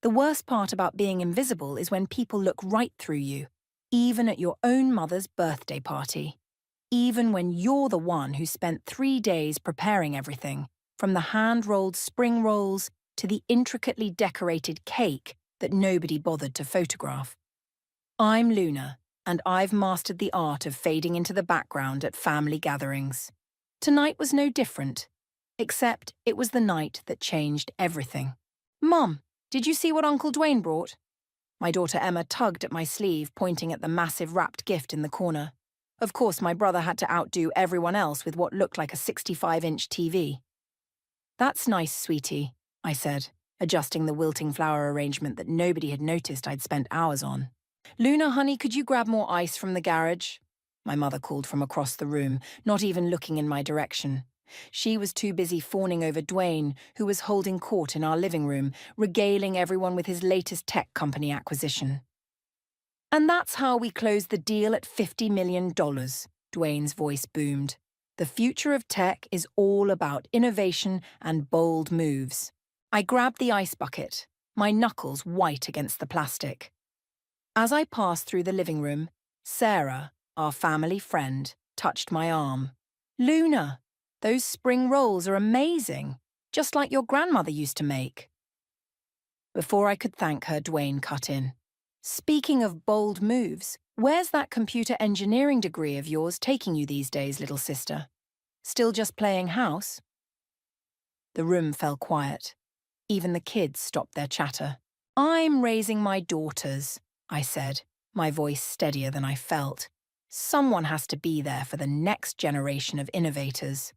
The worst part about being invisible is when people look right through you, even at your own mother's birthday party. Even when you're the one who spent 3 days preparing everything, from the hand-rolled spring rolls to the intricately decorated cake that nobody bothered to photograph. I'm Luna, and I've mastered the art of fading into the background at family gatherings. Tonight was no different, except it was the night that changed everything. Mum, did you see what Uncle Dwayne brought? My daughter Emma tugged at my sleeve, pointing at the massive wrapped gift in the corner. Of course, my brother had to outdo everyone else with what looked like a 65-inch TV. That's nice, sweetie, I said, adjusting the wilting flower arrangement that nobody had noticed I'd spent hours on. Luna, honey, could you grab more ice from the garage? My mother called from across the room, not even looking in my direction. She was too busy fawning over Dwayne, who was holding court in our living room, regaling everyone with his latest tech company acquisition. And that's how we closed the deal at $50 million, Dwayne's voice boomed. The future of tech is all about innovation and bold moves. I grabbed the ice bucket, my knuckles white against the plastic. As I passed through the living room, Sarah, our family friend, touched my arm. Luna, those spring rolls are amazing, just like your grandmother used to make. Before I could thank her, Dwayne cut in. Speaking of bold moves, where's that computer engineering degree of yours taking you these days, little sister? Still just playing house? The room fell quiet. Even the kids stopped their chatter. I'm raising my daughters, I said, my voice steadier than I felt. Someone has to be there for the next generation of innovators.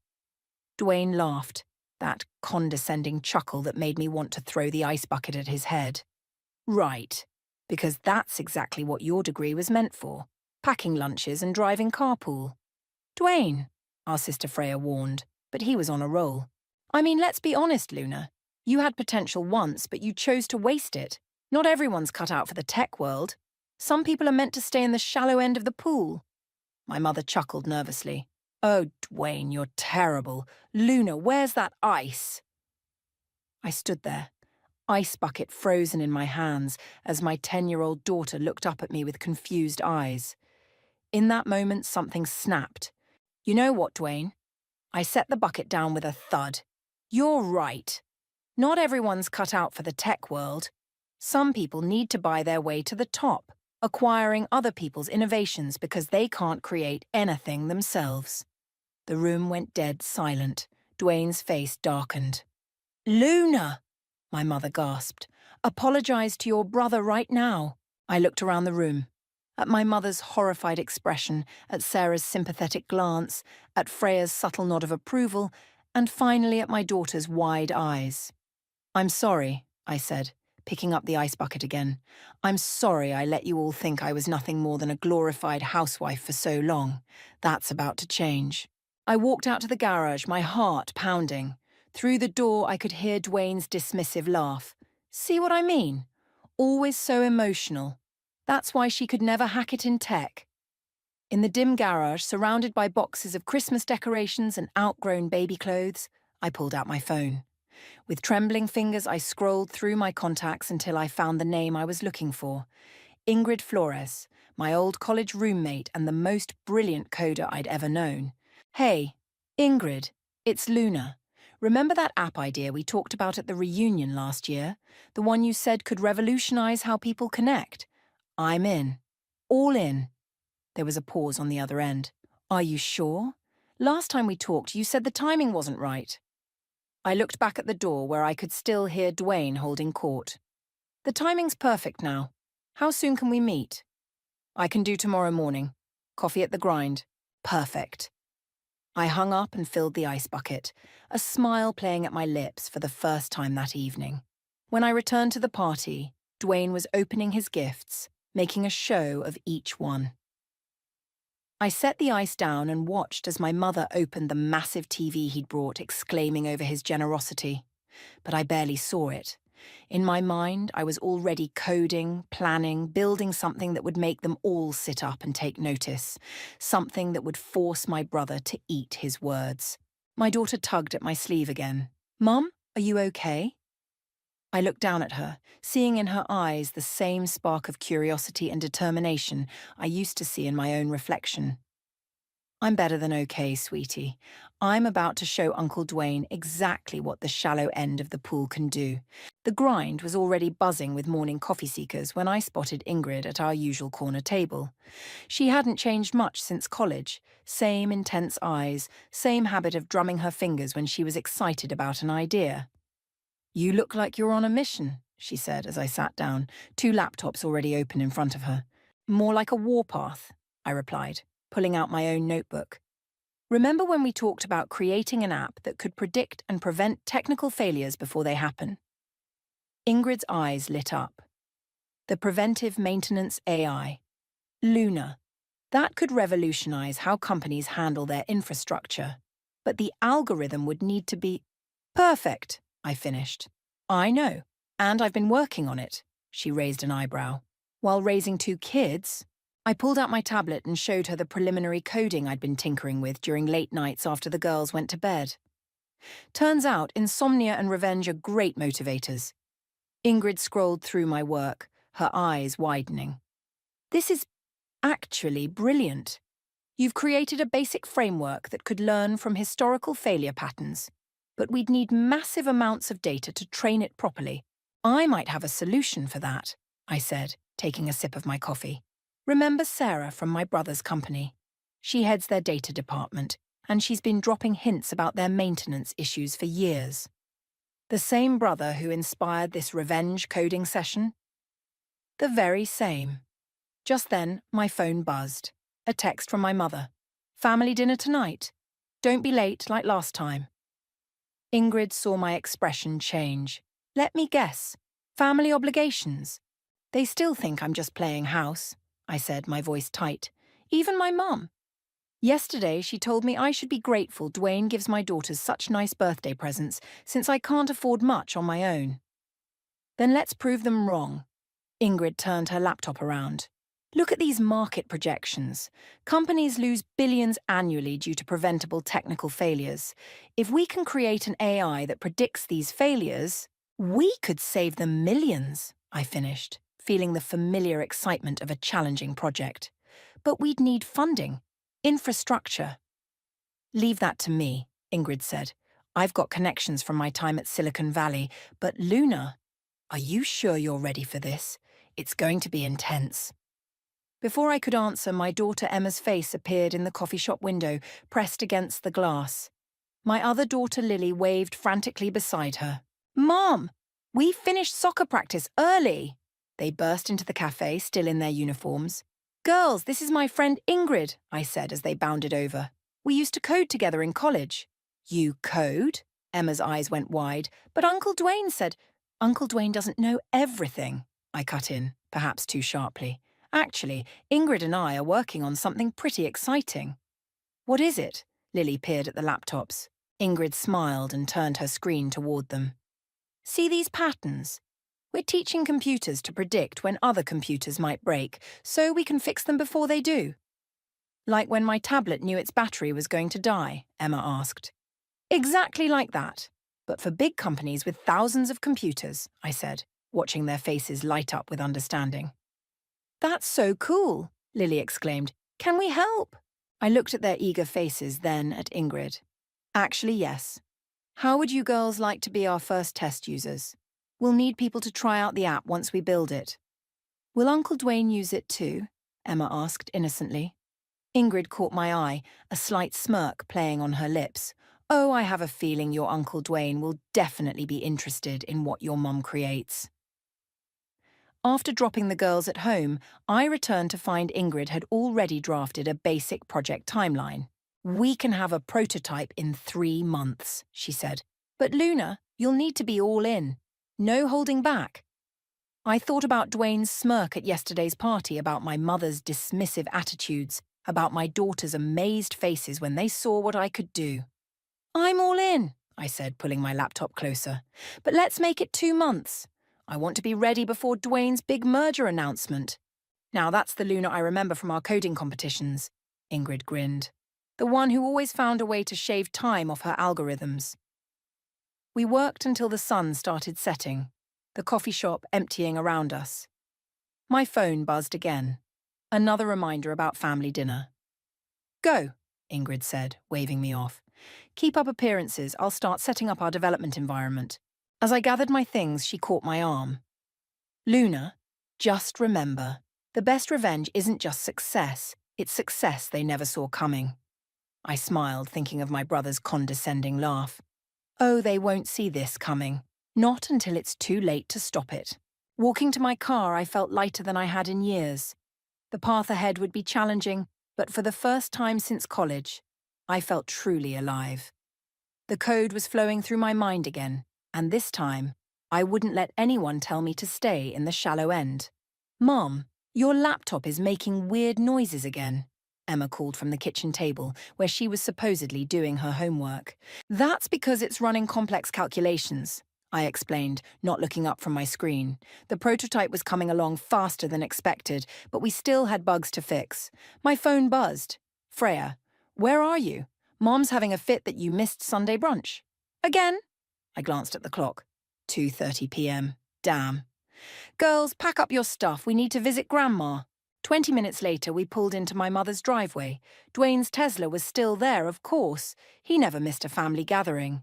Dwayne laughed, that condescending chuckle that made me want to throw the ice bucket at his head. Right, because that's exactly what your degree was meant for, packing lunches and driving carpool. Dwayne, our sister Freya warned, but he was on a roll. I mean, let's be honest, Luna. You had potential once, but you chose to waste it. Not everyone's cut out for the tech world. Some people are meant to stay in the shallow end of the pool. My mother chuckled nervously. Oh, Dwayne, you're terrible. Luna, where's that ice? I stood there, ice bucket frozen in my hands, as my 10-year-old daughter looked up at me with confused eyes. In that moment, something snapped. You know what, Dwayne? I set the bucket down with a thud. You're right. Not everyone's cut out for the tech world. Some people need to buy their way to the top, acquiring other people's innovations because they can't create anything themselves. The room went dead silent. Dwayne's face darkened. Luna, my mother gasped. Apologize to your brother right now. I looked around the room. At my mother's horrified expression, at Sarah's sympathetic glance, at Freya's subtle nod of approval, and finally at my daughter's wide eyes. I'm sorry, I said, picking up the ice bucket again. I'm sorry I let you all think I was nothing more than a glorified housewife for so long. That's about to change. I walked out to the garage, my heart pounding. Through the door, I could hear Dwayne's dismissive laugh. See what I mean? Always so emotional. That's why she could never hack it in tech. In the dim garage, surrounded by boxes of Christmas decorations and outgrown baby clothes, I pulled out my phone. With trembling fingers, I scrolled through my contacts until I found the name I was looking for. Ingrid Flores, my old college roommate and the most brilliant coder I'd ever known. Hey, Ingrid, it's Luna. Remember that app idea we talked about at the reunion last year? The one you said could revolutionize how people connect? I'm in. All in. There was a pause on the other end. Are you sure? Last time we talked, you said the timing wasn't right. I looked back at the door where I could still hear Dwayne holding court. The timing's perfect now. How soon can we meet? I can do tomorrow morning. Coffee at the grind. Perfect. I hung up and filled the ice bucket, a smile playing at my lips for the first time that evening. When I returned to the party, Dwayne was opening his gifts, making a show of each one. I set the ice down and watched as my mother opened the massive TV he'd brought, exclaiming over his generosity. But I barely saw it. In my mind, I was already coding, planning, building something that would make them all sit up and take notice. Something that would force my brother to eat his words. My daughter tugged at my sleeve again. Mum, are you okay? I looked down at her, seeing in her eyes the same spark of curiosity and determination I used to see in my own reflection. I'm better than okay, sweetie. I'm about to show Uncle Dwayne exactly what the shallow end of the pool can do. The grind was already buzzing with morning coffee seekers when I spotted Ingrid at our usual corner table. She hadn't changed much since college. Same intense eyes, same habit of drumming her fingers when she was excited about an idea. "You look like you're on a mission," she said as I sat down, two laptops already open in front of her. "More like a warpath," I replied, pulling out my own notebook. "Remember when we talked about creating an app that could predict and prevent technical failures before they happen?" Ingrid's eyes lit up. The Preventive Maintenance AI. Luna. That could revolutionize how companies handle their infrastructure. But the algorithm would need to be perfect, I finished. "I know, and I've been working on it," she raised an eyebrow. While raising two kids, I pulled out my tablet and showed her the preliminary coding I'd been tinkering with during late nights after the girls went to bed. Turns out insomnia and revenge are great motivators. Ingrid scrolled through my work, her eyes widening. "This is actually brilliant. You've created a basic framework that could learn from historical failure patterns, but we'd need massive amounts of data to train it properly. I might have a solution for that," I said, taking a sip of my coffee. "Remember Sarah from my brother's company? She heads their data department, and she's been dropping hints about their maintenance issues for years. The same brother who inspired this revenge coding session? The very same." Just then, my phone buzzed. A text from my mother. "Family dinner tonight. Don't be late like last time." Ingrid saw my expression change. "Let me guess. Family obligations. They still think I'm just playing house," I said, my voice tight. "Even my mum. Yesterday, she told me I should be grateful Dwayne gives my daughters such nice birthday presents, since I can't afford much on my own." "Then let's prove them wrong." Ingrid turned her laptop around. "Look at these market projections. Companies lose billions annually due to preventable technical failures. If we can create an AI that predicts these failures, we could save them millions," I finished, feeling the familiar excitement of a challenging project. "But we'd need funding, infrastructure." "Leave that to me," Ingrid said. "I've got connections from my time at Silicon Valley, but Luna, are you sure you're ready for this? It's going to be intense." Before I could answer, my daughter Emma's face appeared in the coffee shop window, pressed against the glass. My other daughter Lily waved frantically beside her. "Mom, we finished soccer practice early." They burst into the cafe, still in their uniforms. "Girls, this is my friend Ingrid," I said as they bounded over. "We used to code together in college." "You code?" Emma's eyes went wide. "But Uncle Dwayne said—" "Uncle Dwayne doesn't know everything," I cut in, perhaps too sharply. "Actually, Ingrid and I are working on something pretty exciting." "What is it?" Lily peered at the laptops. Ingrid smiled and turned her screen toward them. "See these patterns? We're teaching computers to predict when other computers might break, so we can fix them before they do." "Like when my tablet knew its battery was going to die?" Emma asked. "Exactly like that. But for big companies with thousands of computers," I said, watching their faces light up with understanding. "That's so cool," Lily exclaimed. "Can we help?" I looked at their eager faces, then at Ingrid. "Actually, yes. How would you girls like to be our first test users? We'll need people to try out the app once we build it." "Will Uncle Dwayne use it too?" Emma asked innocently. Ingrid caught my eye, a slight smirk playing on her lips. "Oh, I have a feeling your Uncle Dwayne will definitely be interested in what your mum creates." After dropping the girls at home, I returned to find Ingrid had already drafted a basic project timeline. "We can have a prototype in 3 months," she said. "But Luna, you'll need to be all in. No holding back." I thought about Dwayne's smirk at yesterday's party, about my mother's dismissive attitudes, about my daughter's amazed faces when they saw what I could do. "I'm all in," I said, pulling my laptop closer. "But let's make it 2 months. I want to be ready before Dwayne's big merger announcement." "Now that's the Luna I remember from our coding competitions," Ingrid grinned. "The one who always found a way to shave time off her algorithms." We worked until the sun started setting. the coffee shop emptying around us. My phone buzzed again. Another reminder about family dinner. Go, Ingrid said, waving me off. Keep up appearances, I'll start setting up our development environment. As I gathered my things, she caught my arm. Luna, just remember, the best revenge isn't just success, it's success they never saw coming. I smiled, thinking of my brother's condescending laugh. Oh, they won't see this coming. Not until it's too late to stop it. Walking to my car, I felt lighter than I had in years. The path ahead would be challenging, but for the first time since college, I felt truly alive. The code was flowing through my mind again, and this time, I wouldn't let anyone tell me to stay in the shallow end. Mom, your laptop is making weird noises again, Emma called from the kitchen table, where she was supposedly doing her homework. That's because it's running complex calculations, I explained, not looking up from my screen. The prototype was coming along faster than expected, but we still had bugs to fix. My phone buzzed. Freya, where are you? Mom's having a fit that you missed Sunday brunch. Again? I glanced at the clock. 2:30 p.m. Damn. Girls, pack up your stuff. We need to visit Grandma. 20 minutes later, we pulled into my mother's driveway. Dwayne's Tesla was still there, of course. He never missed a family gathering.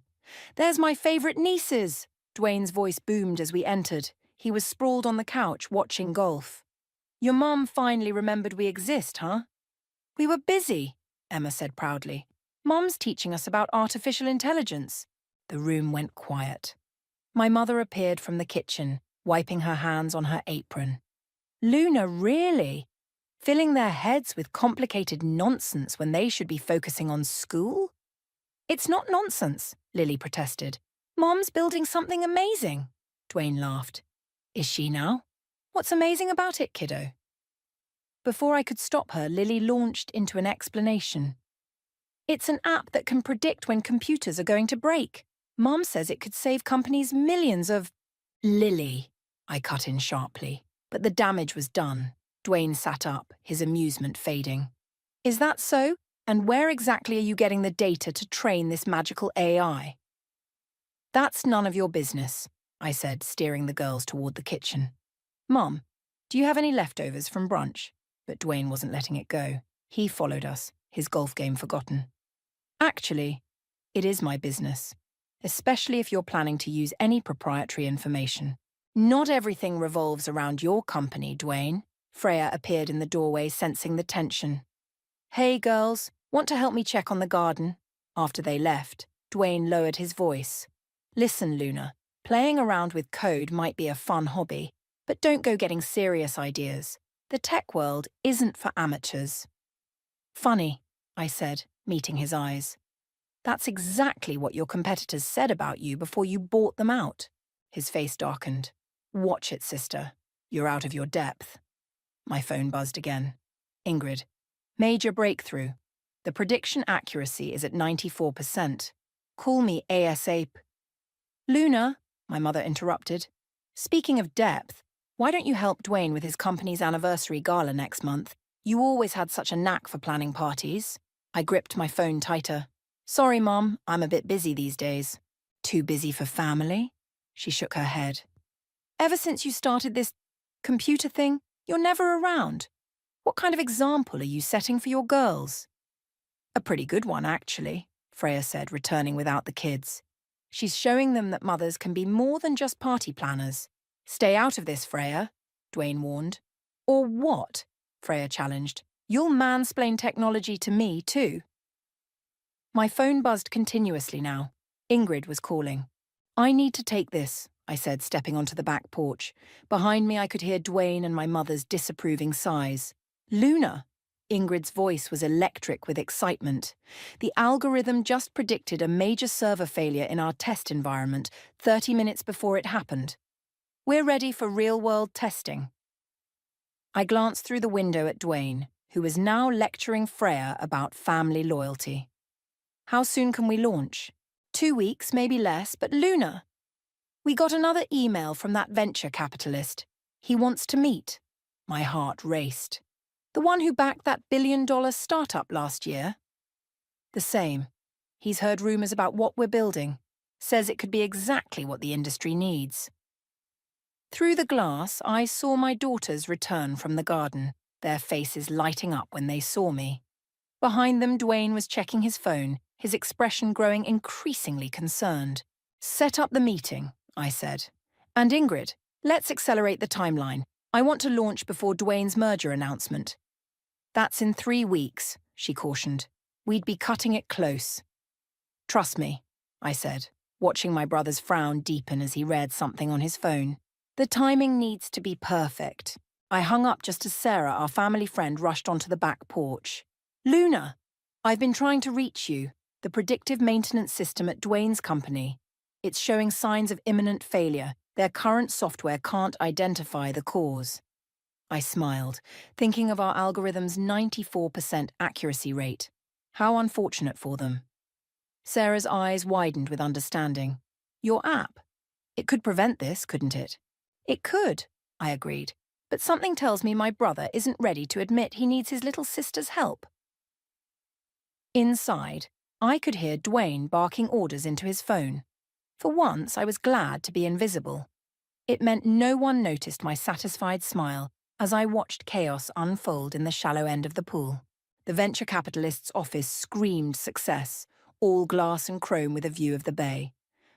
There's my favourite nieces. Dwayne's voice boomed as we entered. He was sprawled on the couch, watching golf. Your mum finally remembered we exist, huh? We were busy, Emma said proudly. Mum's teaching us about artificial intelligence. The room went quiet. My mother appeared from the kitchen, wiping her hands on her apron. Luna, really? Filling their heads with complicated nonsense when they should be focusing on school? It's not nonsense, Lily protested. Mom's building something amazing. Dwayne laughed. Is she now? What's amazing about it, kiddo? Before I could stop her, Lily launched into an explanation. It's an app that can predict when computers are going to break. Mom says it could save companies millions of... Lily, I cut in sharply. But the damage was done. Dwayne sat up, his amusement fading. Is that so? And where exactly are you getting the data to train this magical AI? That's none of your business, I said, steering the girls toward the kitchen. Mom, do you have any leftovers from brunch? But Dwayne wasn't letting it go. He followed us, his golf game forgotten. Actually, it is my business, especially if you're planning to use any proprietary information. Not everything revolves around your company, Dwayne. Freya appeared in the doorway, sensing the tension. Hey, girls, want to help me check on the garden? After they left, Dwayne lowered his voice. Listen, Luna, playing around with code might be a fun hobby, but don't go getting serious ideas. The tech world isn't for amateurs. Funny, I said, meeting his eyes. That's exactly what your competitors said about you before you bought them out. His face darkened. Watch it, sister. You're out of your depth. My phone buzzed again. Ingrid. Major breakthrough. The prediction accuracy is at 94%. Call me ASAP. Luna, my mother interrupted. Speaking of depth, why don't you help Dwayne with his company's anniversary gala next month? You always had such a knack for planning parties. I gripped my phone tighter. Sorry, Mom, I'm a bit busy these days. Too busy for family? She shook her head. Ever since you started this computer thing, you're never around. What kind of example are you setting for your girls? A pretty good one, actually, Freya said, returning without the kids. She's showing them that mothers can be more than just party planners. Stay out of this, Freya, Dwayne warned. Or what? Freya challenged. You'll mansplain technology to me, too. My phone buzzed continuously now. Ingrid was calling. I need to take this, I said, stepping onto the back porch. Behind me, I could hear Dwayne and my mother's disapproving sighs. Luna! Ingrid's voice was electric with excitement. The algorithm just predicted a major server failure in our test environment 30 minutes before it happened. We're ready for real-world testing. I glanced through the window at Dwayne, who was now lecturing Freya about family loyalty. How soon can we launch? 2 weeks, maybe less, but Luna! We got another email from that venture capitalist. He wants to meet. My heart raced. The one who backed that billion-dollar startup last year? The same. He's heard rumors about what we're building. Says it could be exactly what the industry needs. Through the glass, I saw my daughters return from the garden, their faces lighting up when they saw me. Behind them, Dwayne was checking his phone, his expression growing increasingly concerned. "Set up the meeting," I said. "And Ingrid, let's accelerate the timeline. I want to launch before Dwayne's merger announcement." "That's in 3 weeks," she cautioned. "We'd be cutting it close." "Trust me," I said, watching my brother's frown deepen as he read something on his phone. "The timing needs to be perfect." I hung up just as Sarah, our family friend, rushed onto the back porch. "Luna, I've been trying to reach you, the predictive maintenance system at Dwayne's company. It's showing signs of imminent failure. Their current software can't identify the cause." I smiled, thinking of our algorithm's 94% accuracy rate. How unfortunate for them. Sarah's eyes widened with understanding. "Your app? It could prevent this, couldn't it?" "It could," I agreed. "But something tells me my brother isn't ready to admit he needs his little sister's help." Inside, I could hear Dwayne barking orders into his phone. For once, I was glad to be invisible. It meant no one noticed my satisfied smile as I watched chaos unfold in the shallow end of the pool. The venture capitalist's office screamed success, all glass and chrome with a view of the bay.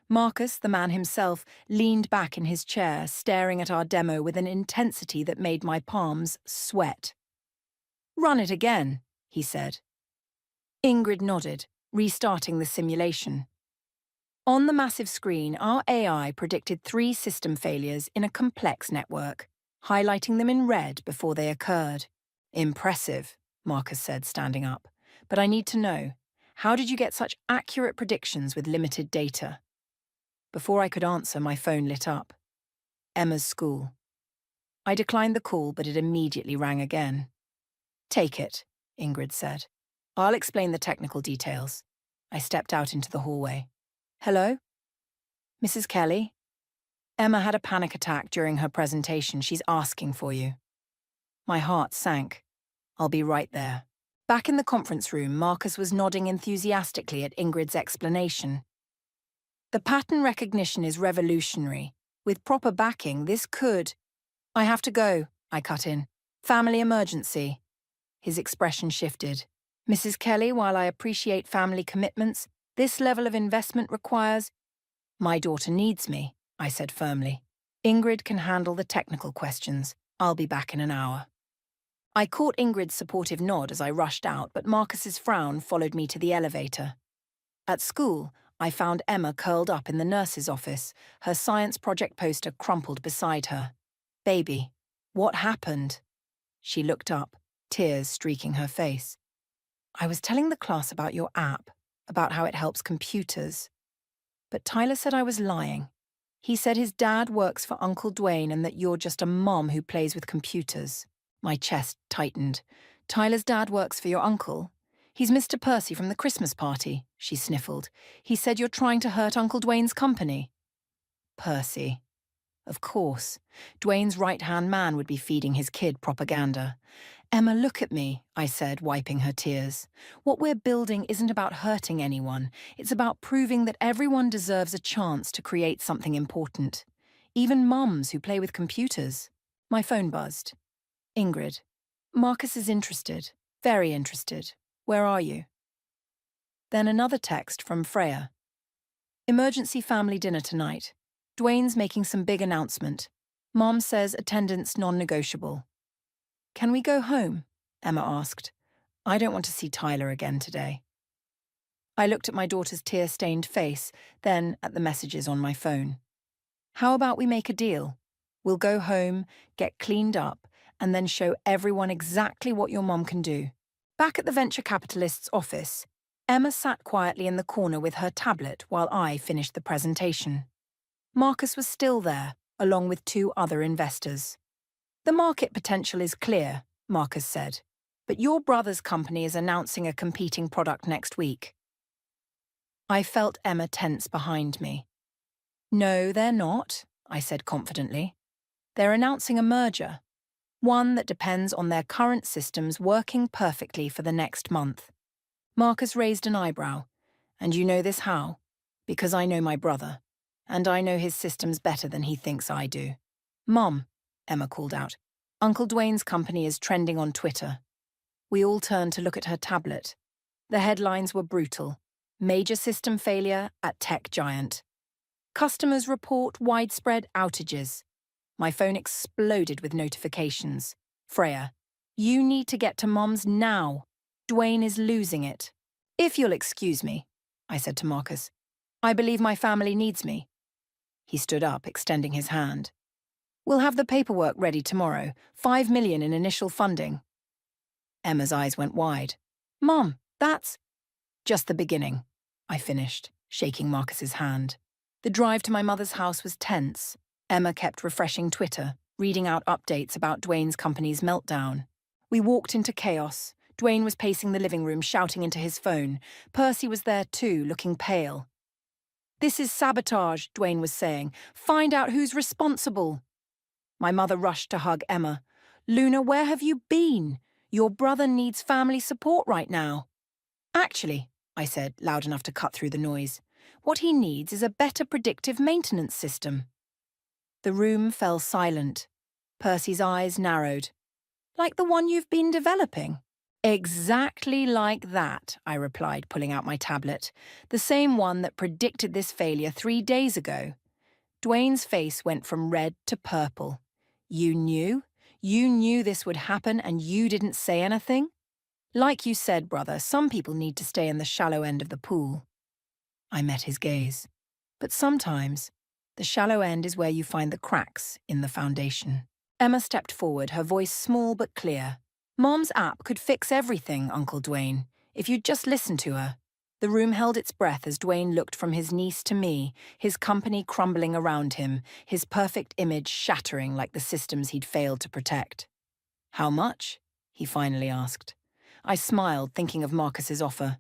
Marcus, the man himself, leaned back in his chair, staring at our demo with an intensity that made my palms sweat. "Run it again," he said. Ingrid nodded, restarting the simulation. On the massive screen, our AI predicted 3 system failures in a complex network, highlighting them in red before they occurred. "Impressive," Marcus said, standing up. "But I need to know, how did you get such accurate predictions with limited data?" Before I could answer, my phone lit up. Emma's school. I declined the call, but it immediately rang again. "Take it," Ingrid said. "I'll explain the technical details." I stepped out into the hallway. "Hello? Mrs. Kelly? Emma had a panic attack during her presentation. She's asking for you." My heart sank. "I'll be right there." Back in the conference room, Marcus was nodding enthusiastically at Ingrid's explanation. "The pattern recognition is revolutionary. With proper backing, this could—" "I have to go," I cut in. "Family emergency." His expression shifted. "Mrs. Kelly, while I appreciate family commitments, this level of investment requires—" "My daughter needs me," I said firmly. "Ingrid can handle the technical questions. I'll be back in an hour." I caught Ingrid's supportive nod as I rushed out, but Marcus's frown followed me to the elevator. At school, I found Emma curled up in the nurse's office, her science project poster crumpled beside her. "Baby, what happened?" She looked up, tears streaking her face. "I was telling the class about your app, about how it helps computers. But Tyler said I was lying. He said his dad works for Uncle Dwayne and that you're just a mom who plays with computers." My chest tightened. "Tyler's dad works for your uncle? He's Mr. Percy from the Christmas party," she sniffled. "He said you're trying to hurt Uncle Dwayne's company." Percy. Of course. Dwayne's right-hand man would be feeding his kid propaganda. "Emma, look at me," I said, wiping her tears. "What we're building isn't about hurting anyone. It's about proving that everyone deserves a chance to create something important. Even mums who play with computers." My phone buzzed. "Ingrid, Marcus is interested. Very interested. Where are you?" Then another text from Freya. "Emergency family dinner tonight. Dwayne's making some big announcement. Mom says attendance non-negotiable." "Can we go home?" Emma asked. "I don't want to see Tyler again today." I looked at my daughter's tear-stained face, then at the messages on my phone. "How about we make a deal? We'll go home, get cleaned up, and then show everyone exactly what your mom can do." Back at the venture capitalist's office, Emma sat quietly in the corner with her tablet while I finished the presentation. Marcus was still there, along with 2 other investors. "The market potential is clear," Marcus said, "but your brother's company is announcing a competing product next week." I felt Emma tense behind me. "No, they're not," I said confidently. "They're announcing a merger. One that depends on their current systems working perfectly for the next month." Marcus raised an eyebrow. "And you know this how?" "Because I know my brother, and I know his systems better than he thinks I do." Mom, Emma called out. Uncle Dwayne's company is trending on Twitter. We all turned to look at her tablet. The headlines were brutal. Major system failure at tech giant. Customers report widespread outages. My phone exploded with notifications. Freya, you need to get to Mom's now. Dwayne is losing it. If you'll excuse me, I said to Marcus. I believe my family needs me. He stood up, extending his hand. We'll have the paperwork ready tomorrow. 5 million in initial funding. Emma's eyes went wide. Mom, that's just the beginning, I finished, shaking Marcus's hand. The drive to my mother's house was tense. Emma kept refreshing Twitter, reading out updates about Dwayne's company's meltdown. We walked into chaos. Dwayne was pacing the living room, shouting into his phone. Percy was there too, looking pale. This is sabotage, Dwayne was saying. Find out who's responsible. My mother rushed to hug Emma. Luna, where have you been? Your brother needs family support right now. Actually, I said, loud enough to cut through the noise, what he needs is a better predictive maintenance system. The room fell silent. Percy's eyes narrowed. Like the one you've been developing? Exactly like that, I replied, pulling out my tablet. The same one that predicted this failure 3 days ago. Dwayne's face went from red to purple. You knew? You knew this would happen and you didn't say anything? Like you said, brother, some people need to stay in the shallow end of the pool. I met his gaze. But sometimes, the shallow end is where you find the cracks in the foundation. Emma stepped forward, her voice small but clear. Mom's app could fix everything, Uncle Dwayne, if you'd just listen to her. The room held its breath as Dwayne looked from his niece to me, his company crumbling around him, his perfect image shattering like the systems he'd failed to protect. How much? He finally asked. I smiled, thinking of Marcus's offer.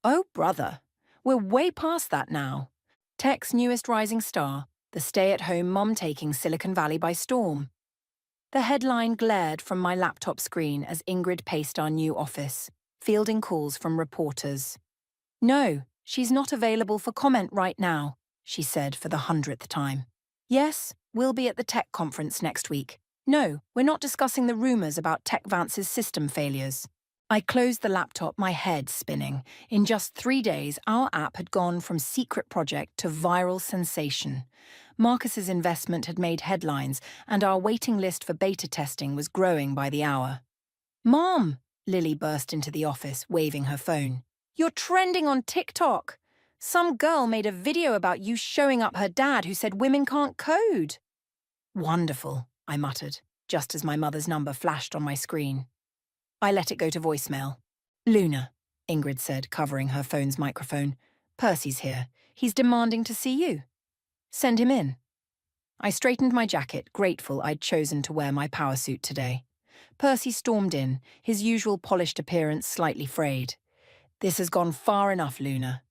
Oh, brother, we're way past that now. Tech's newest rising star, the stay-at-home mom taking Silicon Valley by storm. The headline glared from my laptop screen as Ingrid paced our new office, fielding calls from reporters. No, she's not available for comment right now, she said for the 100th time. Yes, we'll be at the tech conference next week. No, we're not discussing the rumors about TechVance's system failures. I closed the laptop, my head spinning. In just 3 days, our app had gone from secret project to viral sensation. Marcus's investment had made headlines, and our waiting list for beta testing was growing by the hour. Mom! Lily burst into the office, waving her phone. You're trending on TikTok! Some girl made a video about you showing up her dad who said women can't code. Wonderful, I muttered, just as my mother's number flashed on my screen. I let it go to voicemail. Luna, Ingrid said, covering her phone's microphone. Percy's here. He's demanding to see you. Send him in. I straightened my jacket, grateful I'd chosen to wear my power suit today. Percy stormed in, his usual polished appearance slightly frayed. This has gone far enough, Luna.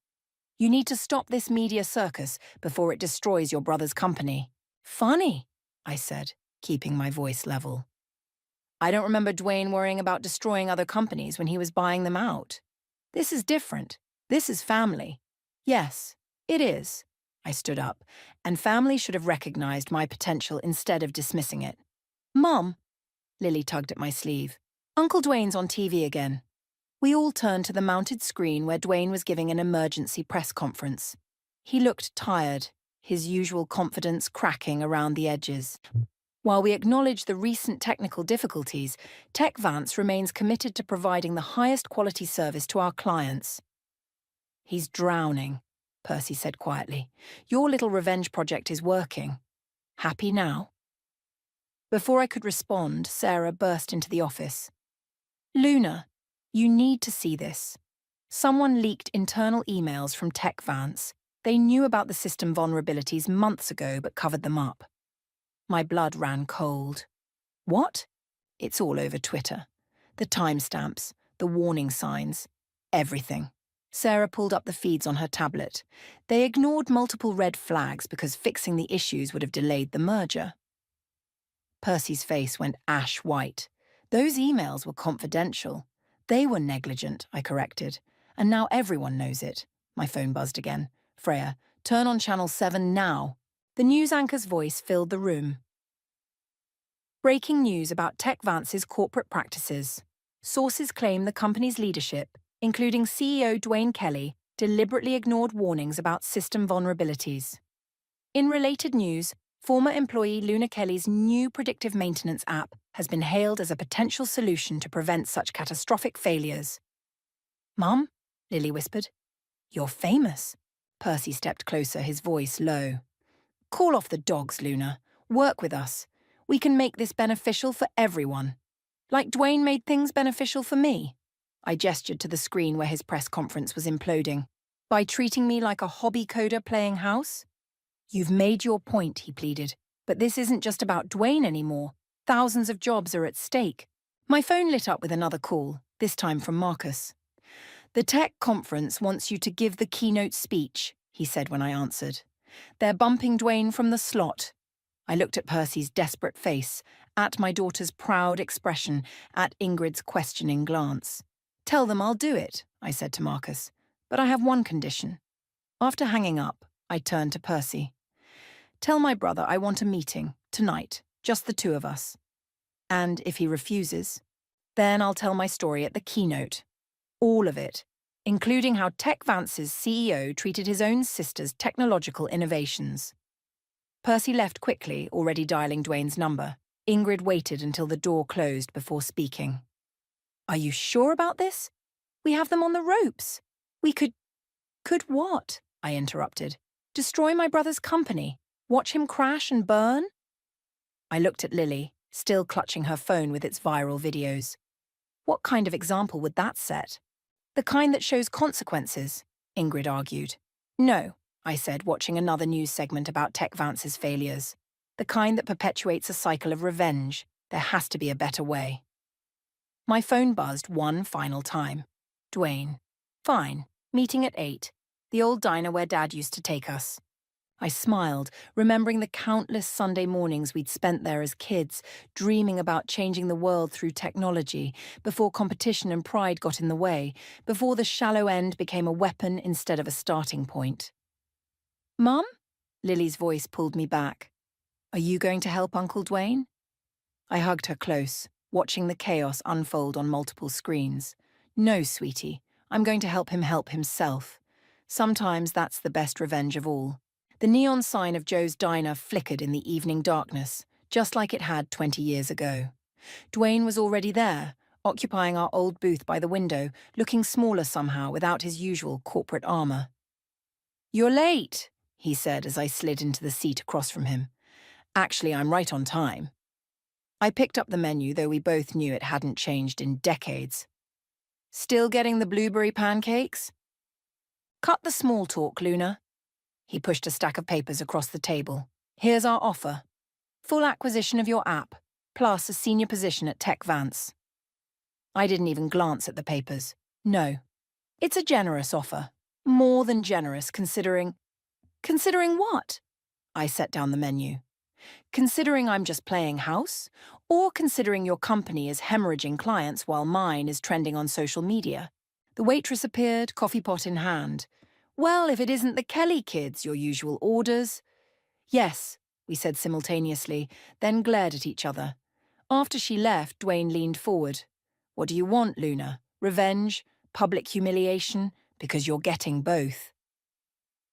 You need to stop this media circus before it destroys your brother's company. Funny, I said, keeping my voice level. I don't remember Dwayne worrying about destroying other companies when he was buying them out. This is different. This is family. Yes, it is. I stood up, and family should have recognized my potential instead of dismissing it. Mom, Lily tugged at my sleeve. Uncle Dwayne's on TV again. We all turned to the mounted screen where Dwayne was giving an emergency press conference. He looked tired, his usual confidence cracking around the edges. While we acknowledge the recent technical difficulties, TechVance remains committed to providing the highest quality service to our clients. He's drowning, Percy said quietly. Your little revenge project is working. Happy now? Before I could respond, Sarah burst into the office. Luna, you need to see this. Someone leaked internal emails from TechVance. They knew about the system vulnerabilities months ago but covered them up. My blood ran cold. What? It's all over Twitter. The timestamps, the warning signs, everything. Sarah pulled up the feeds on her tablet. They ignored multiple red flags because fixing the issues would have delayed the merger. Percy's face went ash white. Those emails were confidential. They were negligent, I corrected. And now everyone knows it. My phone buzzed again. Freya, turn on Channel 7 now. The news anchor's voice filled the room. Breaking news about TechVance's corporate practices. Sources claim the company's leadership, including CEO Dwayne Kelly, deliberately ignored warnings about system vulnerabilities. In related news, former employee Luna Kelly's new predictive maintenance app has been hailed as a potential solution to prevent such catastrophic failures. "Mum," Lily whispered. "You're famous." Percy stepped closer, his voice low. "Call off the dogs, Luna. Work with us. We can make this beneficial for everyone. Like Dwayne made things beneficial for me." I gestured to the screen where his press conference was imploding. "By treating me like a hobby coder playing house?" "You've made your point," he pleaded. "But this isn't just about Dwayne anymore. Thousands of jobs are at stake." My phone lit up with another call, this time from Marcus. "The tech conference wants you to give the keynote speech," he said when I answered. "They're bumping Dwayne from the slot." I looked at Percy's desperate face, at my daughter's proud expression, at Ingrid's questioning glance. "Tell them I'll do it," I said to Marcus. "But I have one condition." After hanging up, I turned to Percy. "Tell my brother I want a meeting, tonight, just the two of us. And if he refuses, then I'll tell my story at the keynote. All of it, including how TechVance's CEO treated his own sister's technological innovations." Percy left quickly, already dialing Dwayne's number. Ingrid waited until the door closed before speaking. "Are you sure about this? We have them on the ropes. We could..." "Could what?" I interrupted. "Destroy my brother's company? Watch him crash and burn?" I looked at Lily, still clutching her phone with its viral videos. "What kind of example would that set?" "The kind that shows consequences," Ingrid argued. "No," I said, watching another news segment about TechVance's failures. "The kind that perpetuates a cycle of revenge. There has to be a better way." My phone buzzed one final time. Dwayne. "Fine. Meeting at 8. The old diner where Dad used to take us." I smiled, remembering the countless Sunday mornings we'd spent there as kids, dreaming about changing the world through technology, before competition and pride got in the way, before the shallow end became a weapon instead of a starting point. "Mum?" Lily's voice pulled me back. "Are you going to help Uncle Dwayne?" I hugged her close, watching the chaos unfold on multiple screens. "No, sweetie. I'm going to help himself. Sometimes that's the best revenge of all." The neon sign of Joe's diner flickered in the evening darkness, just like it had 20 years ago. Dwayne was already there, occupying our old booth by the window, looking smaller somehow without his usual corporate armor. "You're late," he said as I slid into the seat across from him. "Actually, I'm right on time." I picked up the menu, though we both knew it hadn't changed in decades. "Still getting the blueberry pancakes?" "Cut the small talk, Luna." He pushed a stack of papers across the table. "Here's our offer. Full acquisition of your app, plus a senior position at TechVance." I didn't even glance at the papers. "No. It's a generous offer. More than generous, considering..." "Considering what?" I set down the menu. "Considering I'm just playing house? Or considering your company is hemorrhaging clients while mine is trending on social media?" The waitress appeared, coffee pot in hand. "Well, if it isn't the Kelly kids, your usual orders." "Yes," we said simultaneously, then glared at each other. After she left, Dwayne leaned forward. "What do you want, Luna? Revenge? Public humiliation? Because you're getting both."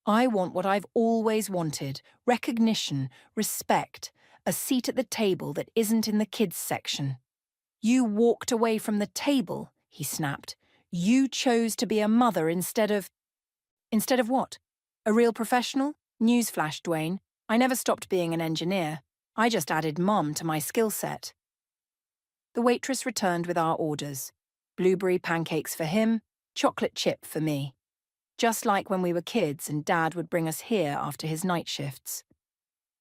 "I want what I've always wanted: recognition, respect, a seat at the table that isn't in the kids' section." "You walked away from the table," he snapped. "You chose to be a mother instead of..." "Instead of what? A real professional?" "Newsflash, Dwayne. I never stopped being an engineer. I just added mom to my skill set." The waitress returned with our orders. Blueberry pancakes for him, chocolate chip for me. Just like when we were kids and Dad would bring us here after his night shifts.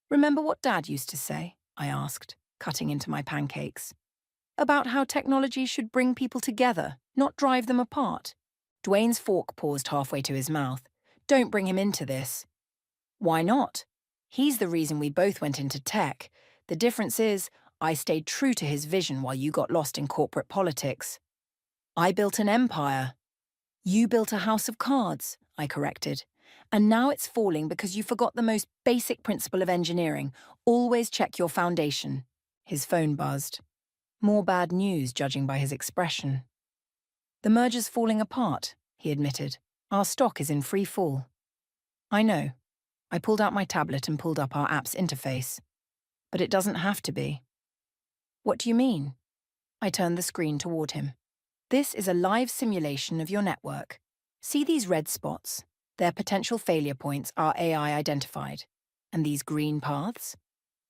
"Remember what Dad used to say?" I asked, cutting into my pancakes. "About how technology should bring people together, not drive them apart." Dwayne's fork paused halfway to his mouth. "Don't bring him into this." "Why not? He's the reason we both went into tech. The difference is, I stayed true to his vision while you got lost in corporate politics." "I built an empire." "You built a house of cards," I corrected. "And now it's falling because you forgot the most basic principle of engineering. Always check your foundation." His phone buzzed. More bad news, judging by his expression. The merger's falling apart, he admitted. Our stock is in free fall. I know. I pulled out my tablet and pulled up our app's interface. But it doesn't have to be. What do you mean? I turned the screen toward him. This is a live simulation of your network. See these red spots? Their potential failure points are AI identified. And these green paths?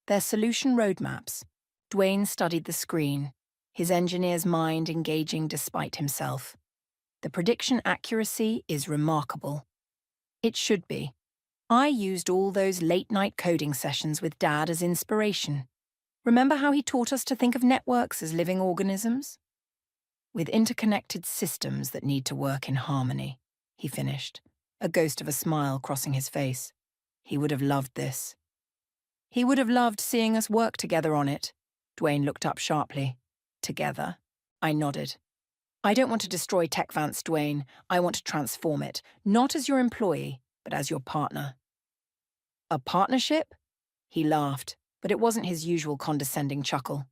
They're solution roadmaps. Dwayne studied the screen, his engineer's mind engaging despite himself. The prediction accuracy is remarkable. It should be. I used all those late-night coding sessions with Dad as inspiration. Remember how he taught us to think of networks as living organisms? With interconnected systems that need to work in harmony, he finished, a ghost of a smile crossing his face. He would have loved this. He would have loved seeing us work together on it. Dwayne looked up sharply. Together? I nodded. I don't want to destroy TechVance, Dwayne. I want to transform it, not as your employee, but as your partner. A partnership? He laughed, but it wasn't his usual condescending chuckle.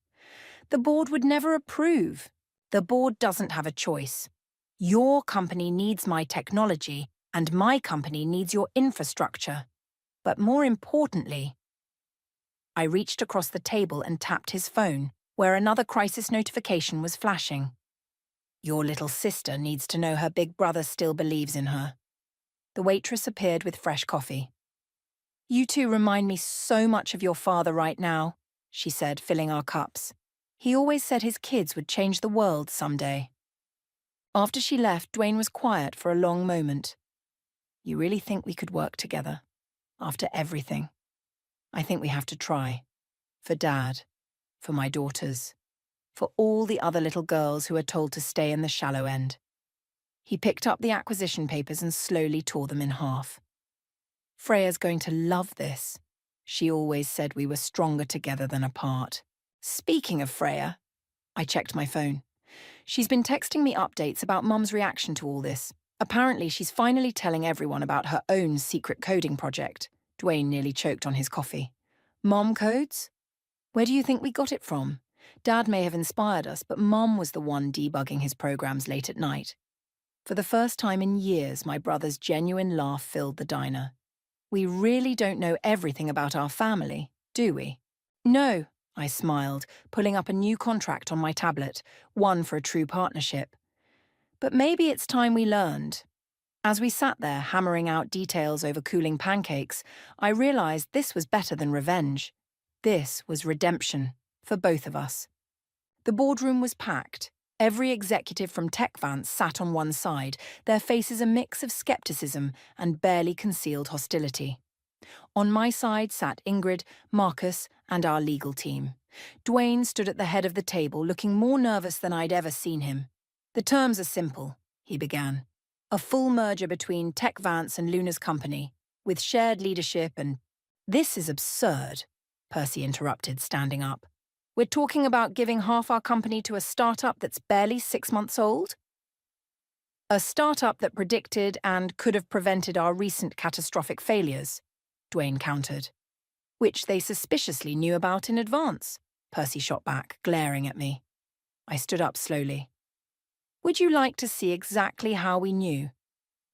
The board would never approve. The board doesn't have a choice. Your company needs my technology, and my company needs your infrastructure. But more importantly, I reached across the table and tapped his phone, where another crisis notification was flashing. Your little sister needs to know her big brother still believes in her. The waitress appeared with fresh coffee. You two remind me so much of your father right now, she said, filling our cups. He always said his kids would change the world someday. After she left, Dwayne was quiet for a long moment. You really think we could work together? After everything? I think we have to try. For Dad. For my daughters. For all the other little girls who are told to stay in the shallow end. He picked up the acquisition papers and slowly tore them in half. Freya's going to love this. She always said we were stronger together than apart. Speaking of Freya, I checked my phone. She's been texting me updates about Mum's reaction to all this. Apparently, she's finally telling everyone about her own secret coding project. Dwayne nearly choked on his coffee. Mom codes? Where do you think we got it from? Dad may have inspired us, but Mom was the one debugging his programs late at night. For the first time in years, my brother's genuine laugh filled the diner. We really don't know everything about our family, do we? No, I smiled, pulling up a new contract on my tablet, one for a true partnership. But maybe it's time we learned. As we sat there hammering out details over cooling pancakes, I realized this was better than revenge. This was redemption, for both of us. The boardroom was packed. Every executive from TechVance sat on one side, their faces a mix of skepticism and barely concealed hostility. On my side sat Ingrid, Marcus, and our legal team. Dwayne stood at the head of the table, looking more nervous than I'd ever seen him. The terms are simple, he began. A full merger between TechVance and Luna's company, with shared leadership and— This is absurd, Percy interrupted, standing up. We're talking about giving half our company to a startup that's barely 6 months old? A startup that predicted and could have prevented our recent catastrophic failures, Dwayne countered. Which they suspiciously knew about in advance, Percy shot back, glaring at me. I stood up slowly. Would you like to see exactly how we knew?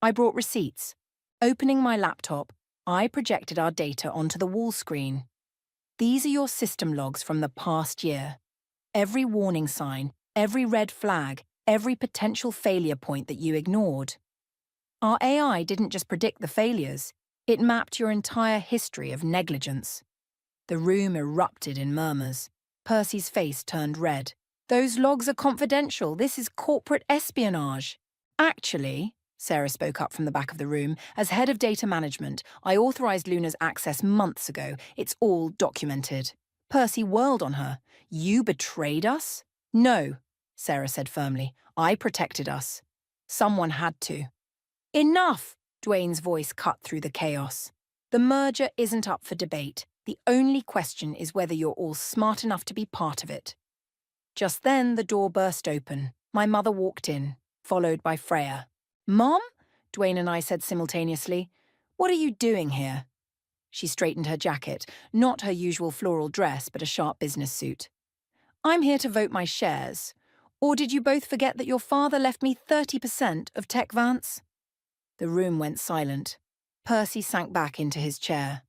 I brought receipts. Opening my laptop, I projected our data onto the wall screen. These are your system logs from the past year. Every warning sign, every red flag, every potential failure point that you ignored. Our AI didn't just predict the failures, it mapped your entire history of negligence. The room erupted in murmurs. Percy's face turned red. Those logs are confidential. This is corporate espionage. Actually, Sarah spoke up from the back of the room, as head of data management, I authorized Luna's access months ago. It's all documented. Percy whirled on her. You betrayed us? No, Sarah said firmly. I protected us. Someone had to. Enough! Dwayne's voice cut through the chaos. The merger isn't up for debate. The only question is whether you're all smart enough to be part of it. Just then, the door burst open. My mother walked in, followed by Freya. Mom? Dwayne and I said simultaneously. What are you doing here? She straightened her jacket, not her usual floral dress, but a sharp business suit. I'm here to vote my shares. Or did you both forget that your father left me 30% of Tech Vance? The room went silent. Percy sank back into his chair.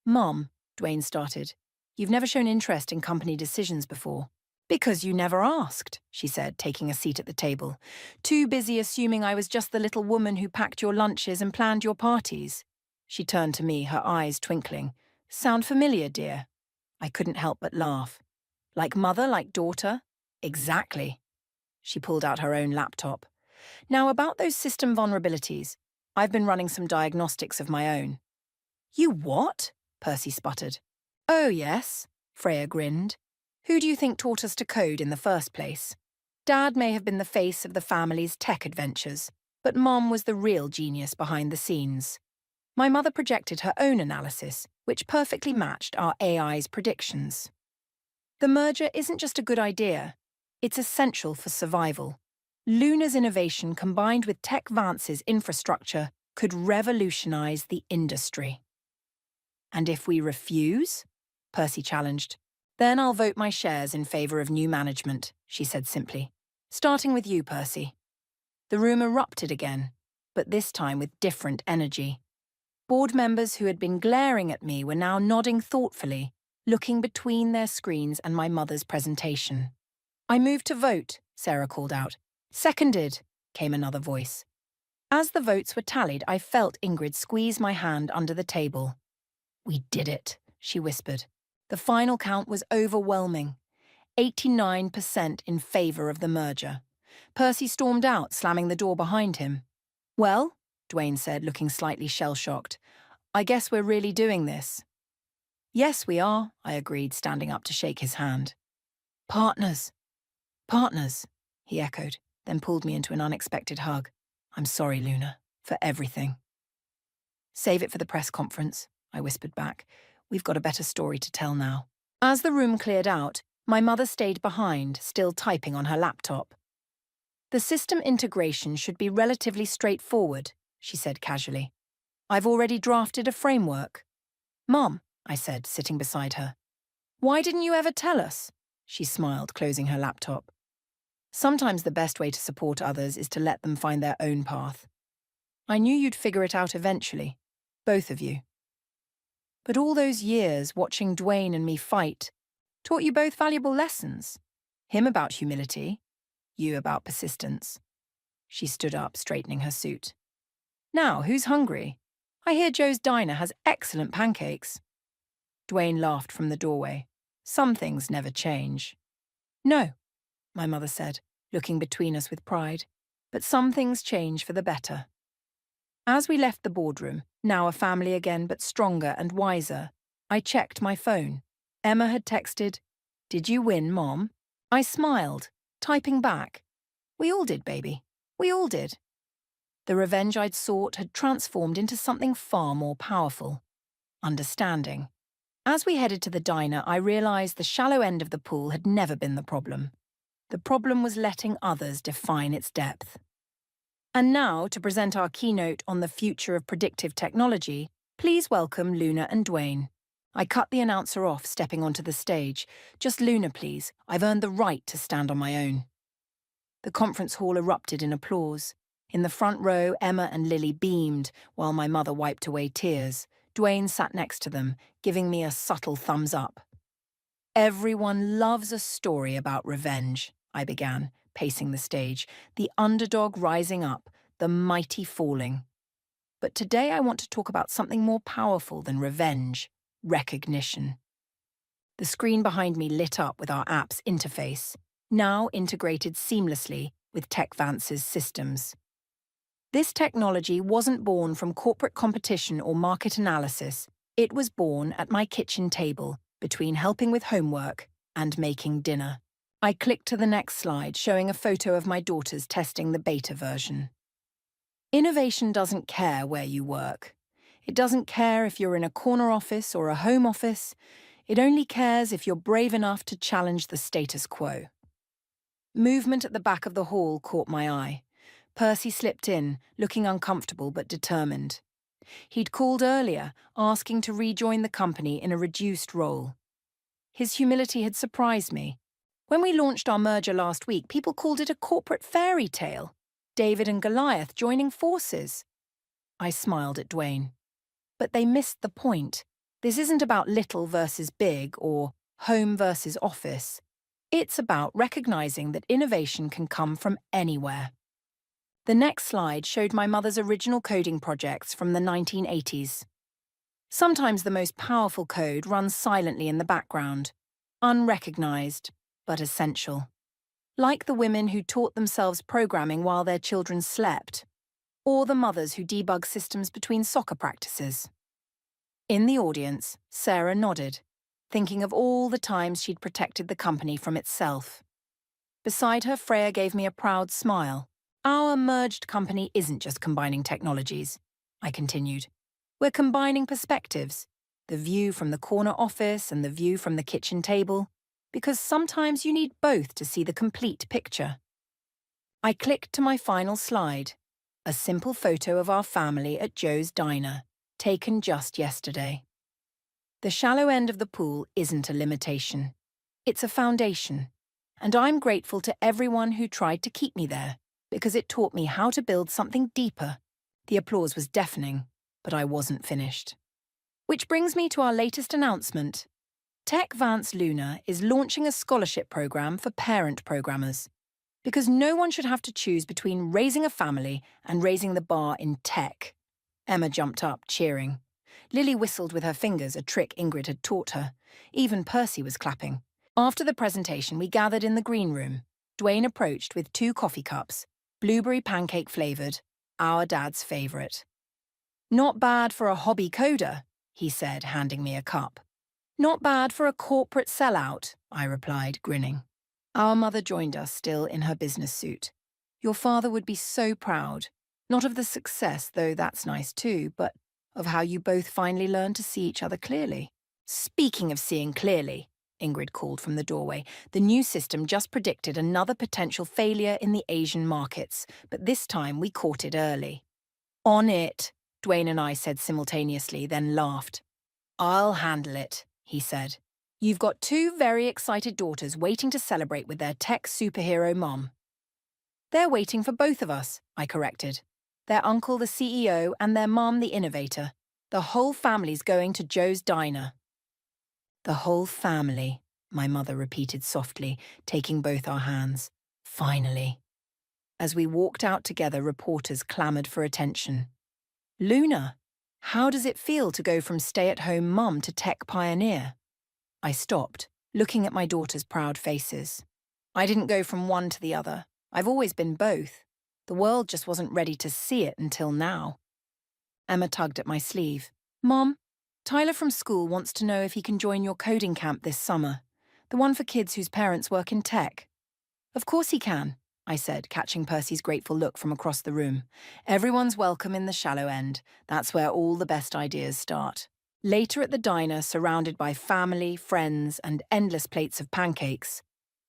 Mum, Dwayne started, you've never shown interest in company decisions before. Because you never asked, she said, taking a seat at the table. Too busy assuming I was just the little woman who packed your lunches and planned your parties. She turned to me, her eyes twinkling. Sound familiar, dear? I couldn't help but laugh. Like mother, like daughter? Exactly. She pulled out her own laptop. Now, about those system vulnerabilities, I've been running some diagnostics of my own. You what? Percy sputtered. Oh, yes, Freya grinned. Who do you think taught us to code in the first place? Dad may have been the face of the family's tech adventures, but Mom was the real genius behind the scenes. My mother projected her own analysis, which perfectly matched our AI's predictions. The merger isn't just a good idea, it's essential for survival. Luna's innovation combined with Tech Vance's infrastructure could revolutionize the industry. And if we refuse? Percy challenged. Then I'll vote my shares in favor of new management, she said simply. Starting with you, Percy. The room erupted again, but this time with different energy. Board members who had been glaring at me were now nodding thoughtfully, looking between their screens and my mother's presentation. I move to vote, Sarah called out. Seconded, came another voice. As the votes were tallied, I felt Ingrid squeeze my hand under the table. We did it, she whispered. The final count was overwhelming. 89% in favor of the merger. Percy stormed out, slamming the door behind him. Well, Dwayne said, looking slightly shell-shocked, I guess we're really doing this. Yes, we are, I agreed, standing up to shake his hand. Partners. Partners, he echoed, then pulled me into an unexpected hug. I'm sorry, Luna, for everything. Save it for the press conference, I whispered back. We've got a better story to tell now. As the room cleared out, my mother stayed behind, still typing on her laptop. The system integration should be relatively straightforward, she said casually. I've already drafted a framework. Mom, I said, sitting beside her. Why didn't you ever tell us? She smiled, closing her laptop. Sometimes the best way to support others is to let them find their own path. I knew you'd figure it out eventually, both of you. But all those years watching Dwayne and me fight taught you both valuable lessons. Him about humility, you about persistence. She stood up, straightening her suit. Now, who's hungry? I hear Joe's Diner has excellent pancakes. Dwayne laughed from the doorway. Some things never change. No, my mother said, looking between us with pride. But some things change for the better. As we left the boardroom, now a family again but stronger and wiser, I checked my phone. Emma had texted, Did you win, Mom? I smiled, typing back. We all did, baby. We all did. The revenge I'd sought had transformed into something far more powerful. Understanding. As we headed to the diner, I realized the shallow end of the pool had never been the problem. The problem was letting others define its depth. And now, to present our keynote on the future of predictive technology, please welcome Luna and Dwayne. I cut the announcer off, stepping onto the stage. Just Luna, please. I've earned the right to stand on my own. The conference hall erupted in applause. In the front row, Emma and Lily beamed, while my mother wiped away tears. Dwayne sat next to them, giving me a subtle thumbs up. Everyone loves a story about revenge, I began, pacing the stage, the underdog rising up, the mighty falling. But today I want to talk about something more powerful than revenge, recognition. The screen behind me lit up with our app's interface, now integrated seamlessly with Tech Vance's systems. This technology wasn't born from corporate competition or market analysis. It was born at my kitchen table, between helping with homework and making dinner. I clicked to the next slide, showing a photo of my daughters testing the beta version. Innovation doesn't care where you work. It doesn't care if you're in a corner office or a home office. It only cares if you're brave enough to challenge the status quo. Movement at the back of the hall caught my eye. Percy slipped in, looking uncomfortable but determined. He'd called earlier, asking to rejoin the company in a reduced role. His humility had surprised me. When we launched our merger last week, people called it a corporate fairy tale. David and Goliath joining forces. I smiled at Dwayne. But they missed the point. This isn't about little versus big or home versus office. It's about recognizing that innovation can come from anywhere. The next slide showed my mother's original coding projects from the 1980s. Sometimes the most powerful code runs silently in the background, unrecognized, but essential. Like the women who taught themselves programming while their children slept, or the mothers who debug systems between soccer practices. In the audience, Sarah nodded, thinking of all the times she'd protected the company from itself. Beside her, Freya gave me a proud smile. Our merged company isn't just combining technologies, I continued. We're combining perspectives, the view from the corner office and the view from the kitchen table, because sometimes you need both to see the complete picture. I clicked to my final slide, a simple photo of our family at Joe's Diner, taken just yesterday. The shallow end of the pool isn't a limitation. It's a foundation, and I'm grateful to everyone who tried to keep me there, because it taught me how to build something deeper. The applause was deafening, but I wasn't finished. Which brings me to our latest announcement. Tech Vance Luna is launching a scholarship program for parent programmers, because no one should have to choose between raising a family and raising the bar in tech. Emma jumped up, cheering. Lily whistled with her fingers, a trick Ingrid had taught her. Even Percy was clapping. After the presentation, we gathered in the green room. Dwayne approached with 2 coffee cups, blueberry pancake flavoured, our dad's favourite. Not bad for a hobby coder, he said, handing me a cup. Not bad for a corporate sellout, I replied, grinning. Our mother joined us, still in her business suit. Your father would be so proud, not of the success, though that's nice too, but of how you both finally learned to see each other clearly. Speaking of seeing clearly, Ingrid called from the doorway, the new system just predicted another potential failure in the Asian markets, but this time we caught it early. On it, Dwayne and I said simultaneously, then laughed. I'll handle it, he said. You've got 2 very excited daughters waiting to celebrate with their tech superhero mom. They're waiting for both of us, I corrected. Their uncle the CEO and their mom the innovator. The whole family's going to Joe's Diner. The whole family, my mother repeated softly, taking both our hands. Finally. As we walked out together, reporters clamoured for attention. Luna, how does it feel to go from stay-at-home mum to tech pioneer? I stopped, looking at my daughters' proud faces. I didn't go from one to the other. I've always been both. The world just wasn't ready to see it until now. Emma tugged at my sleeve. Mom, Tyler from school wants to know if he can join your coding camp this summer, the one for kids whose parents work in tech. Of course he can, I said, catching Percy's grateful look from across the room. Everyone's welcome in the shallow end. That's where all the best ideas start. Later at the diner, surrounded by family, friends, and endless plates of pancakes,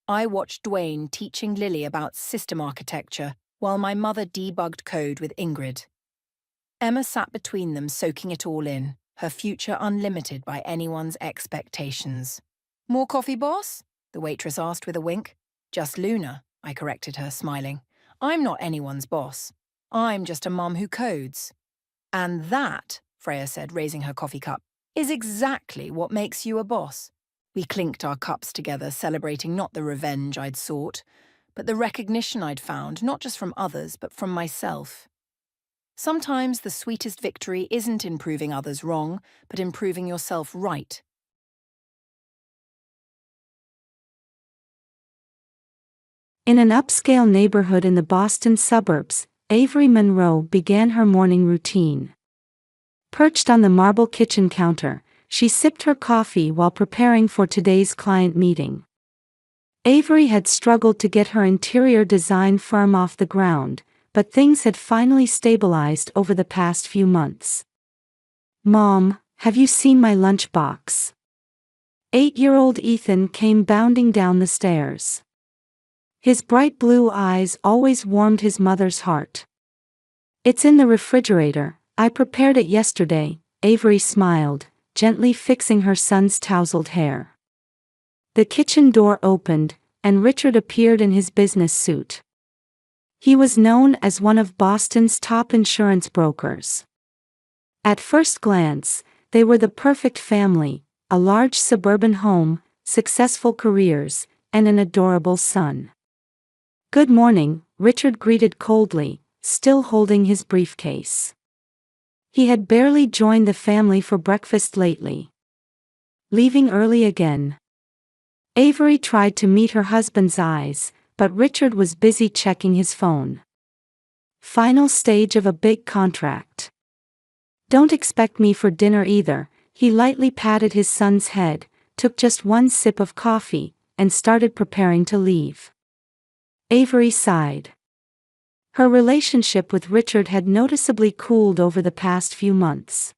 I watched Dwayne teaching Lily about system architecture while my mother debugged code with Ingrid. Emma sat between them, soaking it all in, her future unlimited by anyone's expectations. More coffee, boss? The waitress asked with a wink. Just Luna, I corrected her, smiling. I'm not anyone's boss. I'm just a mum who codes. And that, Freya said, raising her coffee cup, is exactly what makes you a boss. We clinked our cups together, celebrating not the revenge I'd sought, but the recognition I'd found, not just from others, but from myself. Sometimes the sweetest victory isn't in proving others wrong, but in proving yourself right. In an upscale neighborhood in the Boston suburbs, Avery Monroe began her morning routine. Perched on the marble kitchen counter, she sipped her coffee while preparing for today's client meeting. Avery had struggled to get her interior design firm off the ground, but things had finally stabilized over the past few months. Mom, have you seen my lunchbox? 8-year-old Ethan came bounding down the stairs. His bright blue eyes always warmed his mother's heart. It's in the refrigerator, I prepared it yesterday, Avery smiled, gently fixing her son's tousled hair. The kitchen door opened, and Richard appeared in his business suit. He was known as one of Boston's top insurance brokers. At first glance, they were the perfect family, a large suburban home, successful careers, and an adorable son. "Good morning," Richard greeted coldly, still holding his briefcase. He had barely joined the family for breakfast lately. "Leaving early again?" Avery tried to meet her husband's eyes, but Richard was busy checking his phone. "Final stage of a big contract." "Don't expect me for dinner either." He lightly patted his son's head, took just one sip of coffee, and started preparing to leave. Avery sighed. Her relationship with Richard had noticeably cooled over the past few months.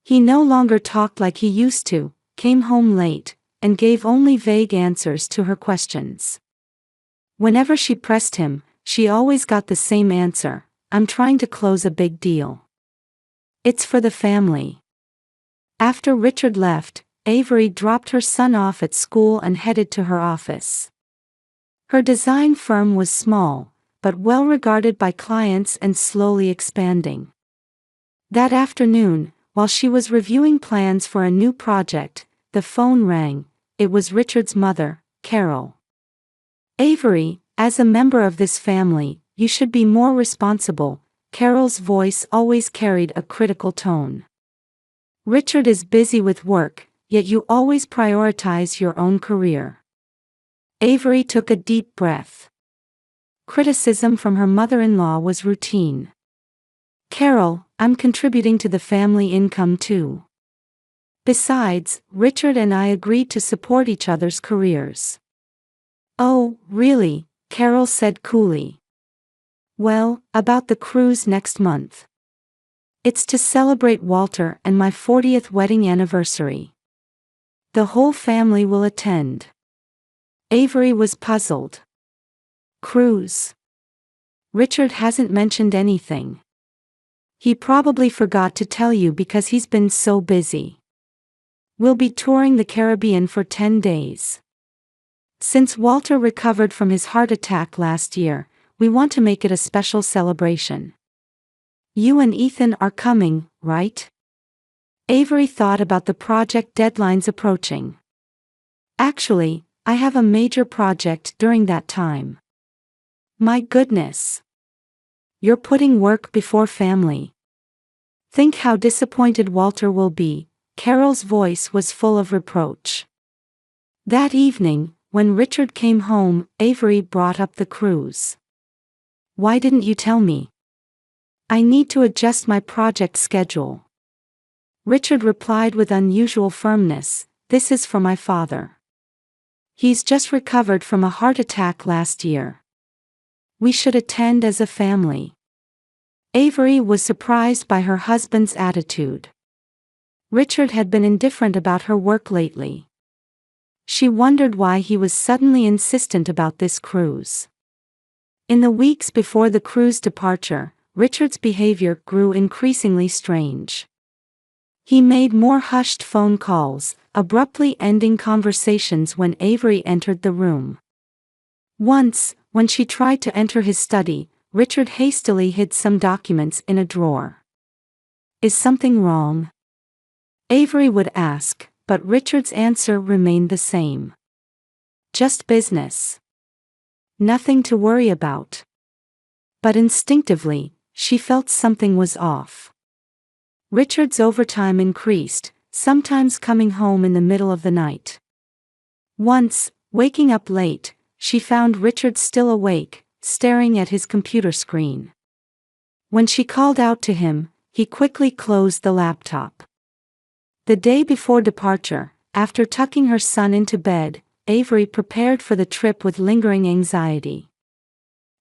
He no longer talked like he used to, came home late, and gave only vague answers to her questions. Whenever she pressed him, she always got the same answer: "I'm trying to close a big deal. It's for the family." After Richard left, Avery dropped her son off at school and headed to her office. Her design firm was small, but well regarded by clients and slowly expanding. That afternoon, while she was reviewing plans for a new project, the phone rang. It was Richard's mother, Carol. "Avery, as a member of this family, you should be more responsible." Carol's voice always carried a critical tone. "Richard is busy with work, yet you always prioritize your own career." Avery took a deep breath. Criticism from her mother-in-law was routine. "Carol, I'm contributing to the family income too. Besides, Richard and I agreed to support each other's careers." "Oh, really?" Carol said coolly. "Well, about the cruise next month. It's to celebrate Walter and my 40th wedding anniversary. The whole family will attend." Avery was puzzled. "Cruise? Richard hasn't mentioned anything. He probably forgot to tell you because he's been so busy. We'll be touring the Caribbean for 10 days. Since Walter recovered from his heart attack last year, we want to make it a special celebration. You and Ethan are coming, right?" Avery thought about the project deadlines approaching. "Actually, I have a major project during that time." "My goodness. You're putting work before family. Think how disappointed Walter will be." Carol's voice was full of reproach. That evening, when Richard came home, Avery brought up the cruise. "Why didn't you tell me? I need to adjust my project schedule." Richard replied with unusual firmness, "This is for my father. He's just recovered from a heart attack last year. We should attend as a family." Avery was surprised by her husband's attitude. Richard had been indifferent about her work lately. She wondered why he was suddenly insistent about this cruise. In the weeks before the cruise departure, Richard's behavior grew increasingly strange. He made more hushed phone calls, abruptly ending conversations when Avery entered the room. Once, when she tried to enter his study, Richard hastily hid some documents in a drawer. "Is something wrong?" Avery would ask, but Richard's answer remained the same. "Just business. Nothing to worry about." But instinctively, she felt something was off. Richard's overtime increased, sometimes coming home in the middle of the night. Once, waking up late, she found Richard still awake, staring at his computer screen. When she called out to him, he quickly closed the laptop. The day before departure, after tucking her son into bed, Avery prepared for the trip with lingering anxiety.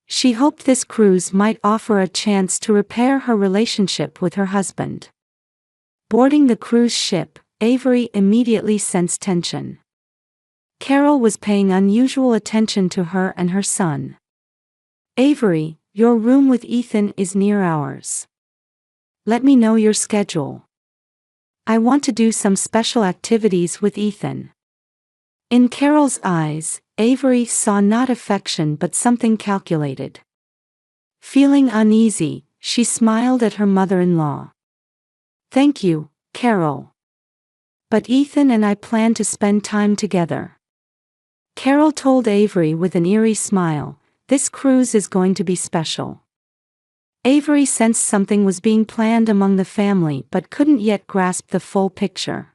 She hoped this cruise might offer a chance to repair her relationship with her husband. Boarding the cruise ship, Avery immediately sensed tension. Carol was paying unusual attention to her and her son. "Avery, your room with Ethan is near ours. Let me know your schedule. I want to do some special activities with Ethan." In Carol's eyes, Avery saw not affection but something calculated. Feeling uneasy, she smiled at her mother-in-law. "Thank you, Carol. But Ethan and I plan to spend time together." Carol told Avery with an eerie smile, "This cruise is going to be special." Avery sensed something was being planned among the family but couldn't yet grasp the full picture.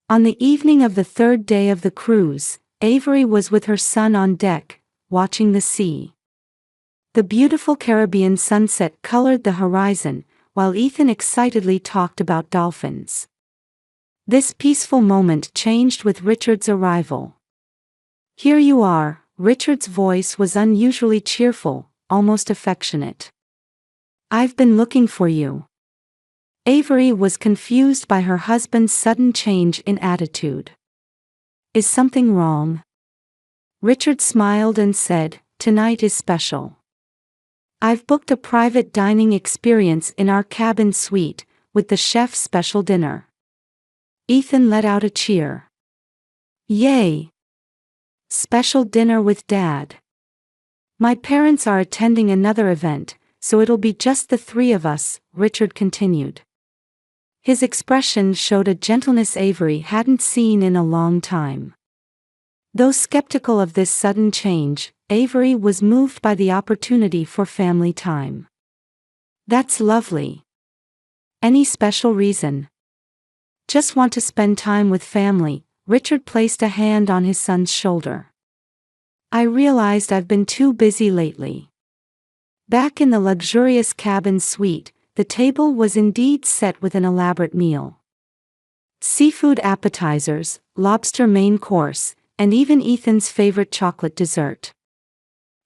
On the evening of the third day of the cruise, Avery was with her son on deck, watching the sea. The beautiful Caribbean sunset colored the horizon, while Ethan excitedly talked about dolphins. This peaceful moment changed with Richard's arrival. "Here you are." Richard's voice was unusually cheerful, almost affectionate. "I've been looking for you." Avery was confused by her husband's sudden change in attitude. "Is something wrong?" Richard smiled and said, "Tonight is special. I've booked a private dining experience in our cabin suite, with the chef's special dinner." Ethan let out a cheer. "Yay! Special dinner with Dad. My parents are attending another event, so it'll be just the three of us," Richard continued. His expression showed a gentleness Avery hadn't seen in a long time. Though skeptical of this sudden change, Avery was moved by the opportunity for family time. "That's lovely. Any special reason?" "Just want to spend time with family." Richard placed a hand on his son's shoulder. "I realized I've been too busy lately." Back in the luxurious cabin suite, the table was indeed set with an elaborate meal. Seafood appetizers, lobster main course, and even Ethan's favorite chocolate dessert.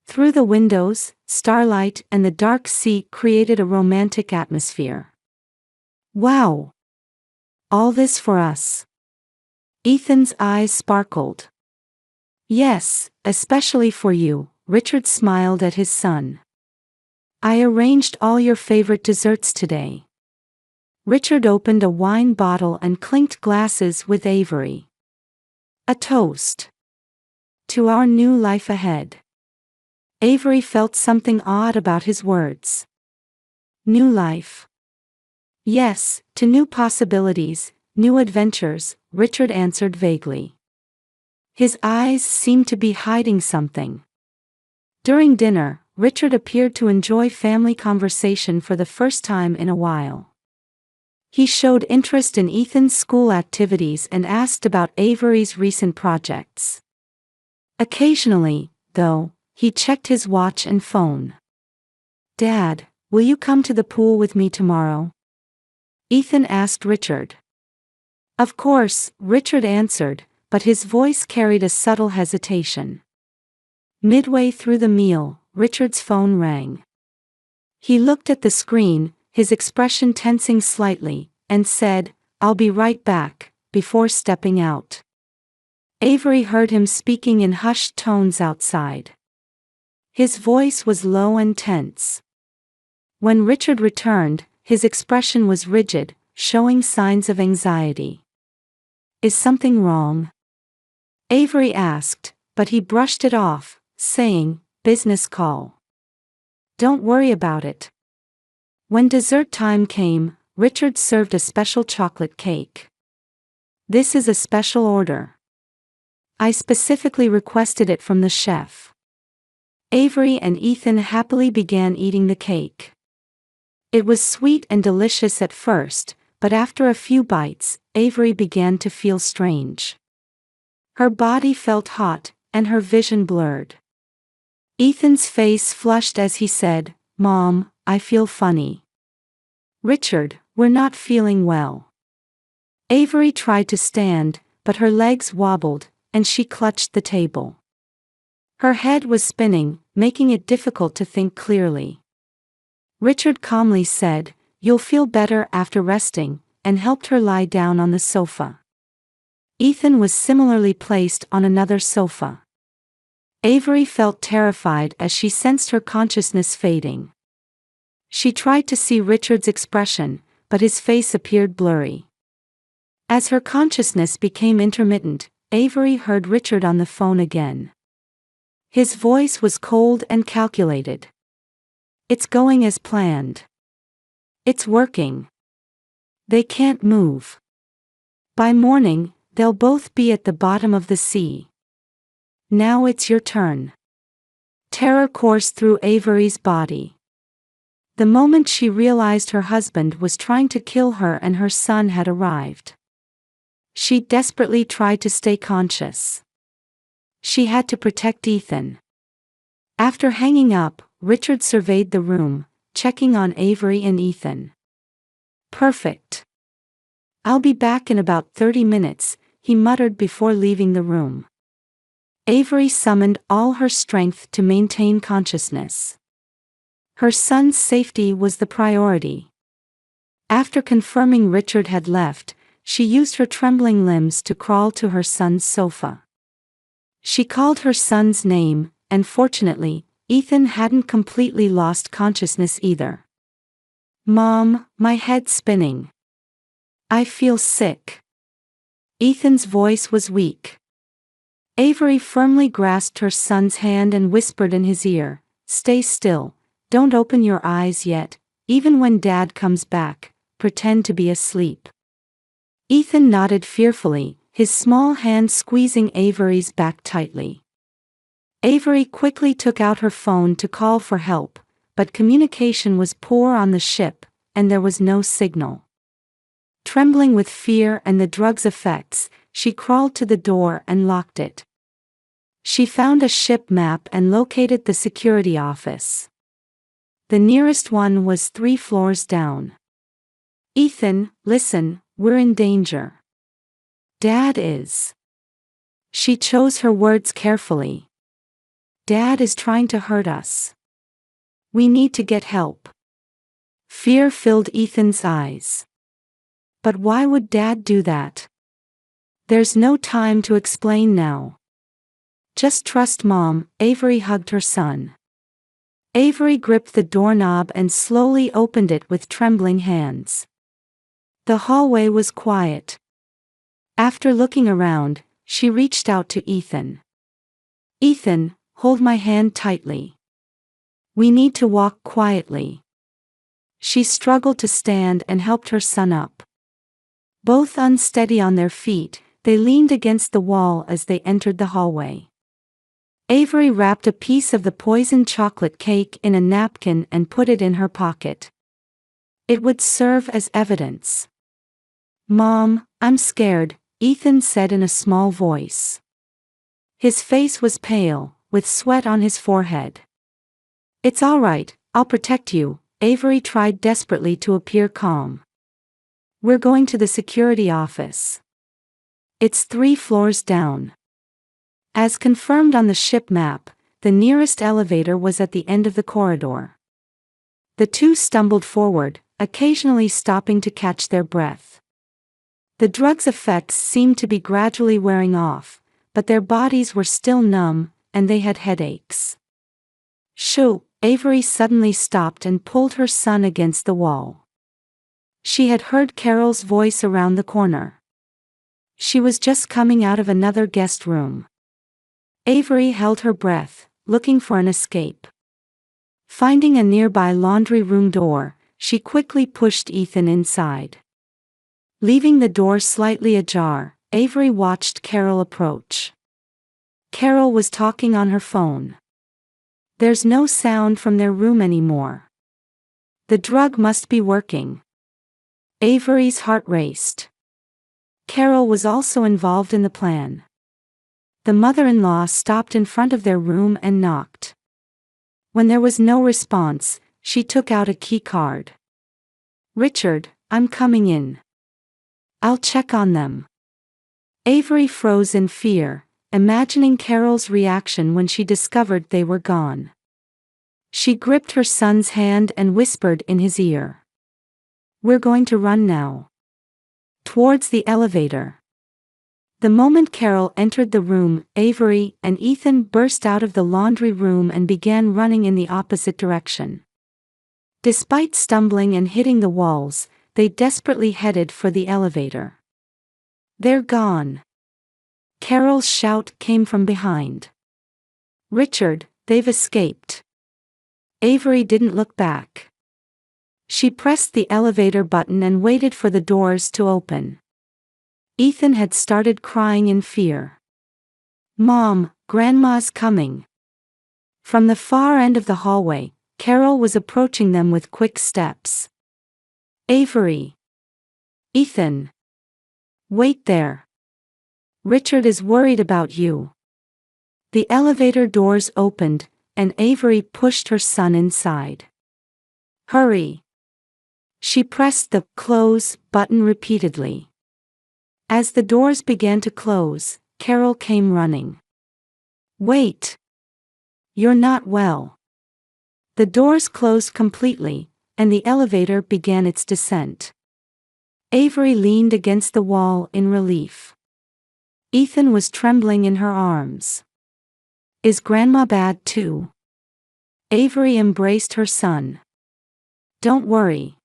Through the windows, starlight and the dark sea created a romantic atmosphere. "Wow! All this for us?" Ethan's eyes sparkled. "Yes, especially for you," Richard smiled at his son. "I arranged all your favorite desserts today." Richard opened a wine bottle and clinked glasses with Avery. "A toast to our new life ahead." Avery felt something odd about his words. "New life?" "Yes, to new possibilities, new adventures," Richard answered vaguely. His eyes seemed to be hiding something. During dinner, Richard appeared to enjoy family conversation for the first time in a while. He showed interest in Ethan's school activities and asked about Avery's recent projects. Occasionally, though, he checked his watch and phone. "Dad, will you come to the pool with me tomorrow?" Ethan asked Richard. "Of course," Richard answered, but his voice carried a subtle hesitation. Midway through the meal, Richard's phone rang. He looked at the screen, his expression tensing slightly, and said, "I'll be right back," before stepping out. Avery heard him speaking in hushed tones outside. His voice was low and tense. When Richard returned, his expression was rigid, showing signs of anxiety. "Is something wrong?" Avery asked, but he brushed it off, saying, "Business call. Don't worry about it." When dessert time came, Richard served a special chocolate cake. "This is a special order. I specifically requested it from the chef." Avery and Ethan happily began eating the cake. It was sweet and delicious at first, but after a few bites, Avery began to feel strange. Her body felt hot, and her vision blurred. Ethan's face flushed as he said, "Mom, I feel funny." "Richard, we're not feeling well." Avery tried to stand, but her legs wobbled, and she clutched the table. Her head was spinning, making it difficult to think clearly. Richard calmly said, "You'll feel better after resting," and helped her lie down on the sofa. Ethan was similarly placed on another sofa. Avery felt terrified as she sensed her consciousness fading. She tried to see Richard's expression, but his face appeared blurry. As her consciousness became intermittent, Avery heard Richard on the phone again. His voice was cold and calculated. It's going as planned. It's working. They can't move. By morning, they'll both be at the bottom of the sea. Now it's your turn. Terror coursed through Avery's body. The moment she realized her husband was trying to kill her and her son had arrived. She desperately tried to stay conscious. She had to protect Ethan. After hanging up, Richard surveyed the room, checking on Avery and Ethan. Perfect. I'll be back in about 30 minutes, he muttered before leaving the room. Avery summoned all her strength to maintain consciousness. Her son's safety was the priority. After confirming Richard had left, she used her trembling limbs to crawl to her son's sofa. She called her son's name, and fortunately, Ethan hadn't completely lost consciousness either. "Mom, my head's spinning. I feel sick." Ethan's voice was weak. Avery firmly grasped her son's hand and whispered in his ear, "Stay still, don't open your eyes yet, even when Dad comes back, pretend to be asleep." Ethan nodded fearfully, his small hand squeezing Avery's back tightly. Avery quickly took out her phone to call for help, but communication was poor on the ship, and there was no signal. Trembling with fear and the drug's effects, she crawled to the door and locked it. She found a ship map and located the security office. The nearest one was 3 floors down. "Ethan, listen, we're in danger. Dad is..." She chose her words carefully. "Dad is trying to hurt us. We need to get help." Fear filled Ethan's eyes. But why would Dad do that? "There's no time to explain now. Just trust Mom," Avery hugged her son. Avery gripped the doorknob and slowly opened it with trembling hands. The hallway was quiet. After looking around, she reached out to Ethan. "Ethan, hold my hand tightly. We need to walk quietly." She struggled to stand and helped her son up. Both unsteady on their feet, they leaned against the wall as they entered the hallway. Avery wrapped a piece of the poisoned chocolate cake in a napkin and put it in her pocket. It would serve as evidence. "Mom, I'm scared," Ethan said in a small voice. His face was pale, with sweat on his forehead. "It's all right, I'll protect you," Avery tried desperately to appear calm. "We're going to the security office. It's 3 floors down." As confirmed on the ship map, the nearest elevator was at the end of the corridor. The two stumbled forward, occasionally stopping to catch their breath. The drug's effects seemed to be gradually wearing off, but their bodies were still numb, and they had headaches. "Shoo!" Avery suddenly stopped and pulled her son against the wall. She had heard Carol's voice around the corner. She was just coming out of another guest room. Avery held her breath, looking for an escape. Finding a nearby laundry room door, she quickly pushed Ethan inside. Leaving the door slightly ajar, Avery watched Carol approach. Carol was talking on her phone. There's no sound from their room anymore. The drug must be working. Avery's heart raced. Carol was also involved in the plan. The mother-in-law stopped in front of their room and knocked. When there was no response, she took out a key card. "Richard, I'm coming in. I'll check on them." Avery froze in fear, imagining Carol's reaction when she discovered they were gone. She gripped her son's hand and whispered in his ear. "We're going to run now." Towards the elevator. The moment Carol entered the room, Avery and Ethan burst out of the laundry room and began running in the opposite direction. Despite stumbling and hitting the walls, they desperately headed for the elevator. "They're gone." Carol's shout came from behind. Richard, they've escaped. Avery didn't look back. She pressed the elevator button and waited for the doors to open. Ethan had started crying in fear. "Mom, Grandma's coming." From the far end of the hallway, Carol was approaching them with quick steps. "Avery." "Ethan." "Wait there. Richard is worried about you." The elevator doors opened, and Avery pushed her son inside. "Hurry." She pressed the "close" button repeatedly. As the doors began to close, Carol came running. "Wait. You're not well." The doors closed completely, and the elevator began its descent. Avery leaned against the wall in relief. Ethan was trembling in her arms. "Is Grandma bad too?" Avery embraced her son. "Don't worry.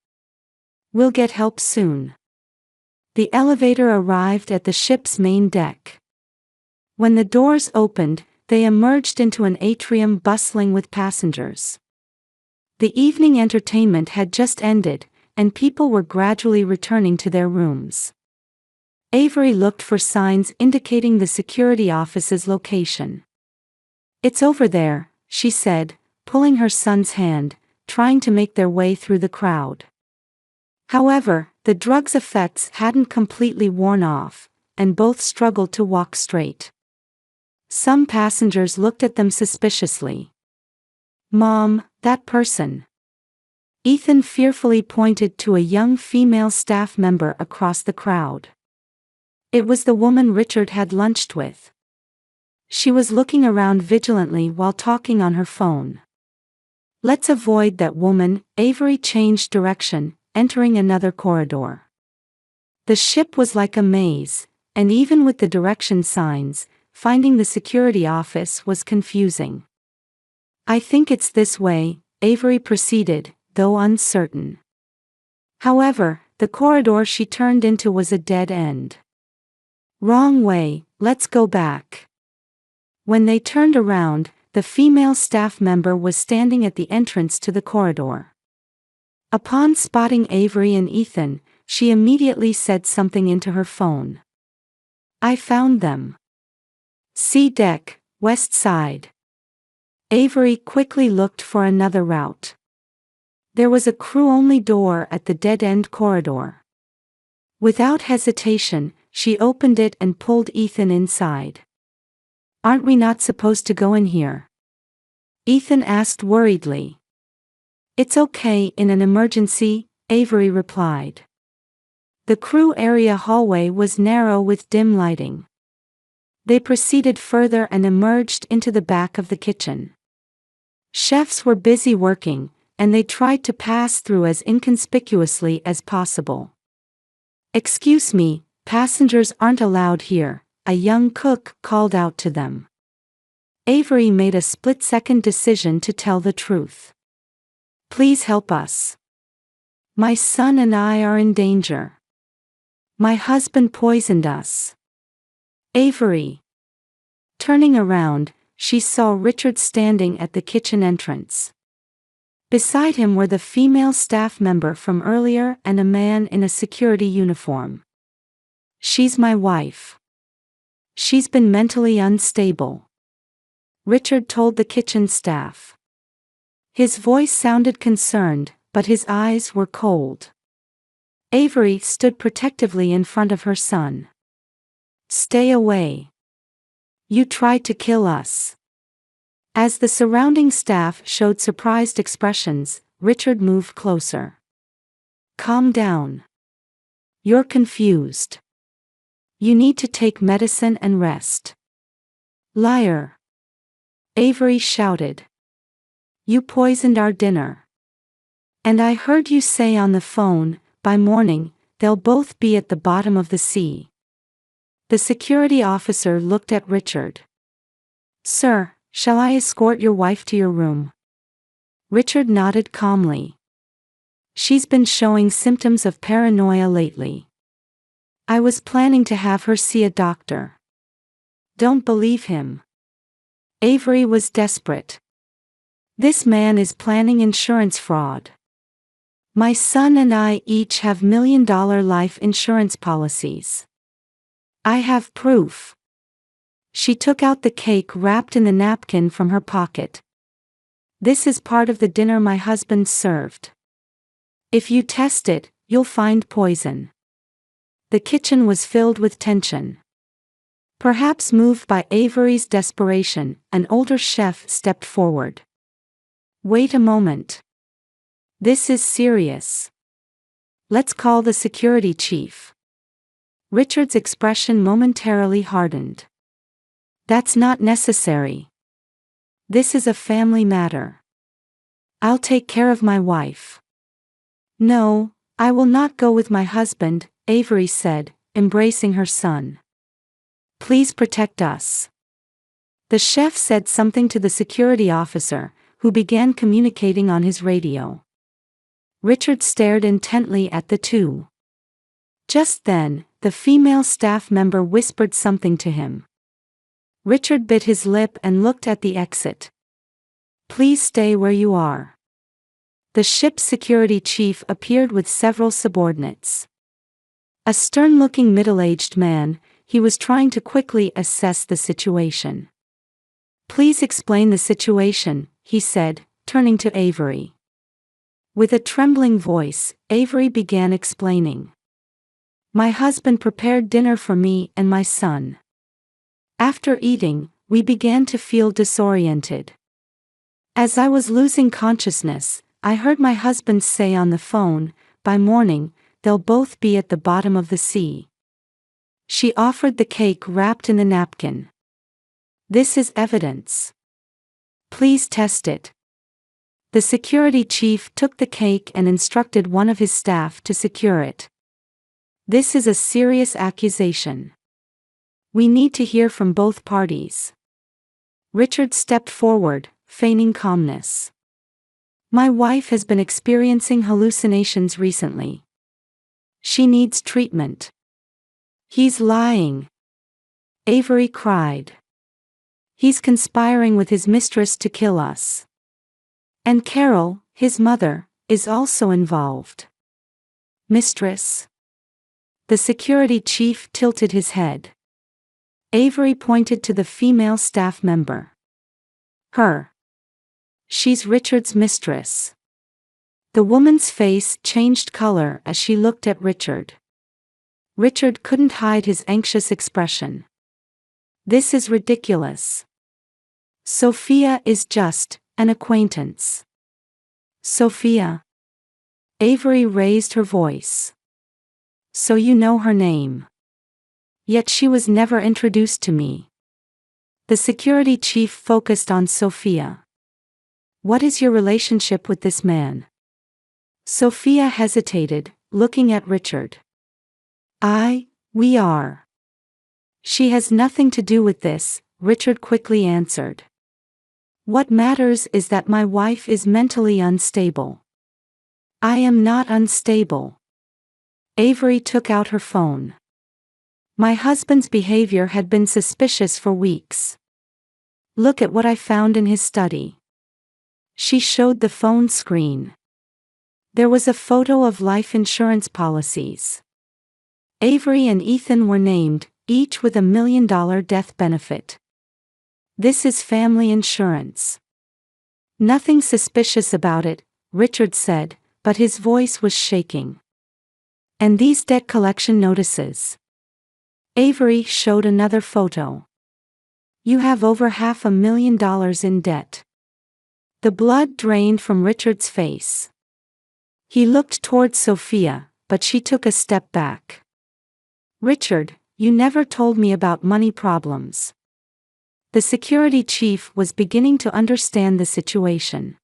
We'll get help soon." The elevator arrived at the ship's main deck. When the doors opened, they emerged into an atrium bustling with passengers. The evening entertainment had just ended, and people were gradually returning to their rooms. Avery looked for signs indicating the security office's location. "It's over there," she said, pulling her son's hand, trying to make their way through the crowd. However, the drug's effects hadn't completely worn off, and both struggled to walk straight. Some passengers looked at them suspiciously. "Mom, that person." Ethan fearfully pointed to a young female staff member across the crowd. It was the woman Richard had lunched with. She was looking around vigilantly while talking on her phone. "Let's avoid that woman." Avery changed direction, entering another corridor. The ship was like a maze, and even with the direction signs, finding the security office was confusing. "I think it's this way," Avery proceeded, though uncertain. However, the corridor she turned into was a dead end. "Wrong way, let's go back." When they turned around, the female staff member was standing at the entrance to the corridor. Upon spotting Avery and Ethan, she immediately said something into her phone. "I found them. C deck, west side." Avery quickly looked for another route. There was a crew-only door at the dead-end corridor. Without hesitation, she opened it and pulled Ethan inside. "Aren't we not supposed to go in here?" Ethan asked worriedly. "It's okay in an emergency," Avery replied. The crew area hallway was narrow with dim lighting. They proceeded further and emerged into the back of the kitchen. Chefs were busy working, and they tried to pass through as inconspicuously as possible. "Excuse me, passengers aren't allowed here," a young cook called out to them. Avery made a split-second decision to tell the truth. "Please help us. My son and I are in danger. My husband poisoned us." "Avery." Turning around, she saw Richard standing at the kitchen entrance. Beside him were the female staff member from earlier and a man in a security uniform. "She's my wife. She's been mentally unstable," Richard told the kitchen staff. His voice sounded concerned, but his eyes were cold. Avery stood protectively in front of her son. "Stay away. You tried to kill us." As the surrounding staff showed surprised expressions, Richard moved closer. "Calm down. You're confused. You need to take medicine and rest." "Liar!" Avery shouted. "You poisoned our dinner. And I heard you say on the phone, by morning, they'll both be at the bottom of the sea." The security officer looked at Richard. "Sir, shall I escort your wife to your room?" Richard nodded calmly. "She's been showing symptoms of paranoia lately. I was planning to have her see a doctor." "Don't believe him." Avery was desperate. This man is planning insurance fraud. My son and I each have million-dollar life insurance policies. I have proof. She took out the cake wrapped in the napkin from her pocket. This is part of the dinner my husband served. If you test it, you'll find poison. The kitchen was filled with tension. Perhaps moved by Avery's desperation, an older chef stepped forward. Wait a moment. This is serious. Let's call the security chief. Richard's expression momentarily hardened. That's not necessary. This is a family matter. I'll take care of my wife. No, I will not go with my husband, Avery said, embracing her son. Please protect us. The chef said something to the security officer, who began communicating on his radio. Richard stared intently at the two. Just then, the female staff member whispered something to him. Richard bit his lip and looked at the exit. Please stay where you are. The ship's security chief appeared with several subordinates. A stern-looking middle-aged man, he was trying to quickly assess the situation. Please explain the situation, he said, turning to Avery. With a trembling voice, Avery began explaining. My husband prepared dinner for me and my son. After eating, we began to feel disoriented. As I was losing consciousness, I heard my husband say on the phone, by morning, they'll both be at the bottom of the sea. She offered the cake wrapped in the napkin. This is evidence. Please test it. The security chief took the cake and instructed one of his staff to secure it. This is a serious accusation. We need to hear from both parties. Richard stepped forward, feigning calmness. My wife has been experiencing hallucinations recently. She needs treatment. He's lying. Avery cried. He's conspiring with his mistress to kill us. And Carol, his mother, is also involved. Mistress? The security chief tilted his head. Avery pointed to the female staff member. Her. She's Richard's mistress. The woman's face changed color as she looked at Richard. Richard couldn't hide his anxious expression. This is ridiculous. Sophia is just an acquaintance. Sophia. Avery raised her voice. So you know her name. Yet she was never introduced to me. The security chief focused on Sophia. What is your relationship with this man? Sophia hesitated, looking at Richard. We are. She has nothing to do with this, Richard quickly answered. What matters is that my wife is mentally unstable. I am not unstable. Avery took out her phone. My husband's behavior had been suspicious for weeks. Look at what I found in his study. She showed the phone screen. There was a photo of life insurance policies. Avery and Ethan were named, each with $1 million death benefit. This is family insurance. Nothing suspicious about it, Richard said, but his voice was shaking. And these debt collection notices. Avery showed another photo. You have over $500,000 in debt. The blood drained from Richard's face. He looked toward Sophia, but she took a step back. Richard, you never told me about money problems. The security chief was beginning to understand the situation.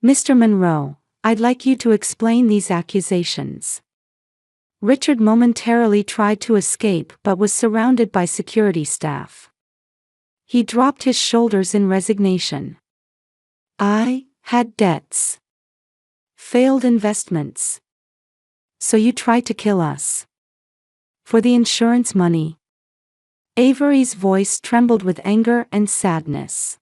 Mr. Monroe, I'd like you to explain these accusations. Richard momentarily tried to escape but was surrounded by security staff. He dropped his shoulders in resignation. I had debts. Failed investments. So you tried to kill us. For the insurance money. Avery's voice trembled with anger and sadness.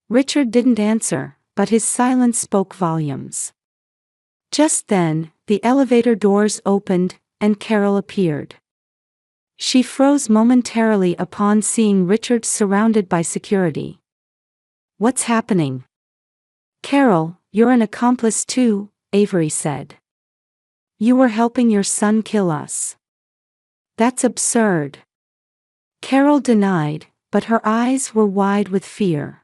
Richard didn't answer, but his silence spoke volumes. Just then, the elevator doors opened, and Carol appeared. She froze momentarily upon seeing Richard surrounded by security. "What's happening?" "Carol, you're an accomplice too," Avery said. "You were helping your son kill us." "That's absurd." Carol denied, but her eyes were wide with fear.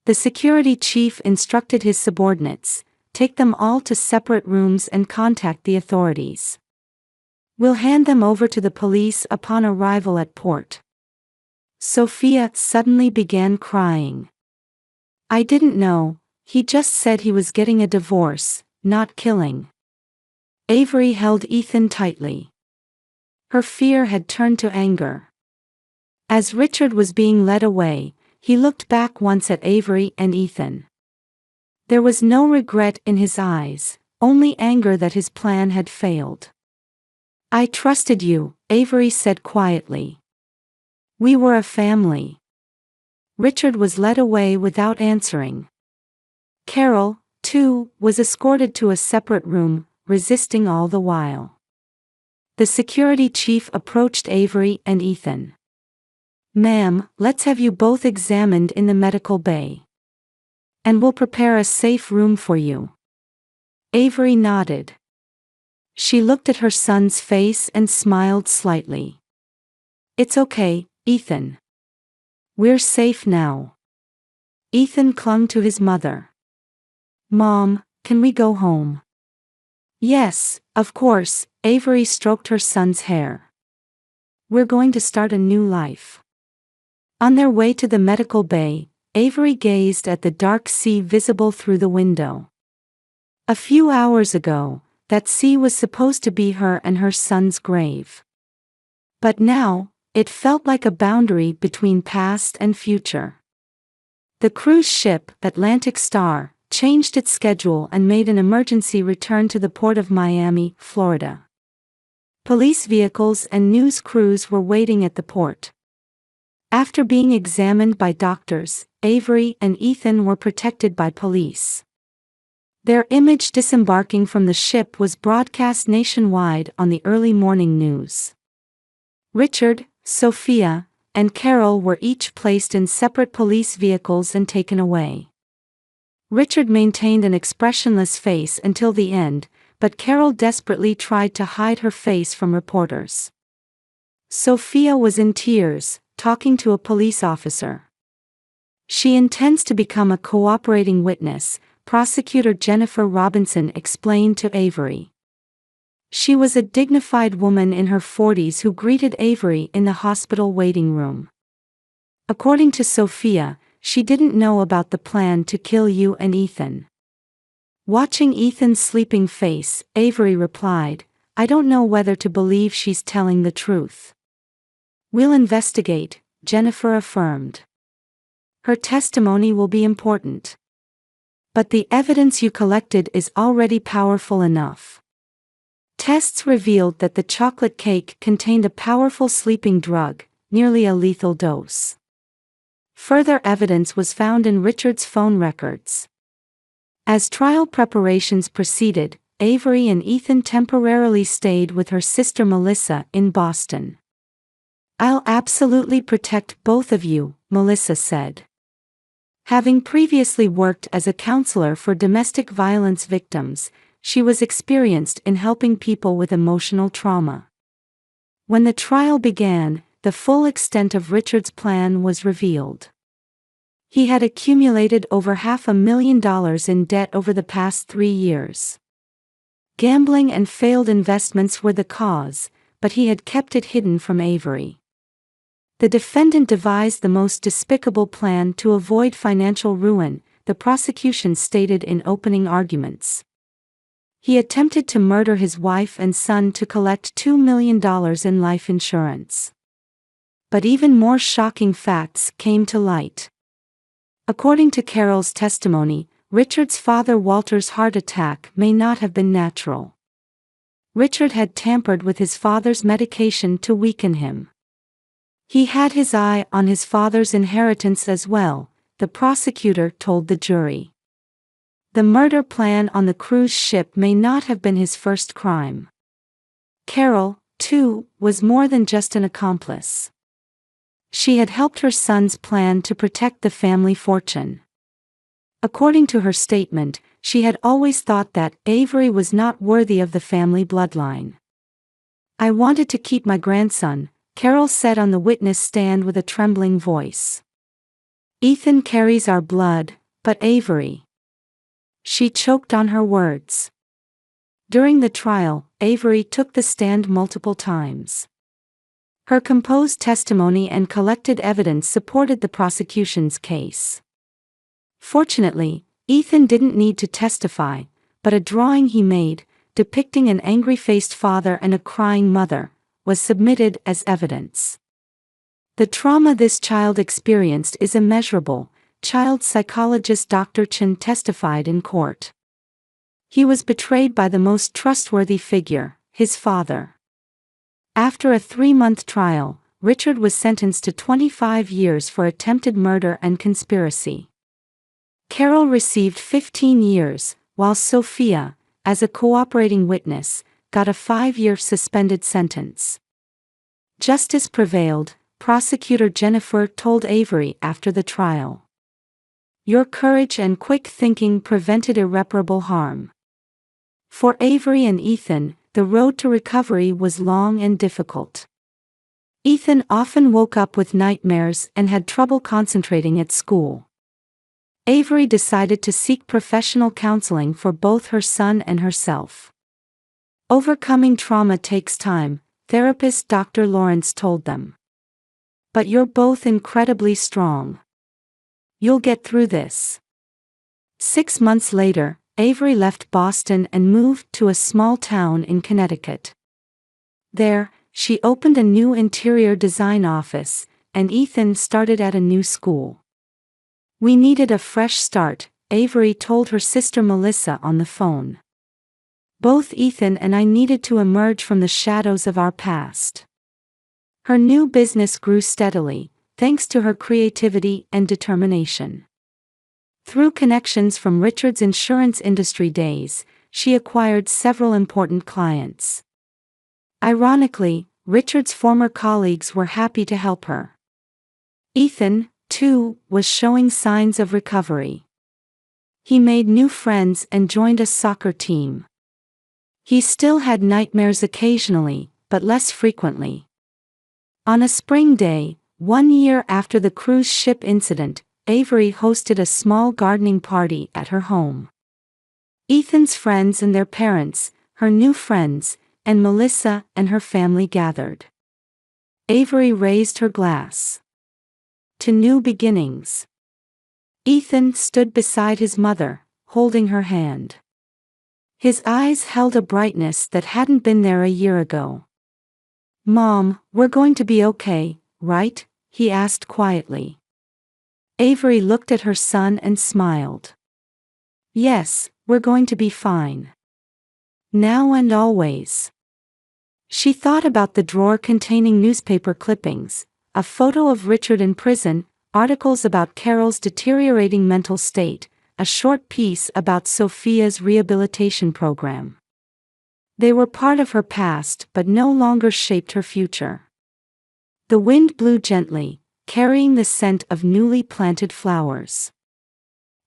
The security chief instructed his subordinates, "Take them all to separate rooms and contact the authorities. We'll hand them over to the police upon arrival at port." Sophia suddenly began crying. "I didn't know, he just said he was getting a divorce, not killing." Avery held Ethan tightly. Her fear had turned to anger. As Richard was being led away, he looked back once at Avery and Ethan. There was no regret in his eyes, only anger that his plan had failed. "I trusted you," Avery said quietly. "We were a family." Richard was led away without answering. Carol, too, was escorted to a separate room, resisting all the while. The security chief approached Avery and Ethan. "Ma'am, let's have you both examined in the medical bay. And we'll prepare a safe room for you." Avery nodded. She looked at her son's face and smiled slightly. "It's okay, Ethan. We're safe now." Ethan clung to his mother. "Mom, can we go home?" "Yes, of course," Avery stroked her son's hair. "We're going to start a new life." On their way to the medical bay, Avery gazed at the dark sea visible through the window. A few hours ago, that sea was supposed to be her and her son's grave. But now, it felt like a boundary between past and future. The cruise ship, Atlantic Star, changed its schedule and made an emergency return to the port of Miami, Florida. Police vehicles and news crews were waiting at the port. After being examined by doctors, Avery and Ethan were protected by police. Their image disembarking from the ship was broadcast nationwide on the early morning news. Richard, Sophia, and Carol were each placed in separate police vehicles and taken away. Richard maintained an expressionless face until the end, but Carol desperately tried to hide her face from reporters. Sophia was in tears, talking to a police officer. She intends to become a cooperating witness, prosecutor Jennifer Robinson explained to Avery. She was a dignified woman in her 40s who greeted Avery in the hospital waiting room. According to Sophia, she didn't know about the plan to kill you and Ethan. Watching Ethan's sleeping face, Avery replied, "I don't know whether to believe she's telling the truth." "We'll investigate," Jennifer affirmed. "Her testimony will be important. But the evidence you collected is already powerful enough." Tests revealed that the chocolate cake contained a powerful sleeping drug, nearly a lethal dose. Further evidence was found in Richard's phone records. As trial preparations proceeded, Avery and Ethan temporarily stayed with her sister Melissa in Boston. "I'll absolutely protect both of you," Melissa said. Having previously worked as a counselor for domestic violence victims, she was experienced in helping people with emotional trauma. When the trial began, the full extent of Richard's plan was revealed. He had accumulated over $500,000 in debt over the past 3 years. Gambling and failed investments were the cause, but he had kept it hidden from Avery. The defendant devised the most despicable plan to avoid financial ruin, the prosecution stated in opening arguments. He attempted to murder his wife and son to collect $2 million in life insurance. But even more shocking facts came to light. According to Carol's testimony, Richard's father Walter's heart attack may not have been natural. Richard had tampered with his father's medication to weaken him. He had his eye on his father's inheritance as well, the prosecutor told the jury. The murder plan on the cruise ship may not have been his first crime. Carol, too, was more than just an accomplice. She had helped her son's plan to protect the family fortune. According to her statement, she had always thought that Avery was not worthy of the family bloodline. "I wanted to keep my grandson," Carol said on the witness stand with a trembling voice. "Ethan carries our blood, but Avery." She choked on her words. During the trial, Avery took the stand multiple times. Her composed testimony and collected evidence supported the prosecution's case. Fortunately, Ethan didn't need to testify, but a drawing he made, depicting an angry-faced father and a crying mother, was submitted as evidence. "The trauma this child experienced is immeasurable," child psychologist Dr. Chen testified in court. He was betrayed by the most trustworthy figure, his father. After a 3-month trial, Richard was sentenced to 25 years for attempted murder and conspiracy. Carol received 15 years, while Sophia, as a cooperating witness, got a 5-year suspended sentence. Justice prevailed, prosecutor Jennifer told Avery after the trial. "Your courage and quick thinking prevented irreparable harm." For Avery and Ethan, the road to recovery was long and difficult. Ethan often woke up with nightmares and had trouble concentrating at school. Avery decided to seek professional counseling for both her son and herself. "Overcoming trauma takes time," therapist Dr. Lawrence told them. "But you're both incredibly strong. You'll get through this." 6 months later, Avery left Boston and moved to a small town in Connecticut. There, she opened a new interior design office, and Ethan started at a new school. "We needed a fresh start," Avery told her sister Melissa on the phone. "Both Ethan and I needed to emerge from the shadows of our past." Her new business grew steadily, thanks to her creativity and determination. Through connections from Richard's insurance industry days, she acquired several important clients. Ironically, Richard's former colleagues were happy to help her. Ethan, too, was showing signs of recovery. He made new friends and joined a soccer team. He still had nightmares occasionally, but less frequently. On a spring day, 1 year after the cruise ship incident, Avery hosted a small gardening party at her home. Ethan's friends and their parents, her new friends, and Melissa and her family gathered. Avery raised her glass. "To new beginnings." Ethan stood beside his mother, holding her hand. His eyes held a brightness that hadn't been there a year ago. "Mom, we're going to be okay, right?" he asked quietly. Avery looked at her son and smiled. "Yes, we're going to be fine. Now and always." She thought about the drawer containing newspaper clippings, a photo of Richard in prison, articles about Carol's deteriorating mental state, a short piece about Sophia's rehabilitation program. They were part of her past but no longer shaped her future. The wind blew gently, carrying the scent of newly planted flowers.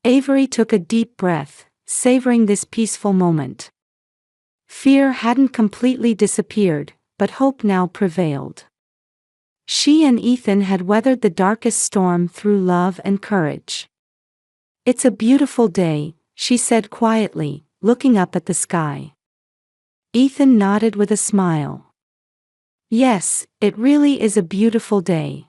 Avery took a deep breath, savoring this peaceful moment. Fear hadn't completely disappeared, but hope now prevailed. She and Ethan had weathered the darkest storm through love and courage. "It's a beautiful day," she said quietly, looking up at the sky. Ethan nodded with a smile. "Yes, it really is a beautiful day."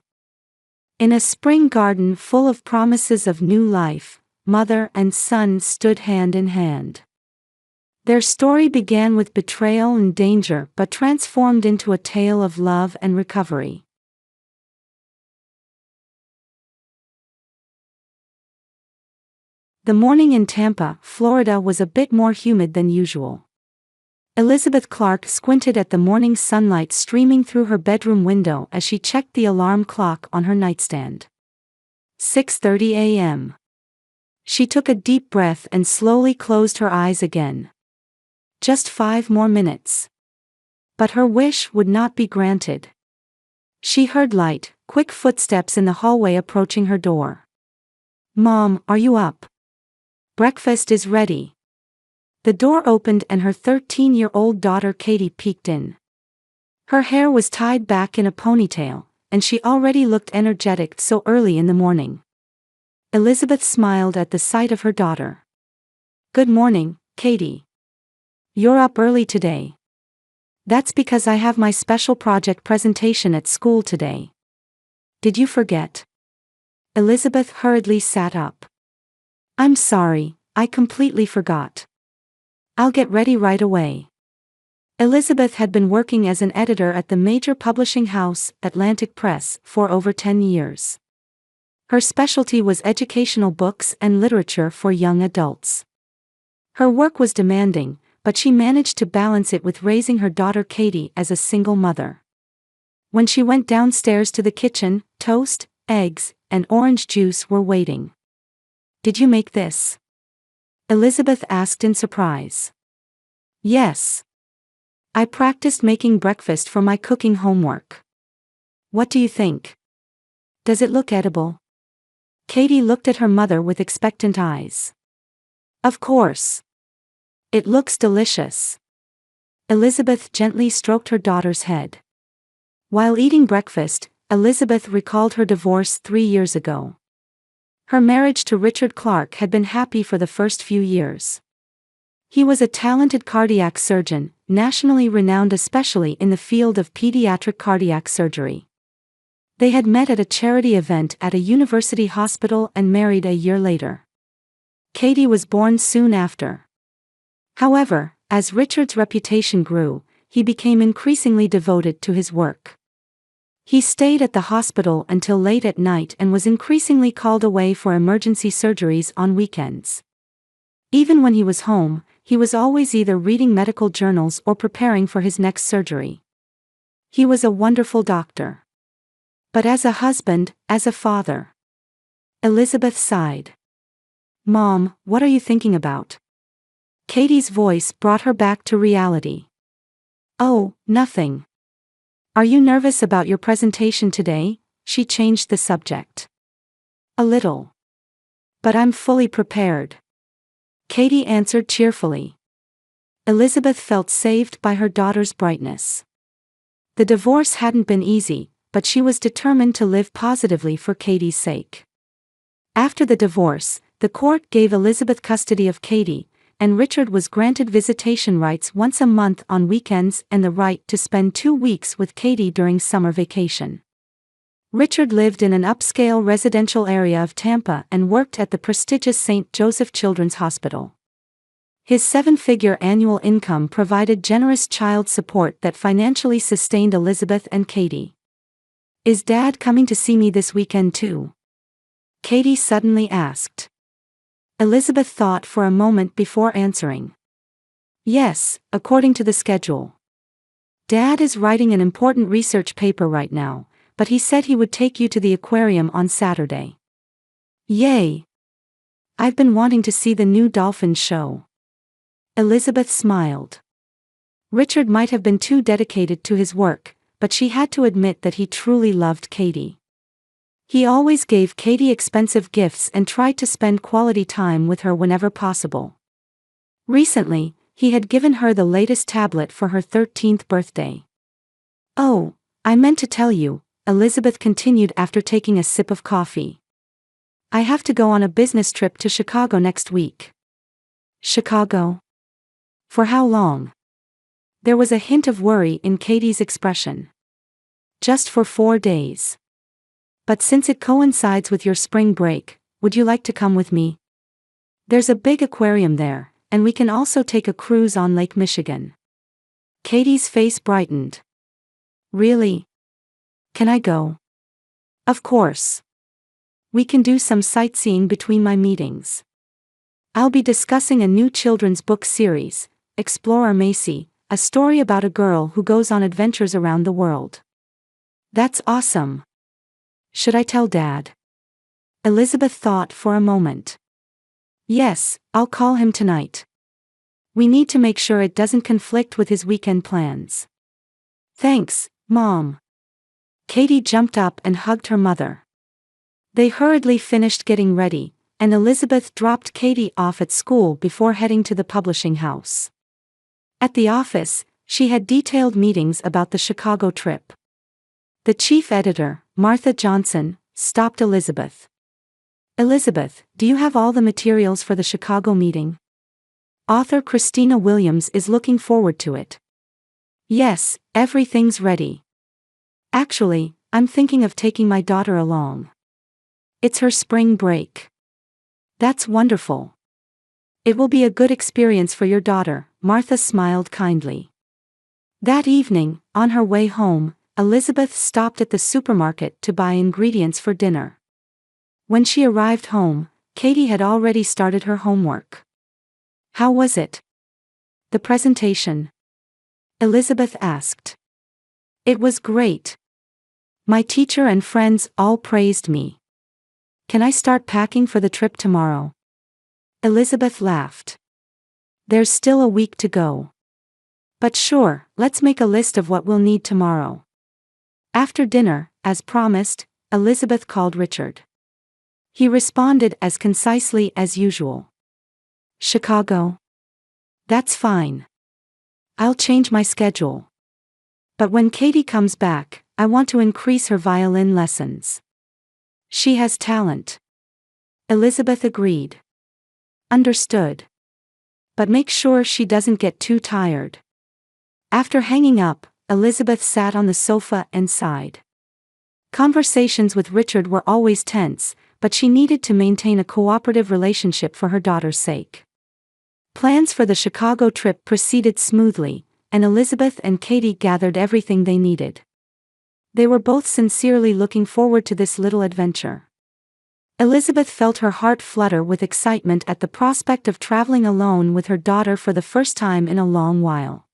In a spring garden full of promises of new life, mother and son stood hand in hand. Their story began with betrayal and danger but transformed into a tale of love and recovery. The morning in Tampa, Florida was a bit more humid than usual. Elizabeth Clark squinted at the morning sunlight streaming through her bedroom window as she checked the alarm clock on her nightstand. 6:30 a.m. She took a deep breath and slowly closed her eyes again. Just 5 more minutes. But her wish would not be granted. She heard light, quick footsteps in the hallway approaching her door. "Mom, are you up? Breakfast is ready." The door opened and her 13-year-old daughter Katie peeked in. Her hair was tied back in a ponytail, and she already looked energetic so early in the morning. Elizabeth smiled at the sight of her daughter. "Good morning, Katie. You're up early today." "That's because I have my special project presentation at school today. Did you forget?" Elizabeth hurriedly sat up. "I'm sorry, I completely forgot. I'll get ready right away." Elizabeth had been working as an editor at the major publishing house, Atlantic Press, for over 10 years. Her specialty was educational books and literature for young adults. Her work was demanding, but she managed to balance it with raising her daughter Katie as a single mother. When she went downstairs to the kitchen, toast, eggs, and orange juice were waiting. "Did you make this?" Elizabeth asked in surprise. "Yes. I practiced making breakfast for my cooking homework. What do you think? Does it look edible?" Katie looked at her mother with expectant eyes. "Of course. It looks delicious." Elizabeth gently stroked her daughter's head. While eating breakfast, Elizabeth recalled her divorce 3 years ago. Her marriage to Richard Clark had been happy for the first few years. He was a talented cardiac surgeon, nationally renowned especially in the field of pediatric cardiac surgery. They had met at a charity event at a university hospital and married a year later. Katie was born soon after. However, as Richard's reputation grew, he became increasingly devoted to his work. He stayed at the hospital until late at night and was increasingly called away for emergency surgeries on weekends. Even when he was home, he was always either reading medical journals or preparing for his next surgery. He was a wonderful doctor. But as a husband, as a father. Elizabeth sighed. "Mom, what are you thinking about?" Katie's voice brought her back to reality. "Oh, nothing. Are you nervous about your presentation today?" She changed the subject. "A little. But I'm fully prepared," Katie answered cheerfully. Elizabeth felt saved by her daughter's brightness. The divorce hadn't been easy, but she was determined to live positively for Katie's sake. After the divorce, the court gave Elizabeth custody of Katie, and Richard was granted visitation rights once a month on weekends and the right to spend 2 weeks with Katie during summer vacation. Richard lived in an upscale residential area of Tampa and worked at the prestigious St. Joseph Children's Hospital. His 7-figure annual income provided generous child support that financially sustained Elizabeth and Katie. "Is Dad coming to see me this weekend too?" Katie suddenly asked. Elizabeth thought for a moment before answering. "Yes, according to the schedule. Dad is writing an important research paper right now, but he said he would take you to the aquarium on Saturday." "Yay! I've been wanting to see the new dolphin show." Elizabeth smiled. Richard might have been too dedicated to his work, but she had to admit that he truly loved Katie. He always gave Katie expensive gifts and tried to spend quality time with her whenever possible. Recently, he had given her the latest tablet for her 13th birthday. "Oh, I meant to tell you," Elizabeth continued after taking a sip of coffee. "I have to go on a business trip to Chicago next week." "Chicago? For how long?" There was a hint of worry in Katie's expression. "Just for 4 days. But since it coincides with your spring break, would you like to come with me? There's a big aquarium there, and we can also take a cruise on Lake Michigan." Katie's face brightened. "Really? Can I go?" "Of course. We can do some sightseeing between my meetings. I'll be discussing a new children's book series, Explorer Macy, a story about a girl who goes on adventures around the world. That's awesome. Should I tell Dad? Elizabeth thought for a moment. Yes, I'll call him tonight. We need to make sure it doesn't conflict with his weekend plans. Thanks, Mom. Katie jumped up and hugged her mother. They hurriedly finished getting ready, and Elizabeth dropped Katie off at school before heading to the publishing house. At the office, she had detailed meetings about the Chicago trip. The chief editor, Martha Johnson, stopped Elizabeth. Elizabeth, do you have all the materials for the Chicago meeting? Author Christina Williams is looking forward to it. Yes, everything's ready. Actually, I'm thinking of taking my daughter along. It's her spring break. That's wonderful. It will be a good experience for your daughter, Martha smiled kindly. That evening, on her way home, Elizabeth stopped at the supermarket to buy ingredients for dinner. When she arrived home, Katie had already started her homework. How was it? The presentation? Elizabeth asked. It was great. My teacher and friends all praised me. Can I start packing for the trip tomorrow? Elizabeth laughed. There's still a week to go. But sure, let's make a list of what we'll need tomorrow. After dinner, as promised, Elizabeth called Richard. He responded as concisely as usual. Chicago? That's fine. I'll change my schedule. But when Katie comes back, I want to increase her violin lessons. She has talent. Elizabeth agreed. Understood. But make sure she doesn't get too tired. After hanging up, Elizabeth sat on the sofa and sighed. Conversations with Richard were always tense, but she needed to maintain a cooperative relationship for her daughter's sake. Plans for the Chicago trip proceeded smoothly, and Elizabeth and Katie gathered everything they needed. They were both sincerely looking forward to this little adventure. Elizabeth felt her heart flutter with excitement at the prospect of traveling alone with her daughter for the first time in a long while.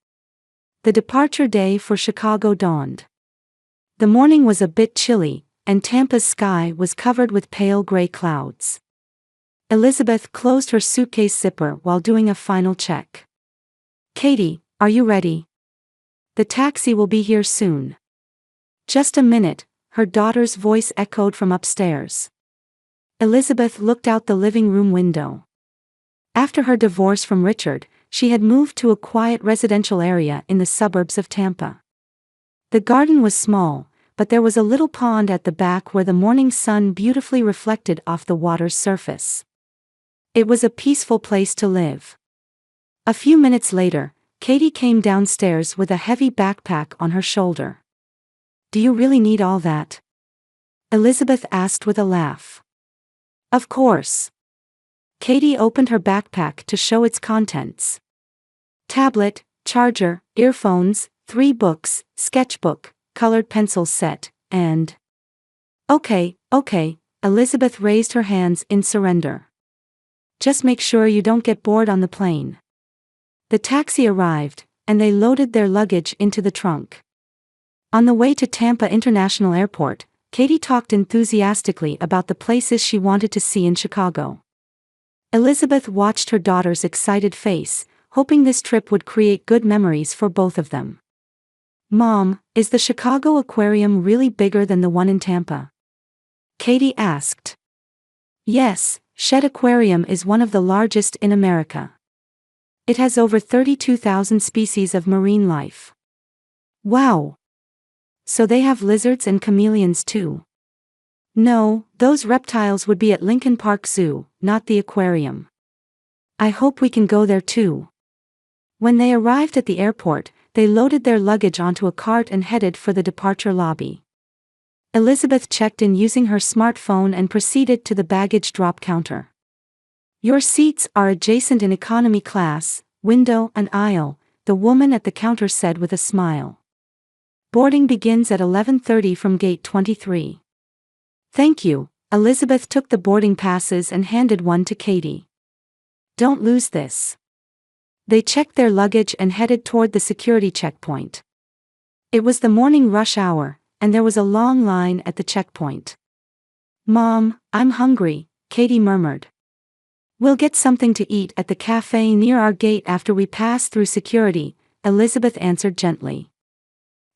The departure day for Chicago dawned. The morning was a bit chilly, and Tampa's sky was covered with pale gray clouds. Elizabeth closed her suitcase zipper while doing a final check. Katie, are you ready? The taxi will be here soon. Just a minute, her daughter's voice echoed from upstairs. Elizabeth looked out the living room window. After her divorce from Richard, she had moved to a quiet residential area in the suburbs of Tampa. The garden was small, but there was a little pond at the back where the morning sun beautifully reflected off the water's surface. It was a peaceful place to live. A few minutes later, Katie came downstairs with a heavy backpack on her shoulder. Do you really need all that? Elizabeth asked with a laugh. Of course. Katie opened her backpack to show its contents. Tablet, charger, earphones, 3 books, sketchbook, colored pencil set, and... Okay, Elizabeth raised her hands in surrender. Just make sure you don't get bored on the plane. The taxi arrived, and they loaded their luggage into the trunk. On the way to Tampa International Airport, Katie talked enthusiastically about the places she wanted to see in Chicago. Elizabeth watched her daughter's excited face, hoping this trip would create good memories for both of them. Mom, is the Chicago Aquarium really bigger than the one in Tampa? Katie asked. Yes, Shedd Aquarium is one of the largest in America. It has over 32,000 species of marine life. Wow! So they have lizards and chameleons too. No, those reptiles would be at Lincoln Park Zoo, not the aquarium. I hope we can go there too. When they arrived at the airport, they loaded their luggage onto a cart and headed for the departure lobby. Elizabeth checked in using her smartphone and proceeded to the baggage drop counter. Your seats are adjacent in economy class, window and aisle, the woman at the counter said with a smile. Boarding begins at 11:30 from gate 23. Thank you. Elizabeth took the boarding passes and handed one to Katie. Don't lose this. They checked their luggage and headed toward the security checkpoint. It was the morning rush hour, and there was a long line at the checkpoint. "Mom, I'm hungry," Katie murmured. "We'll get something to eat at the cafe near our gate after we pass through security," Elizabeth answered gently.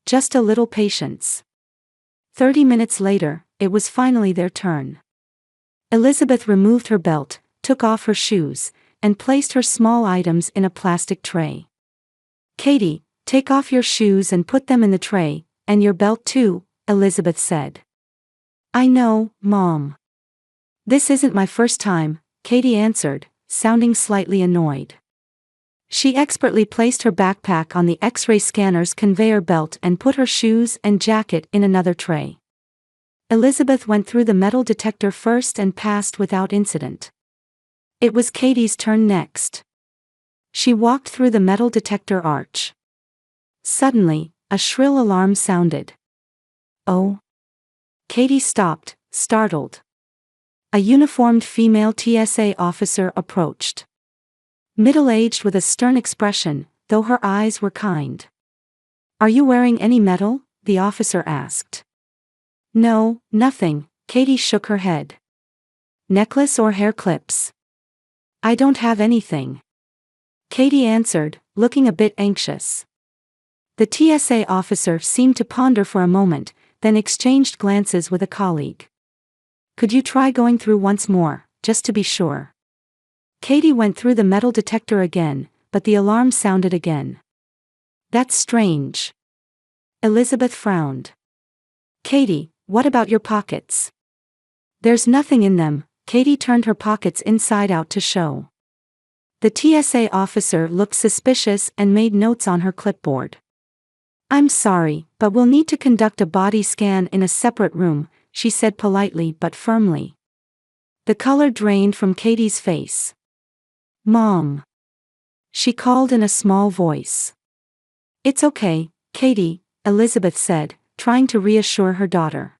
"Just a little patience." 30 minutes later, it was finally their turn. Elizabeth removed her belt, took off her shoes, and placed her small items in a plastic tray. "Katie, take off your shoes and put them in the tray, and your belt too," Elizabeth said. "I know, Mom. This isn't my first time," Katie answered, sounding slightly annoyed. She expertly placed her backpack on the X-ray scanner's conveyor belt and put her shoes and jacket in another tray. Elizabeth went through the metal detector first and passed without incident. It was Katie's turn next. She walked through the metal detector arch. Suddenly, a shrill alarm sounded. "Oh!" Katie stopped, startled. A uniformed female TSA officer approached. Middle-aged with a stern expression, though her eyes were kind. "Are you wearing any metal?" the officer asked. "No, nothing," Katie shook her head. "Necklace or hair clips?" "I don't have anything," Katie answered, looking a bit anxious. The TSA officer seemed to ponder for a moment, then exchanged glances with a colleague. "Could you try going through once more, just to be sure?" Katie went through the metal detector again, but the alarm sounded again. "That's strange." Elizabeth frowned. "Katie, what about your pockets?" "There's nothing in them," Katie turned her pockets inside out to show. The TSA officer looked suspicious and made notes on her clipboard. "I'm sorry, but we'll need to conduct a body scan in a separate room," she said politely but firmly. The color drained from Katie's face. "Mom," she called in a small voice. "It's okay, Katie," Elizabeth said, trying to reassure her daughter.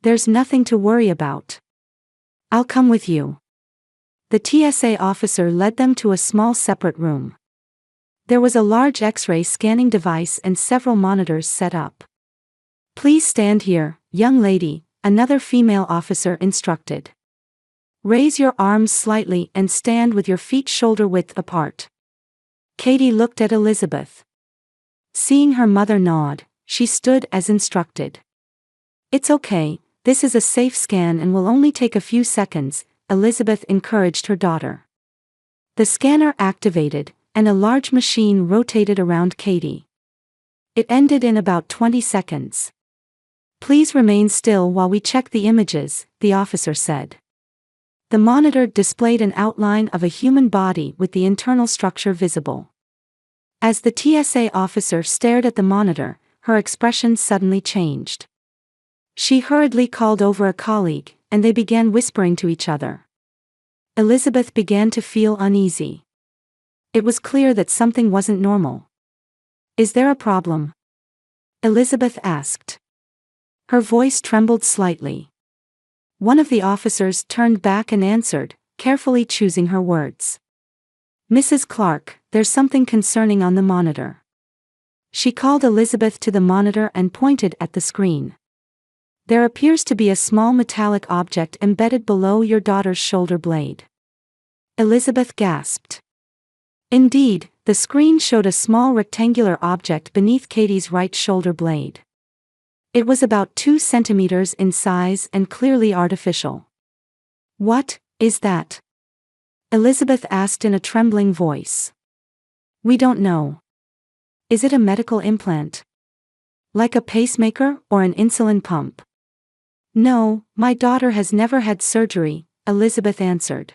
"There's nothing to worry about. I'll come with you." The TSA officer led them to a small separate room. There was a large X-ray scanning device and several monitors set up. "Please stand here, young lady," another female officer instructed. "Raise your arms slightly and stand with your feet shoulder-width apart." Katie looked at Elizabeth. Seeing her mother nod, she stood as instructed. "It's okay, this is a safe scan and will only take a few seconds," Elizabeth encouraged her daughter. The scanner activated, and a large machine rotated around Katie. It ended in about 20 seconds. "Please remain still while we check the images," the officer said. The monitor displayed an outline of a human body with the internal structure visible. As the TSA officer stared at the monitor, her expression suddenly changed. She hurriedly called over a colleague, and they began whispering to each other. Elizabeth began to feel uneasy. It was clear that something wasn't normal. "Is there a problem?" Elizabeth asked. Her voice trembled slightly. One of the officers turned back and answered, carefully choosing her words. "Mrs. Clark, there's something concerning on the monitor." She called Elizabeth to the monitor and pointed at the screen. "There appears to be a small metallic object embedded below your daughter's shoulder blade." Elizabeth gasped. Indeed, the screen showed a small rectangular object beneath Katie's right shoulder blade. It was about 2 centimeters in size and clearly artificial. "What is that?" Elizabeth asked in a trembling voice. "We don't know." "Is it a medical implant? Like a pacemaker or an insulin pump?" "No, my daughter has never had surgery," Elizabeth answered.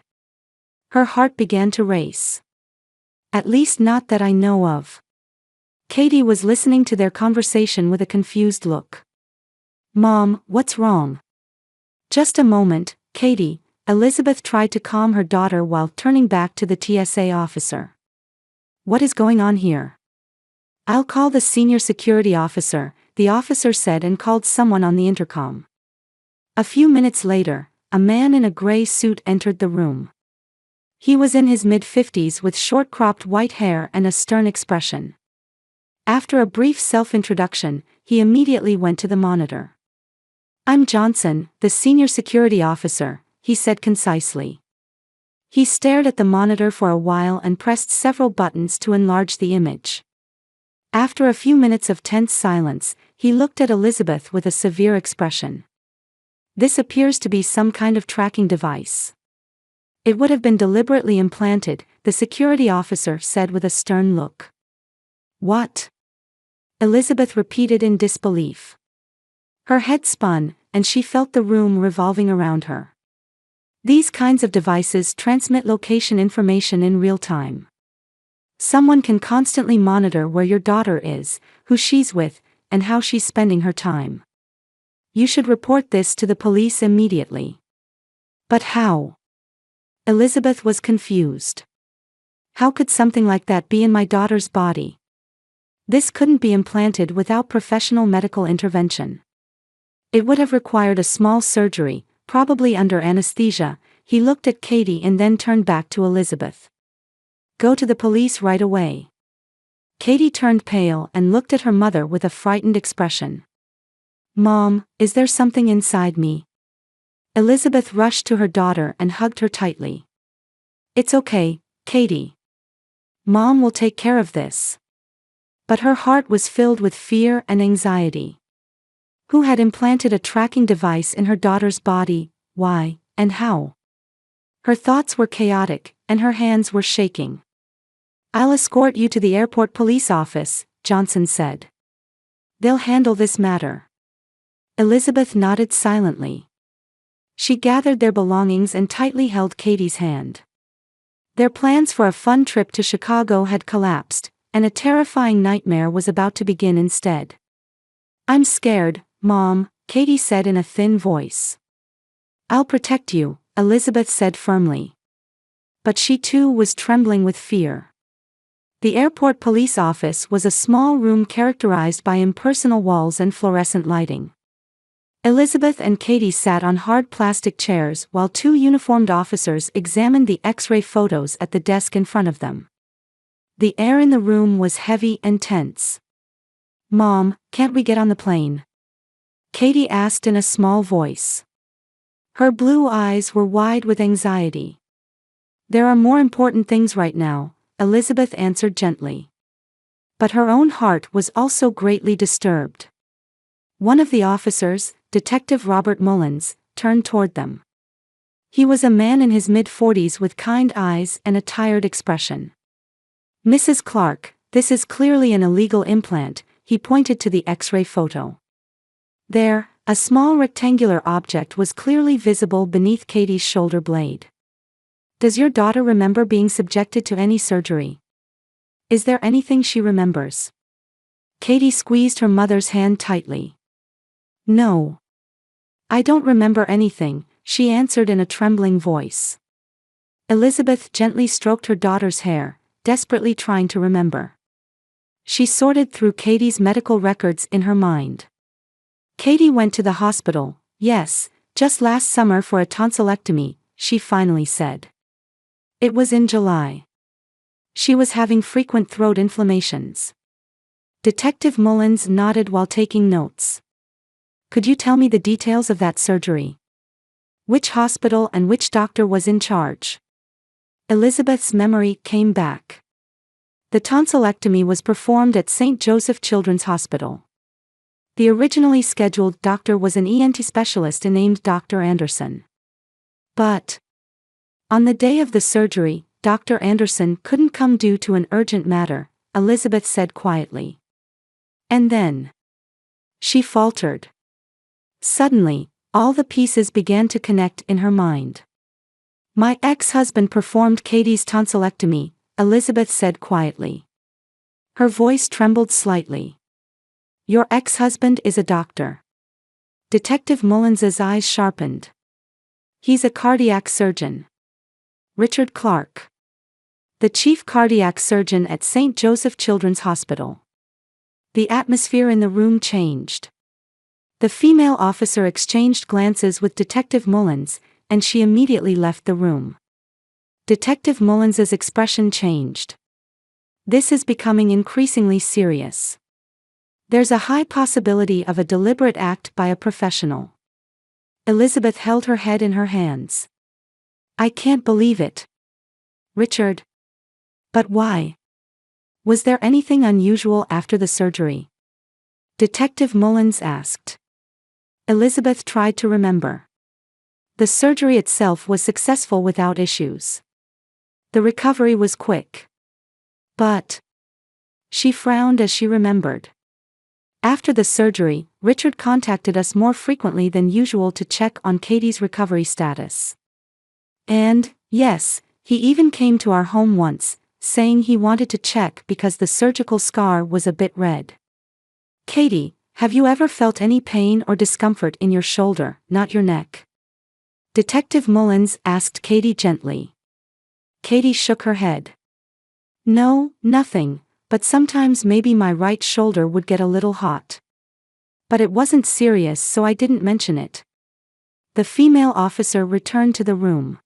Her heart began to race. "At least not that I know of." Katie was listening to their conversation with a confused look. "Mom, what's wrong?" "Just a moment, Katie," Elizabeth tried to calm her daughter while turning back to the TSA officer. "What is going on here?" "I'll call the senior security officer," the officer said and called someone on the intercom. A few minutes later, a man in a gray suit entered the room. He was in his mid-50s with short-cropped white hair and a stern expression. After a brief self-introduction, he immediately went to the monitor. "I'm Johnson, the senior security officer," he said concisely. He stared at the monitor for a while and pressed several buttons to enlarge the image. After a few minutes of tense silence, he looked at Elizabeth with a severe expression. "This appears to be some kind of tracking device. It would have been deliberately implanted," the security officer said with a stern look. "What?" Elizabeth repeated in disbelief. Her head spun, and she felt the room revolving around her. These kinds of devices transmit location information in real time. Someone can constantly monitor where your daughter is, who she's with, and how she's spending her time. You should report this to the police immediately. But how? Elizabeth was confused. How could something like that be in my daughter's body? This couldn't be implanted without professional medical intervention. It would have required a small surgery, probably under anesthesia. He looked at Katie and then turned back to Elizabeth. "Go to the police right away." Katie turned pale and looked at her mother with a frightened expression. "Mom, is there something inside me?" Elizabeth rushed to her daughter and hugged her tightly. "It's okay, Katie. Mom will take care of this." But her heart was filled with fear and anxiety. Who had implanted a tracking device in her daughter's body, why, and how? Her thoughts were chaotic, and her hands were shaking. "I'll escort you to the airport police office," Johnson said. "They'll handle this matter." Elizabeth nodded silently. She gathered their belongings and tightly held Katie's hand. Their plans for a fun trip to Chicago had collapsed, and a terrifying nightmare was about to begin instead. "I'm scared, Mom," Katie said in a thin voice. "I'll protect you," Elizabeth said firmly. But she too was trembling with fear. The airport police office was a small room characterized by impersonal walls and fluorescent lighting. Elizabeth and Katie sat on hard plastic chairs while two uniformed officers examined the X-ray photos at the desk in front of them. The air in the room was heavy and tense. "Mom, can't we get on the plane?" Katie asked in a small voice. Her blue eyes were wide with anxiety. "There are more important things right now," Elizabeth answered gently. But her own heart was also greatly disturbed. One of the officers, Detective Robert Mullins, turned toward them. He was a man in his mid-40s with kind eyes and a tired expression. "Mrs. Clark, this is clearly an illegal implant," he pointed to the X-ray photo. There, a small rectangular object was clearly visible beneath Katie's shoulder blade. "Does your daughter remember being subjected to any surgery? Is there anything she remembers?" Katie squeezed her mother's hand tightly. "No. I don't remember anything," she answered in a trembling voice. Elizabeth gently stroked her daughter's hair, desperately trying to remember. She sorted through Katie's medical records in her mind. "Katie went to the hospital, yes, just last summer for a tonsillectomy," she finally said. "It was in July. She was having frequent throat inflammations." Detective Mullins nodded while taking notes. "Could you tell me the details of that surgery? Which hospital and which doctor was in charge?" Elizabeth's memory came back. The tonsillectomy was performed at St. Joseph Children's Hospital. The originally scheduled doctor was an ENT specialist named Dr. Anderson. But on the day of the surgery, Dr. Anderson couldn't come due to an urgent matter, Elizabeth said quietly. And then she faltered. Suddenly, all the pieces began to connect in her mind. "My ex-husband performed Katie's tonsillectomy," Elizabeth said quietly. Her voice trembled slightly. "Your ex-husband is a doctor?" Detective Mullins's eyes sharpened. "He's a cardiac surgeon." "Richard Clark, the chief cardiac surgeon at St. Joseph Children's Hospital." The atmosphere in the room changed. The female officer exchanged glances with Detective Mullins, and she immediately left the room. Detective Mullins's expression changed. This is becoming increasingly serious. There's a high possibility of a deliberate act by a professional. Elizabeth held her head in her hands. I can't believe it. Richard. But why? Was there anything unusual after the surgery? Detective Mullins asked. Elizabeth tried to remember. The surgery itself was successful without issues. The recovery was quick. But she frowned as she remembered. After the surgery, Richard contacted us more frequently than usual to check on Katie's recovery status. And, yes, he even came to our home once, saying he wanted to check because the surgical scar was a bit red. Katie, have you ever felt any pain or discomfort in your shoulder, not your neck? Detective Mullins asked Katie gently. Katie shook her head. No, nothing, but sometimes maybe my right shoulder would get a little hot. But it wasn't serious, so I didn't mention it. The female officer returned to the room.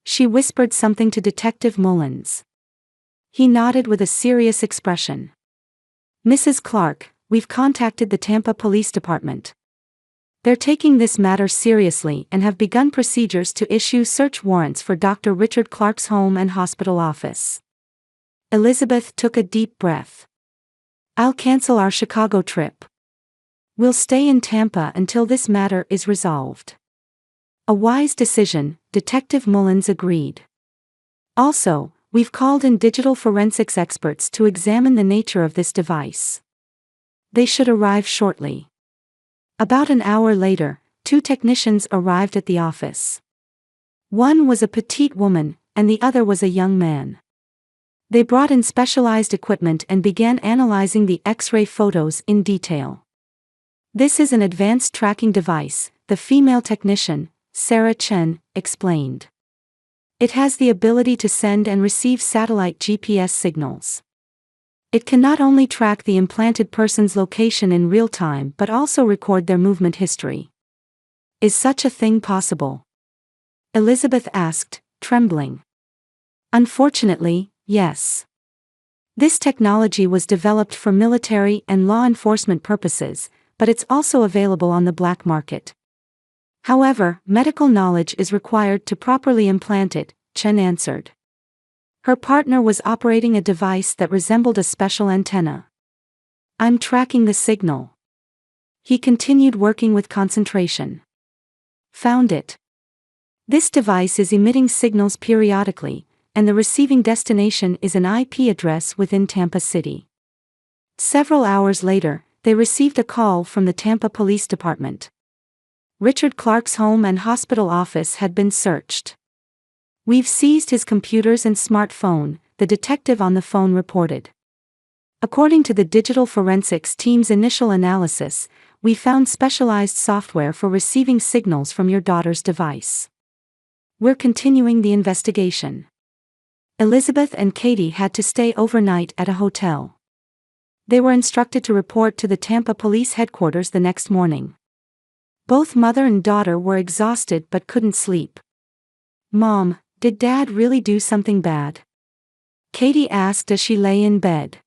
She whispered something to Detective Mullins. He nodded with a serious expression. Mrs. Clark, we've contacted the Tampa Police Department. They're taking this matter seriously and have begun procedures to issue search warrants for Dr. Richard Clark's home and hospital office. Elizabeth took a deep breath. I'll cancel our Chicago trip. We'll stay in Tampa until this matter is resolved. A wise decision, Detective Mullins agreed. Also, we've called in digital forensics experts to examine the nature of this device. They should arrive shortly. About an hour later, 2 technicians arrived at the office. One was a petite woman, and the other was a young man. They brought in specialized equipment and began analyzing the X-ray photos in detail. This is an advanced tracking device, the female technician, Sarah Chen, explained. It has the ability to send and receive satellite GPS signals. It can not only track the implanted person's location in real time but also record their movement history. Is such a thing possible? Elizabeth asked, trembling. Unfortunately, yes. This technology was developed for military and law enforcement purposes, but it's also available on the black market. However, medical knowledge is required to properly implant it, Chen answered. Her partner was operating a device that resembled a special antenna. I'm tracking the signal. He continued working with concentration. Found it. This device is emitting signals periodically, and the receiving destination is an IP address within Tampa City. Several hours later, they received a call from the Tampa Police Department. Richard Clark's home and hospital office had been searched. We've seized his computers and smartphone, the detective on the phone reported. According to the digital forensics team's initial analysis, we found specialized software for receiving signals from your daughter's device. We're continuing the investigation. Elizabeth and Katie had to stay overnight at a hotel. They were instructed to report to the Tampa Police Headquarters the next morning. Both mother and daughter were exhausted but couldn't sleep. Mom, did Dad really do something bad? Katie asked as she lay in bed.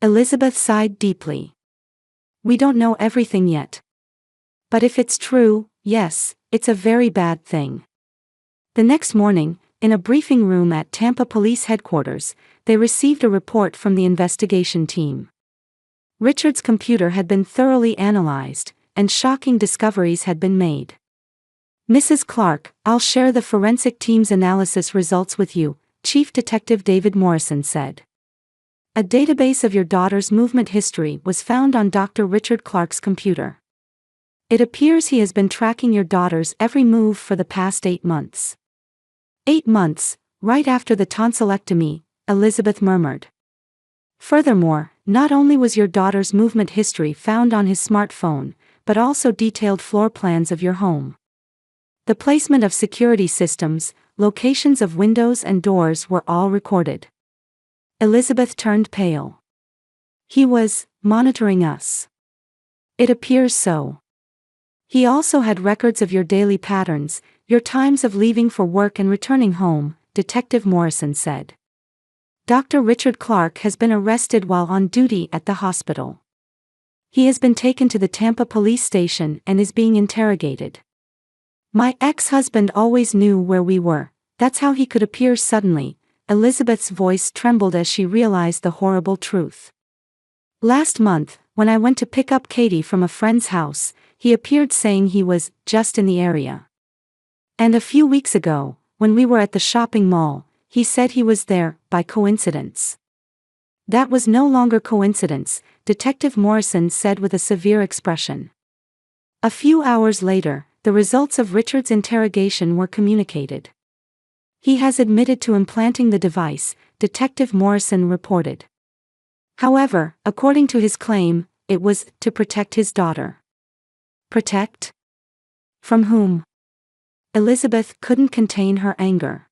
Elizabeth sighed deeply. We don't know everything yet. But if it's true, yes, it's a very bad thing. The next morning, in a briefing room at Tampa Police Headquarters, they received a report from the investigation team. Richard's computer had been thoroughly analyzed, and shocking discoveries had been made. Mrs. Clark, I'll share the forensic team's analysis results with you, Chief Detective David Morrison said. A database of your daughter's movement history was found on Dr. Richard Clark's computer. It appears he has been tracking your daughter's every move for the past 8 months. 8 months, right after the tonsillectomy, Elizabeth murmured. Furthermore, not only was your daughter's movement history found on his smartphone, but also detailed floor plans of your home. The placement of security systems, locations of windows and doors were all recorded. Elizabeth turned pale. He was monitoring us. It appears so. He also had records of your daily patterns, your times of leaving for work and returning home, Detective Morrison said. Dr. Richard Clark has been arrested while on duty at the hospital. He has been taken to the Tampa police station and is being interrogated. My ex-husband always knew where we were, that's how he could appear suddenly. Elizabeth's voice trembled as she realized the horrible truth. Last month, when I went to pick up Katie from a friend's house, he appeared saying he was just in the area. And a few weeks ago, when we were at the shopping mall, he said he was there by coincidence. That was no longer coincidence, Detective Morrison said with a severe expression. A few hours later, the results of Richard's interrogation were communicated. He has admitted to implanting the device, Detective Morrison reported. However, according to his claim, it was to protect his daughter. Protect? From whom? Elizabeth couldn't contain her anger.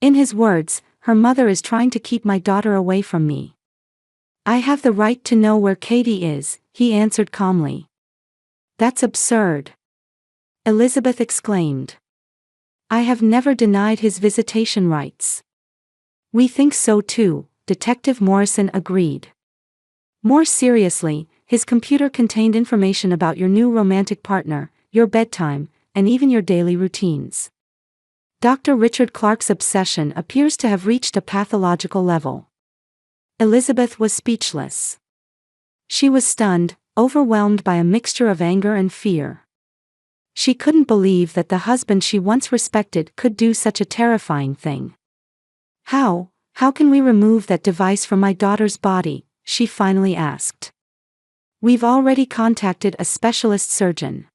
In his words, her mother is trying to keep my daughter away from me. I have the right to know where Katie is, he answered calmly. That's absurd. Elizabeth exclaimed. I have never denied his visitation rights. We think so too, Detective Morrison agreed. More seriously, his computer contained information about your new romantic partner, your bedtime, and even your daily routines. Dr. Richard Clark's obsession appears to have reached a pathological level. Elizabeth was speechless. She was stunned, overwhelmed by a mixture of anger and fear. She couldn't believe that the husband she once respected could do such a terrifying thing. How can we remove that device from my daughter's body? She finally asked. We've already contacted a specialist surgeon.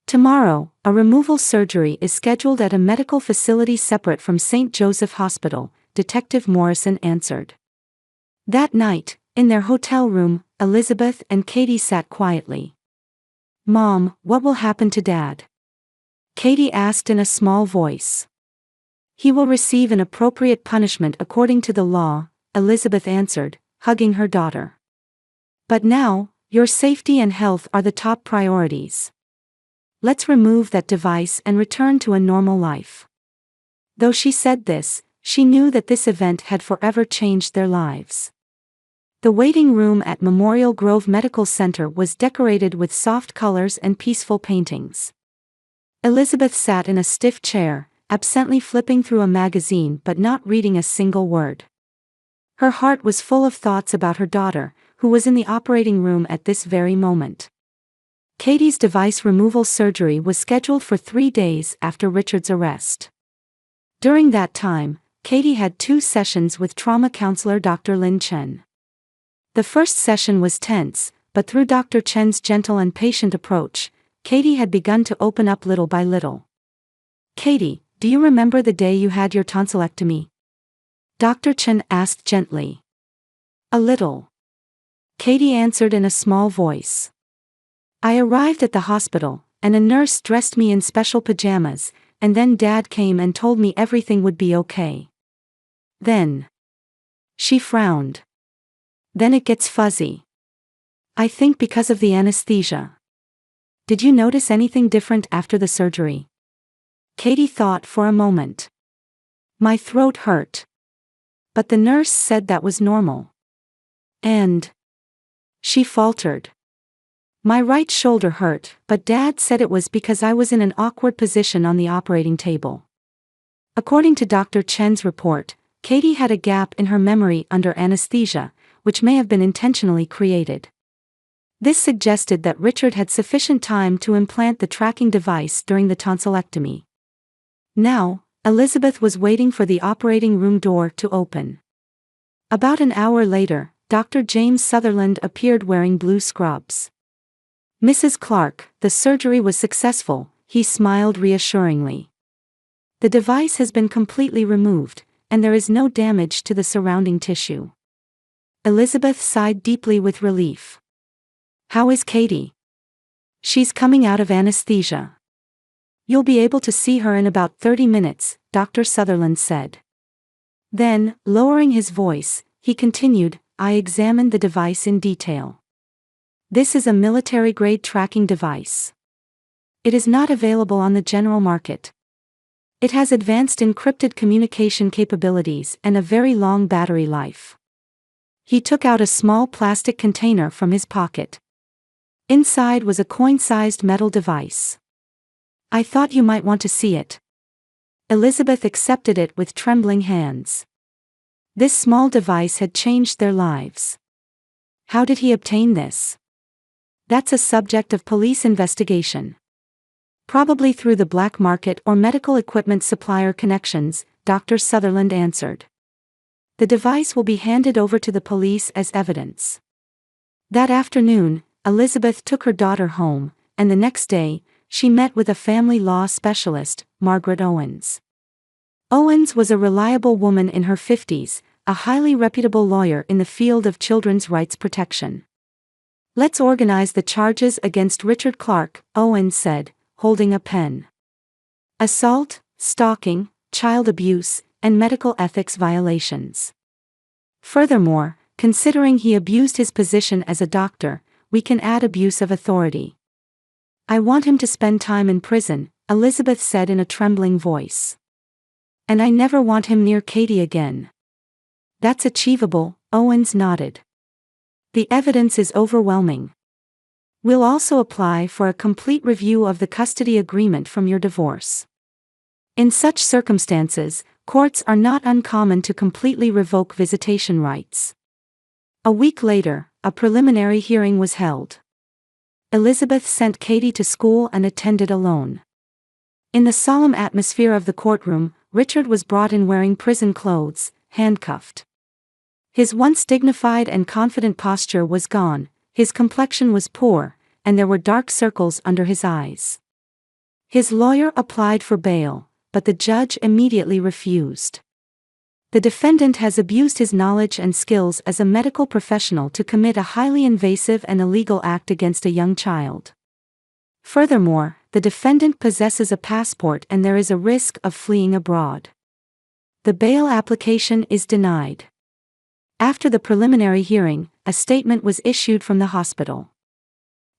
Tomorrow, a removal surgery is scheduled at a medical facility separate from St. Joseph Hospital, Detective Morrison answered. That night, in their hotel room, Elizabeth and Katie sat quietly. Mom, what will happen to Dad? Katie asked in a small voice. He will receive an appropriate punishment according to the law, Elizabeth answered, hugging her daughter. But now, your safety and health are the top priorities. Let's remove that device and return to a normal life. Though she said this, she knew that this event had forever changed their lives. The waiting room at Memorial Grove Medical Center was decorated with soft colors and peaceful paintings. Elizabeth sat in a stiff chair, absently flipping through a magazine but not reading a single word. Her heart was full of thoughts about her daughter, who was in the operating room at this very moment. Katie's device removal surgery was scheduled for 3 days after Richard's arrest. During that time, Katie had 2 sessions with trauma counselor Dr. Lin Chen. The first session was tense, but through Dr. Chen's gentle and patient approach, Katie had begun to open up little by little. Katie, do you remember the day you had your tonsillectomy? Dr. Chen asked gently. A little. Katie answered in a small voice. I arrived at the hospital, and a nurse dressed me in special pajamas, and then Dad came and told me everything would be okay. Then. She frowned. Then it gets fuzzy. I think because of the anesthesia. Did you notice anything different after the surgery? Katie thought for a moment. My throat hurt. But the nurse said that was normal. And. She faltered. My right shoulder hurt, but Dad said it was because I was in an awkward position on the operating table. According to Dr. Chen's report, Katie had a gap in her memory under anesthesia, which may have been intentionally created. This suggested that Richard had sufficient time to implant the tracking device during the tonsillectomy. Now, Elizabeth was waiting for the operating room door to open. About an hour later, Dr. James Sutherland appeared wearing blue scrubs. Mrs. Clark, the surgery was successful, he smiled reassuringly. The device has been completely removed, and there is no damage to the surrounding tissue. Elizabeth sighed deeply with relief. How is Katie? She's coming out of anesthesia. You'll be able to see her in about 30 minutes, Dr. Sutherland said. Then, lowering his voice, he continued, I examined the device in detail. This is a military-grade tracking device. It is not available on the general market. It has advanced encrypted communication capabilities and a very long battery life. He took out a small plastic container from his pocket. Inside was a coin-sized metal device. I thought you might want to see it. Elizabeth accepted it with trembling hands. This small device had changed their lives. How did he obtain this? That's a subject of police investigation. Probably through the black market or medical equipment supplier connections, Dr. Sutherland answered. The device will be handed over to the police as evidence. That afternoon, Elizabeth took her daughter home, and the next day, she met with a family law specialist, Margaret Owens. Owens was a reliable woman in her 50s, a highly reputable lawyer in the field of children's rights protection. Let's organize the charges against Richard Clark, Owens said, holding a pen. Assault, stalking, child abuse, and medical ethics violations. Furthermore, considering he abused his position as a doctor, we can add abuse of authority. I want him to spend time in prison, Elizabeth said in a trembling voice. And I never want him near Katie again. That's achievable, Owens nodded. The evidence is overwhelming. We'll also apply for a complete review of the custody agreement from your divorce. In such circumstances, courts are not uncommon to completely revoke visitation rights. A week later, a preliminary hearing was held. Elizabeth sent Katie to school and attended alone. In the solemn atmosphere of the courtroom, Richard was brought in wearing prison clothes, handcuffed. His once dignified and confident posture was gone, his complexion was poor, and there were dark circles under his eyes. His lawyer applied for bail, but the judge immediately refused. The defendant has abused his knowledge and skills as a medical professional to commit a highly invasive and illegal act against a young child. Furthermore, the defendant possesses a passport and there is a risk of fleeing abroad. The bail application is denied. After the preliminary hearing, a statement was issued from the hospital.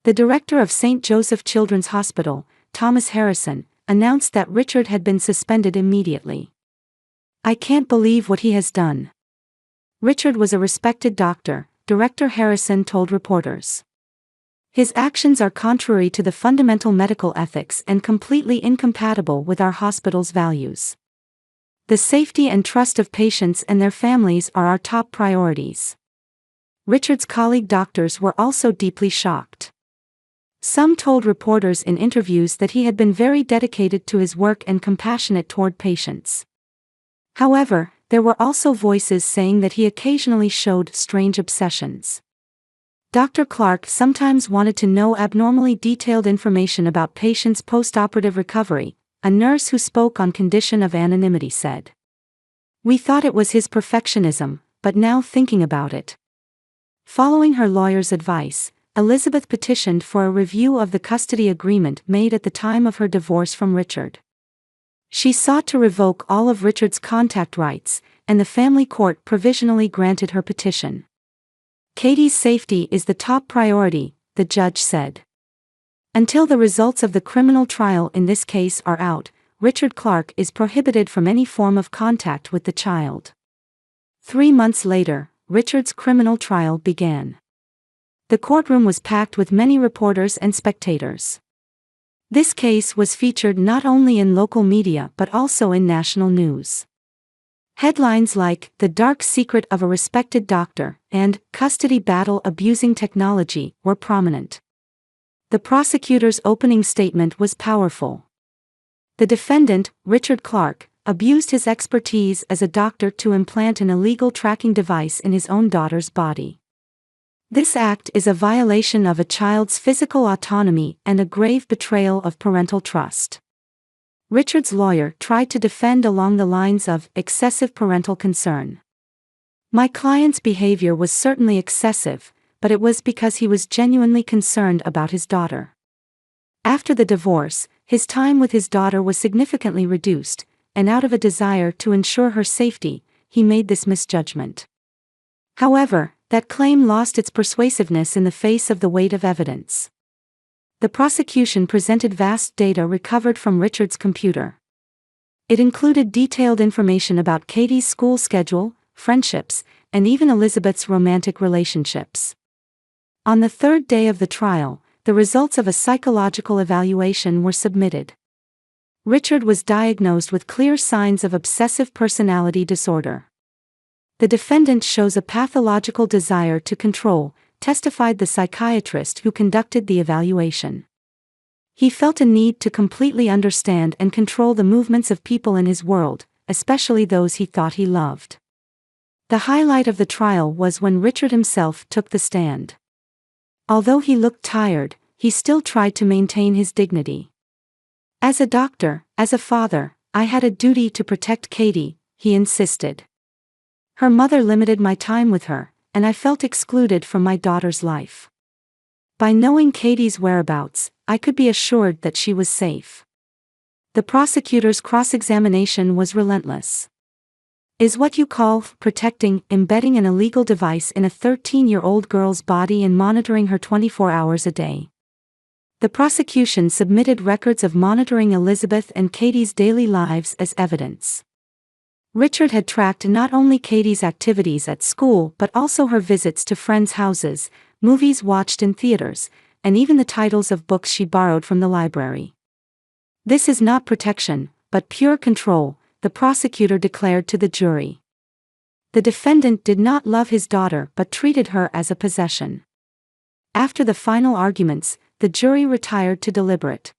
The director of St. Joseph Children's Hospital, Thomas Harrison, announced that Richard had been suspended immediately. I can't believe what he has done. Richard was a respected doctor, Director Harrison told reporters. His actions are contrary to the fundamental medical ethics and completely incompatible with our hospital's values. The safety and trust of patients and their families are our top priorities. Richard's colleague doctors were also deeply shocked. Some told reporters in interviews that he had been very dedicated to his work and compassionate toward patients. However, there were also voices saying that he occasionally showed strange obsessions. Dr. Clark sometimes wanted to know abnormally detailed information about patients' post-operative recovery, a nurse who spoke on condition of anonymity said. We thought it was his perfectionism, but now thinking about it. Following her lawyer's advice, Elizabeth petitioned for a review of the custody agreement made at the time of her divorce from Richard. She sought to revoke all of Richard's contact rights, and the family court provisionally granted her petition. Katie's safety is the top priority, the judge said. Until the results of the criminal trial in this case are out, Richard Clark is prohibited from any form of contact with the child. 3 months later, Richard's criminal trial began. The courtroom was packed with many reporters and spectators. This case was featured not only in local media but also in national news. Headlines like "The Dark Secret of a Respected Doctor" and "Custody Battle Abusing Technology" were prominent. The prosecutor's opening statement was powerful. The defendant, Richard Clark, abused his expertise as a doctor to implant an illegal tracking device in his own daughter's body. This act is a violation of a child's physical autonomy and a grave betrayal of parental trust. Richard's lawyer tried to defend along the lines of excessive parental concern. My client's behavior was certainly excessive, but it was because he was genuinely concerned about his daughter. After the divorce, his time with his daughter was significantly reduced, and out of a desire to ensure her safety, he made this misjudgment. However, that claim lost its persuasiveness in the face of the weight of evidence. The prosecution presented vast data recovered from Richard's computer. It included detailed information about Katie's school schedule, friendships, and even Elizabeth's romantic relationships. On the third day of the trial, the results of a psychological evaluation were submitted. Richard was diagnosed with clear signs of obsessive personality disorder. The defendant shows a pathological desire to control, testified the psychiatrist who conducted the evaluation. He felt a need to completely understand and control the movements of people in his world, especially those he thought he loved. The highlight of the trial was when Richard himself took the stand. Although he looked tired, he still tried to maintain his dignity. As a doctor, as a father, I had a duty to protect Katie, he insisted. Her mother limited my time with her, and I felt excluded from my daughter's life. By knowing Katie's whereabouts, I could be assured that she was safe. The prosecutor's cross-examination was relentless. Is what you call protecting embedding an illegal device in a 13-year-old girl's body and monitoring her 24 hours a day? The prosecution submitted records of monitoring Elizabeth and Katie's daily lives as evidence. Richard had tracked not only Katie's activities at school but also her visits to friends' houses, movies watched in theaters, and even the titles of books she borrowed from the library. This is not protection, but pure control, the prosecutor declared to the jury. The defendant did not love his daughter but treated her as a possession. After the final arguments, the jury retired to deliberate.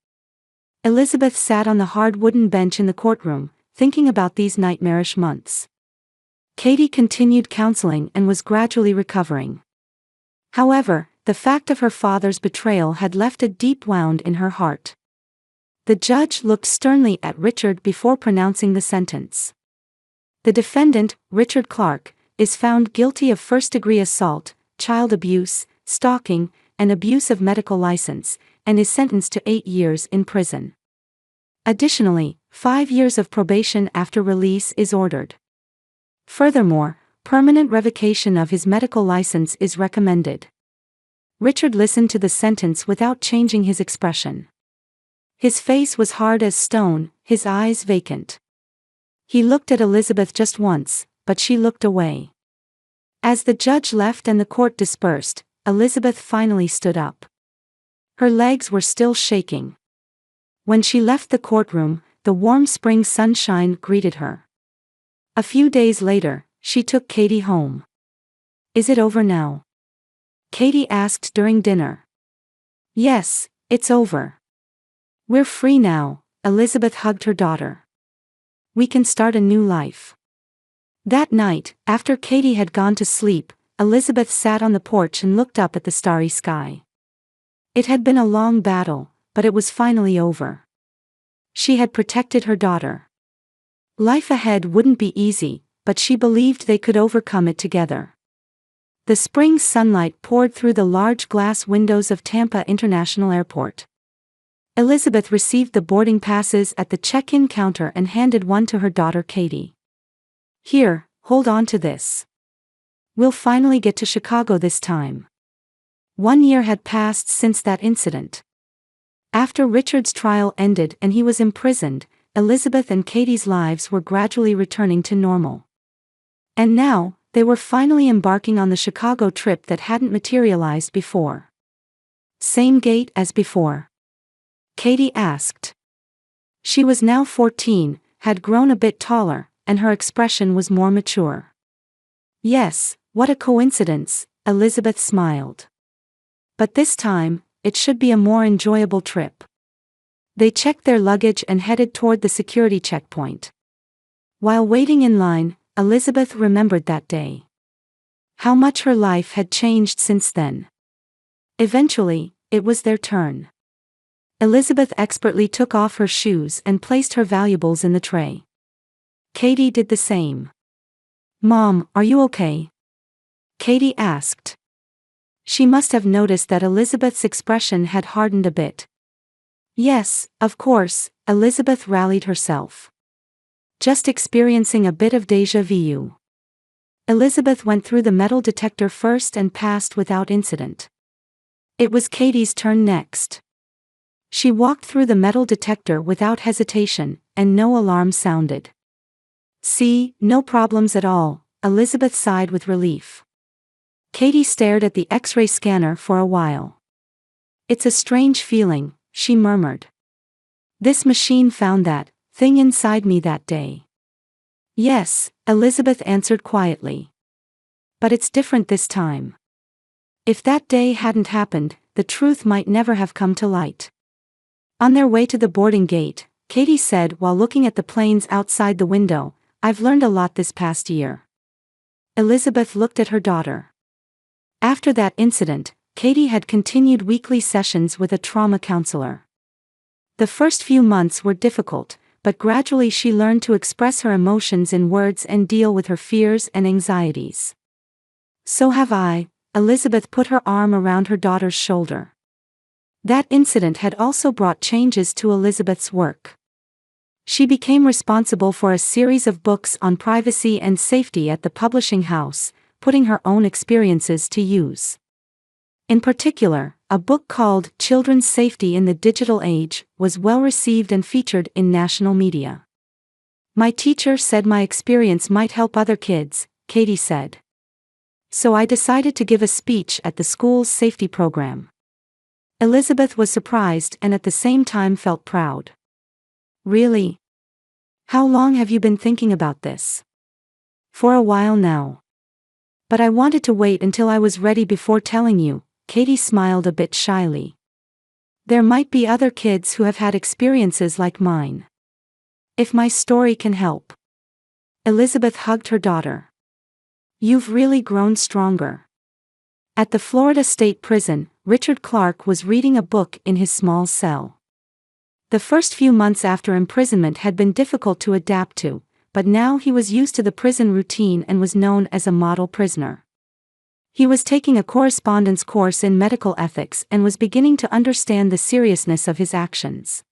Elizabeth sat on the hard wooden bench in the courtroom, thinking about these nightmarish months. Katie continued counseling and was gradually recovering. However, the fact of her father's betrayal had left a deep wound in her heart. The judge looked sternly at Richard before pronouncing the sentence. The defendant, Richard Clark, is found guilty of first-degree assault, child abuse, stalking, and abuse of medical license, and is sentenced to 8 years in prison. Additionally, 5 years of probation after release is ordered. Furthermore, permanent revocation of his medical license is recommended. Richard listened to the sentence without changing his expression. His face was hard as stone, his eyes vacant. He looked at Elizabeth just once, but she looked away. As the judge left and the court dispersed, Elizabeth finally stood up. Her legs were still shaking. When she left the courtroom, the warm spring sunshine greeted her. A few days later, she took Katie home. "Is it over now?" Katie asked during dinner. "Yes, it's over. We're free now," Elizabeth hugged her daughter. "We can start a new life." That night, after Katie had gone to sleep, Elizabeth sat on the porch and looked up at the starry sky. It had been a long battle, but it was finally over. She had protected her daughter. Life ahead wouldn't be easy, but she believed they could overcome it together. The spring sunlight poured through the large glass windows of Tampa International Airport. Elizabeth received the boarding passes at the check-in counter and handed one to her daughter Katie. "Here, hold on to this. We'll finally get to Chicago this time." 1 year had passed since that incident. After Richard's trial ended and he was imprisoned, Elizabeth and Katie's lives were gradually returning to normal. And now, they were finally embarking on the Chicago trip that hadn't materialized before. "Same gate as before?" Katie asked. She was now 14, had grown a bit taller, and her expression was more mature. "Yes, what a coincidence," Elizabeth smiled. "But this time, it should be a more enjoyable trip." They checked their luggage and headed toward the security checkpoint. While waiting in line, Elizabeth remembered that day. How much her life had changed since then. Eventually, it was their turn. Elizabeth expertly took off her shoes and placed her valuables in the tray. Katie did the same. "Mom, are you okay?" Katie asked. She must have noticed that Elizabeth's expression had hardened a bit. "Yes, of course," Elizabeth rallied herself. "Just experiencing a bit of déjà vu." Elizabeth went through the metal detector first and passed without incident. It was Katie's turn next. She walked through the metal detector without hesitation, and no alarm sounded. "See, no problems at all," Elizabeth sighed with relief. Katie stared at the X-ray scanner for a while. "It's a strange feeling," she murmured. "This machine found that thing inside me that day." "Yes," Elizabeth answered quietly. "But it's different this time. If that day hadn't happened, the truth might never have come to light." On their way to the boarding gate, Katie said while looking at the planes outside the window, "I've learned a lot this past year." Elizabeth looked at her daughter. After that incident, Katie had continued weekly sessions with a trauma counselor. The first few months were difficult, but gradually she learned to express her emotions in words and deal with her fears and anxieties. "So have I," Elizabeth put her arm around her daughter's shoulder. That incident had also brought changes to Elizabeth's work. She became responsible for a series of books on privacy and safety at the publishing house, putting her own experiences to use. In particular, a book called Children's Safety in the Digital Age was well received and featured in national media. "My teacher said my experience might help other kids," Katie said. "So I decided to give a speech at the school's safety program." Elizabeth was surprised and at the same time felt proud. "Really? How long have you been thinking about this?" "For a while now. But I wanted to wait until I was ready before telling you," Katie smiled a bit shyly. "There might be other kids who have had experiences like mine. If my story can help." Elizabeth hugged her daughter. "You've really grown stronger." At the Florida State Prison, Richard Clark was reading a book in his small cell. The first few months after imprisonment had been difficult to adapt to, but now he was used to the prison routine and was known as a model prisoner. He was taking a correspondence course in medical ethics and was beginning to understand the seriousness of his actions.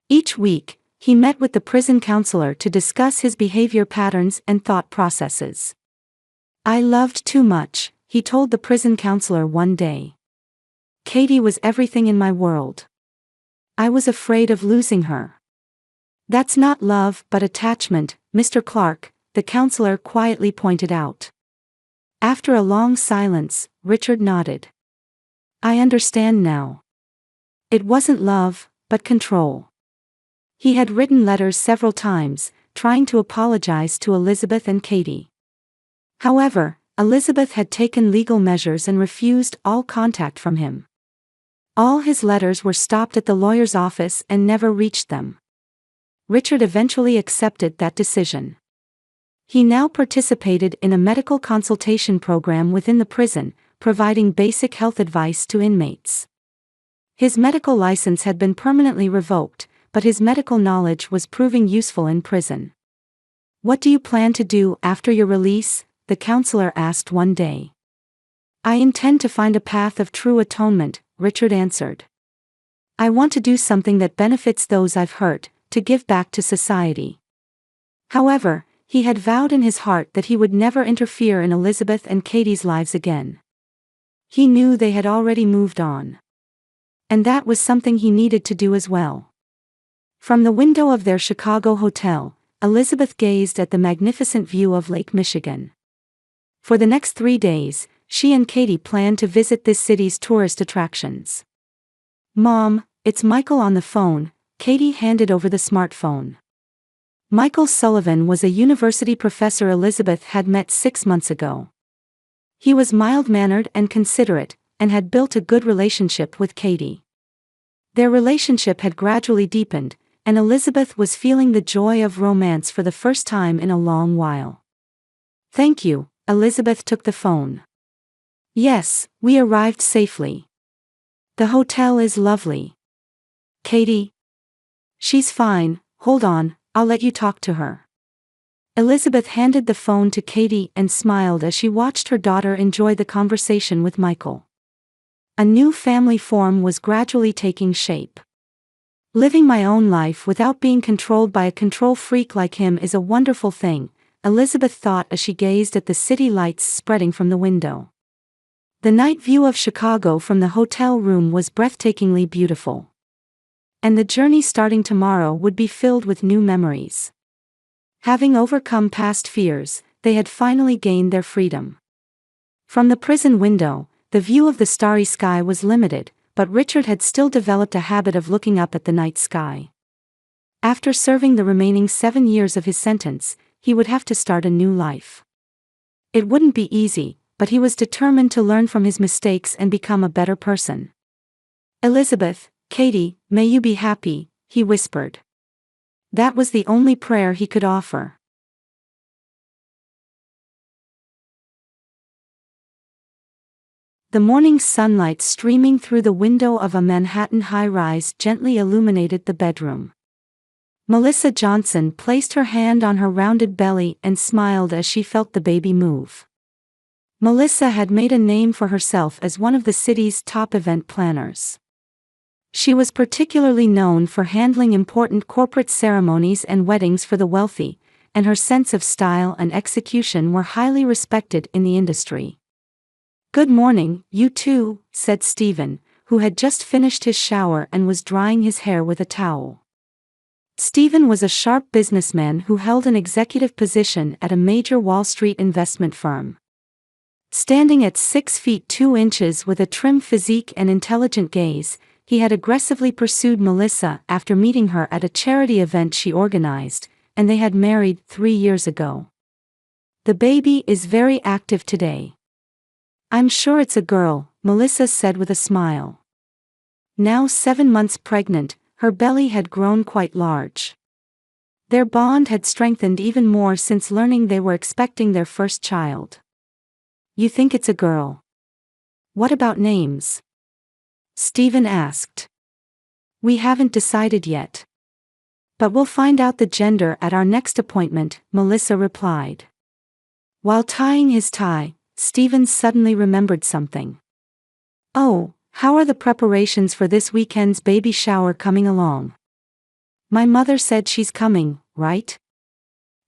Each week, he met with the prison counselor to discuss his behavior patterns and thought processes. "I loved too much," he told the prison counselor one day. "Katie was everything in my world. I was afraid of losing her." "That's not love but attachment, Mr. Clark," the counselor quietly pointed out. After a long silence, Richard nodded. "I understand now. It wasn't love, but control." He had written letters several times, trying to apologize to Elizabeth and Katie. However, Elizabeth had taken legal measures and refused all contact from him. All his letters were stopped at the lawyer's office and never reached them. Richard eventually accepted that decision. He now participated in a medical consultation program within the prison, providing basic health advice to inmates. His medical license had been permanently revoked, but his medical knowledge was proving useful in prison. "What do you plan to do after your release?" the counselor asked one day. "I intend to find a path of true atonement," Richard answered. "I want to do something that benefits those I've hurt, to give back to society." However, he had vowed in his heart that he would never interfere in Elizabeth and Katie's lives again. He knew they had already moved on. And that was something he needed to do as well. From the window of their Chicago hotel, Elizabeth gazed at the magnificent view of Lake Michigan. For the next 3 days, she and Katie planned to visit this city's tourist attractions. "Mom, it's Michael on the phone," Katie handed over the smartphone. Michael Sullivan was a university professor Elizabeth had met 6 months ago. He was mild-mannered and considerate, and had built a good relationship with Katie. Their relationship had gradually deepened, and Elizabeth was feeling the joy of romance for the first time in a long while. "Thank you," Elizabeth took the phone. "Yes, we arrived safely. The hotel is lovely." "Katie?" "She's fine, hold on, I'll let you talk to her." Elizabeth handed the phone to Katie and smiled as she watched her daughter enjoy the conversation with Michael. A new family form was gradually taking shape. "Living my own life without being controlled by a control freak like him is a wonderful thing," Elizabeth thought as she gazed at the city lights spreading from the window. The night view of Chicago from the hotel room was breathtakingly beautiful. And the journey starting tomorrow would be filled with new memories. Having overcome past fears, they had finally gained their freedom. From the prison window, the view of the starry sky was limited, but Richard had still developed a habit of looking up at the night sky. After serving the remaining 7 years of his sentence, he would have to start a new life. It wouldn't be easy, but he was determined to learn from his mistakes and become a better person. "Elizabeth, Katie, may you be happy," he whispered. That was the only prayer he could offer. The morning sunlight streaming through the window of a Manhattan high-rise gently illuminated the bedroom. Melissa Johnson placed her hand on her rounded belly and smiled as she felt the baby move. Melissa had made a name for herself as one of the city's top event planners. She was particularly known for handling important corporate ceremonies and weddings for the wealthy, and her sense of style and execution were highly respected in the industry. "Good morning, you two," said Stephen, who had just finished his shower and was drying his hair with a towel. Stephen was a sharp businessman who held an executive position at a major Wall Street investment firm. Standing at 6 feet 2 inches with a trim physique and intelligent gaze, he had aggressively pursued Melissa after meeting her at a charity event she organized, and they had married 3 years ago. "The baby is very active today." "I'm sure it's a girl," Melissa said with a smile. Now 7 months pregnant, her belly had grown quite large. Their bond had strengthened even more since learning they were expecting their first child. "You think it's a girl? What about names?" Stephen asked. "We haven't decided yet. But we'll find out the gender at our next appointment," Melissa replied. While tying his tie, Stephen suddenly remembered something. "Oh, how are the preparations for this weekend's baby shower coming along? My mother said she's coming, right?"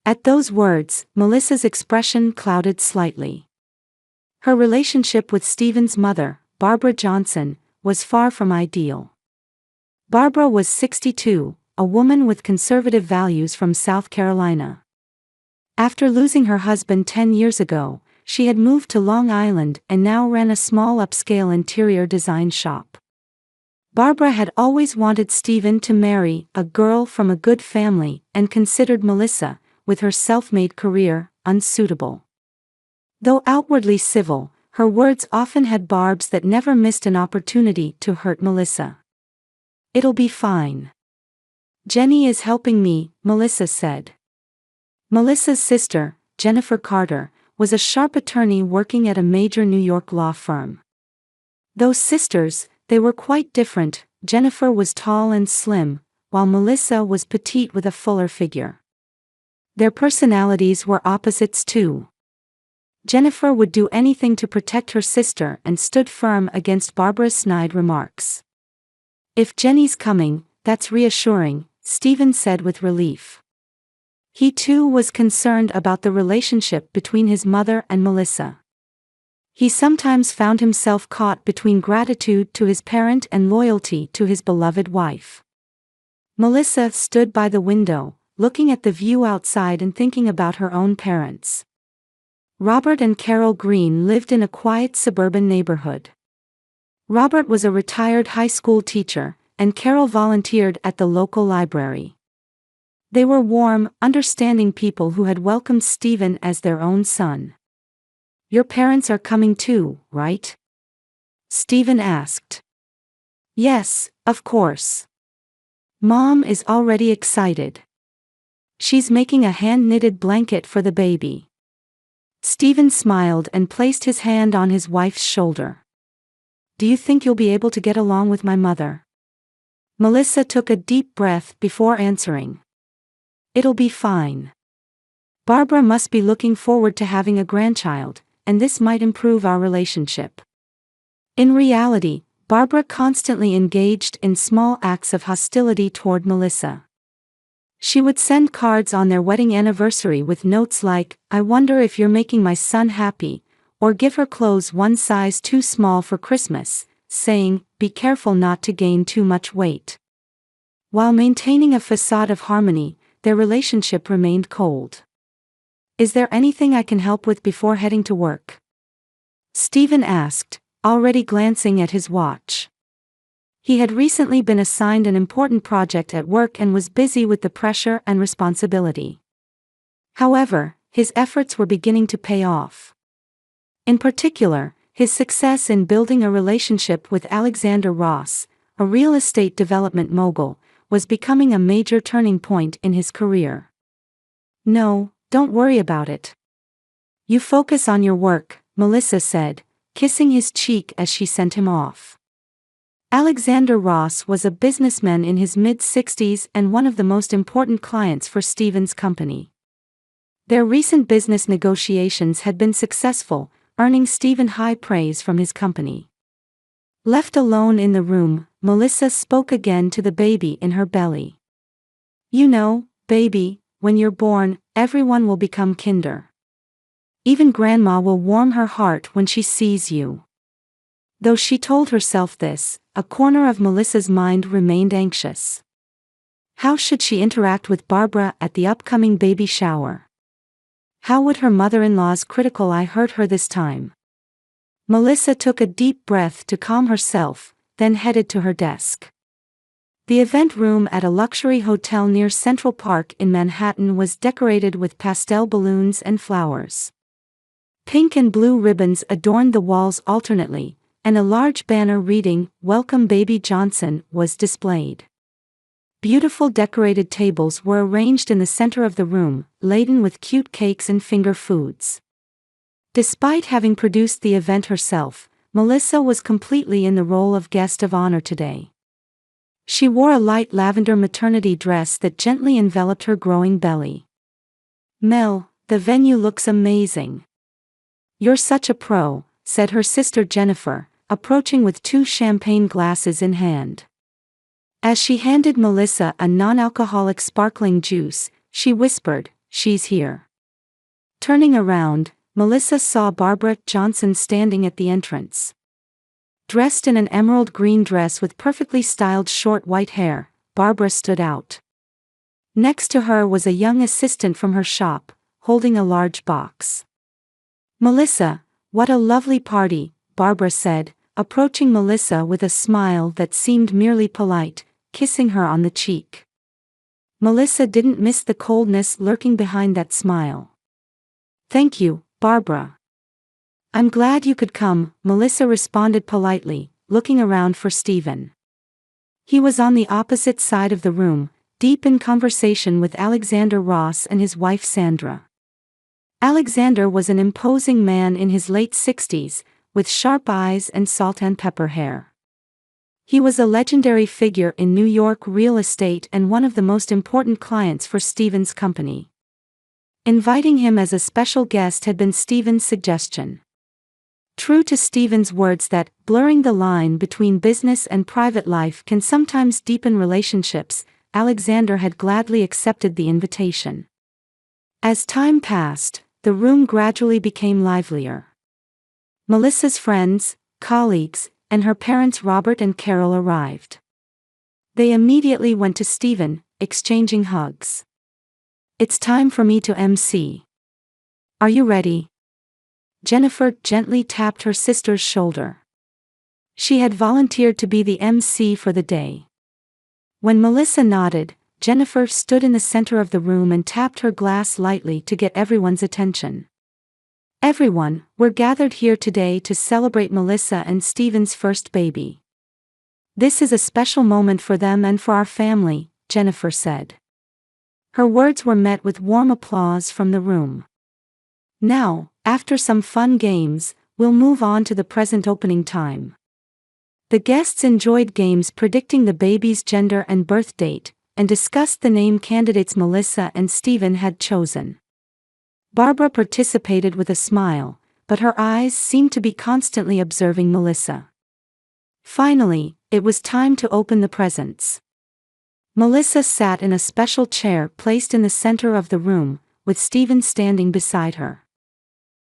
At those words, Melissa's expression clouded slightly. Her relationship with Stephen's mother, Barbara Johnson, was far from ideal. Barbara was 62, a woman with conservative values from South Carolina. After losing her husband 10 years ago, she had moved to Long Island and now ran a small upscale interior design shop. Barbara had always wanted Stephen to marry a girl from a good family and considered Melissa, with her self-made career, unsuitable. Though outwardly civil, her words often had barbs that never missed an opportunity to hurt Melissa. "It'll be fine. Jenny is helping me," Melissa said. Melissa's sister, Jennifer Carter, was a sharp attorney working at a major New York law firm. Though sisters, they were quite different. Jennifer was tall and slim, while Melissa was petite with a fuller figure. Their personalities were opposites too. Jennifer would do anything to protect her sister and stood firm against Barbara's snide remarks. "If Jenny's coming, that's reassuring," Stephen said with relief. He too was concerned about the relationship between his mother and Melissa. He sometimes found himself caught between gratitude to his parent and loyalty to his beloved wife. Melissa stood by the window, looking at the view outside and thinking about her own parents. Robert and Carol Green lived in a quiet suburban neighborhood. Robert was a retired high school teacher, and Carol volunteered at the local library. They were warm, understanding people who had welcomed Stephen as their own son. "Your parents are coming too, right?" Stephen asked. "Yes, of course. Mom is already excited. She's making a hand-knitted blanket for the baby." Stephen smiled and placed his hand on his wife's shoulder. "Do you think you'll be able to get along with my mother?" Melissa took a deep breath before answering. "It'll be fine. Barbara must be looking forward to having a grandchild, and this might improve our relationship." In reality, Barbara constantly engaged in small acts of hostility toward Melissa. She would send cards on their wedding anniversary with notes like, "I wonder if you're making my son happy," or give her clothes one size too small for Christmas, saying, "Be careful not to gain too much weight." While maintaining a facade of harmony, their relationship remained cold. "Is there anything I can help with before heading to work?" Stephen asked, already glancing at his watch. He had recently been assigned an important project at work and was busy with the pressure and responsibility. However, his efforts were beginning to pay off. In particular, his success in building a relationship with Alexander Ross, a real estate development mogul, was becoming a major turning point in his career. "No, don't worry about it. You focus on your work," Melissa said, kissing his cheek as she sent him off. Alexander Ross was a businessman in his mid-60s and one of the most important clients for Stephen's company. Their recent business negotiations had been successful, earning Stephen high praise from his company. Left alone in the room, Melissa spoke again to the baby in her belly. "You know, baby, when you're born, everyone will become kinder. Even grandma will warm her heart when she sees you." Though she told herself this, a corner of Melissa's mind remained anxious. How should she interact with Barbara at the upcoming baby shower? How would her mother-in-law's critical eye hurt her this time? Melissa took a deep breath to calm herself, then headed to her desk. The event room at a luxury hotel near Central Park in Manhattan was decorated with pastel balloons and flowers. Pink and blue ribbons adorned the walls alternately, and a large banner reading, "Welcome Baby Johnson," was displayed. Beautiful decorated tables were arranged in the center of the room, laden with cute cakes and finger foods. Despite having produced the event herself, Melissa was completely in the role of guest of honor today. She wore a light lavender maternity dress that gently enveloped her growing belly. "Mel, the venue looks amazing. You're such a pro," said her sister Jennifer, approaching with 2 champagne glasses in hand. As she handed Melissa a non-alcoholic sparkling juice, she whispered, "She's here." Turning around, Melissa saw Barbara Johnson standing at the entrance. Dressed in an emerald green dress with perfectly styled short white hair, Barbara stood out. Next to her was a young assistant from her shop, holding a large box. "Melissa, what a lovely party," Barbara said, approaching Melissa with a smile that seemed merely polite, kissing her on the cheek. Melissa didn't miss the coldness lurking behind that smile. "Thank you, Barbara. I'm glad you could come," Melissa responded politely, looking around for Stephen. He was on the opposite side of the room, deep in conversation with Alexander Ross and his wife Sandra. Alexander was an imposing man in his late 60s, with sharp eyes and salt and pepper hair. He was a legendary figure in New York real estate and one of the most important clients for Stephen's company. Inviting him as a special guest had been Stephen's suggestion. True to Stephen's words that blurring the line between business and private life can sometimes deepen relationships, Alexander had gladly accepted the invitation. As time passed, the room gradually became livelier. Melissa's friends, colleagues, and her parents Robert and Carol arrived. They immediately went to Stephen, exchanging hugs. "It's time for me to MC. Are you ready?" Jennifer gently tapped her sister's shoulder. She had volunteered to be the MC for the day. When Melissa nodded, Jennifer stood in the center of the room and tapped her glass lightly to get everyone's attention. "Everyone, we're gathered here today to celebrate Melissa and Stephen's first baby. This is a special moment for them and for our family," Jennifer said. Her words were met with warm applause from the room. "Now, after some fun games, we'll move on to the present opening time." The guests enjoyed games predicting the baby's gender and birth date, and discussed the name candidates Melissa and Stephen had chosen. Barbara participated with a smile, but her eyes seemed to be constantly observing Melissa. Finally, it was time to open the presents. Melissa sat in a special chair placed in the center of the room, with Stephen standing beside her.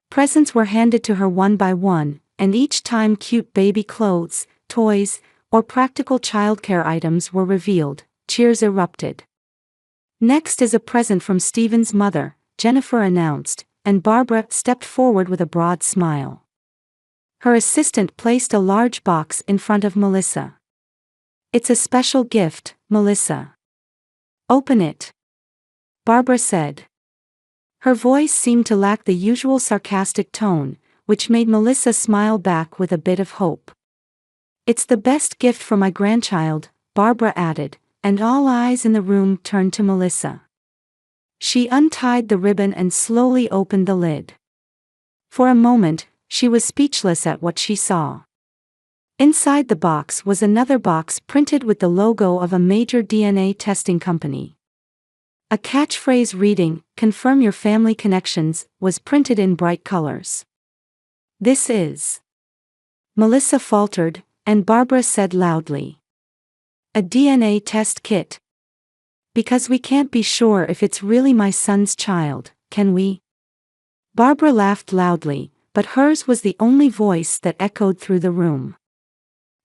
Presents were handed to her one by one, and each time cute baby clothes, toys, or practical childcare items were revealed, cheers erupted. Next is a present from Steven's mother, Jennifer announced, and Barbara stepped forward with a broad smile. Her assistant placed a large box in front of Melissa. It's a special gift, Melissa. Open it. Barbara said. Her voice seemed to lack the usual sarcastic tone, which made Melissa smile back with a bit of hope. It's the best gift for my grandchild, Barbara added, and all eyes in the room turned to Melissa. She untied the ribbon and slowly opened the lid. For a moment, she was speechless at what she saw. Inside the box was another box printed with the logo of a major DNA testing company. A catchphrase reading, "Confirm your family connections," was printed in bright colors. This is. Melissa faltered, and Barbara said loudly. A DNA test kit. Because we can't be sure if it's really my son's child, can we? Barbara laughed loudly, but hers was the only voice that echoed through the room.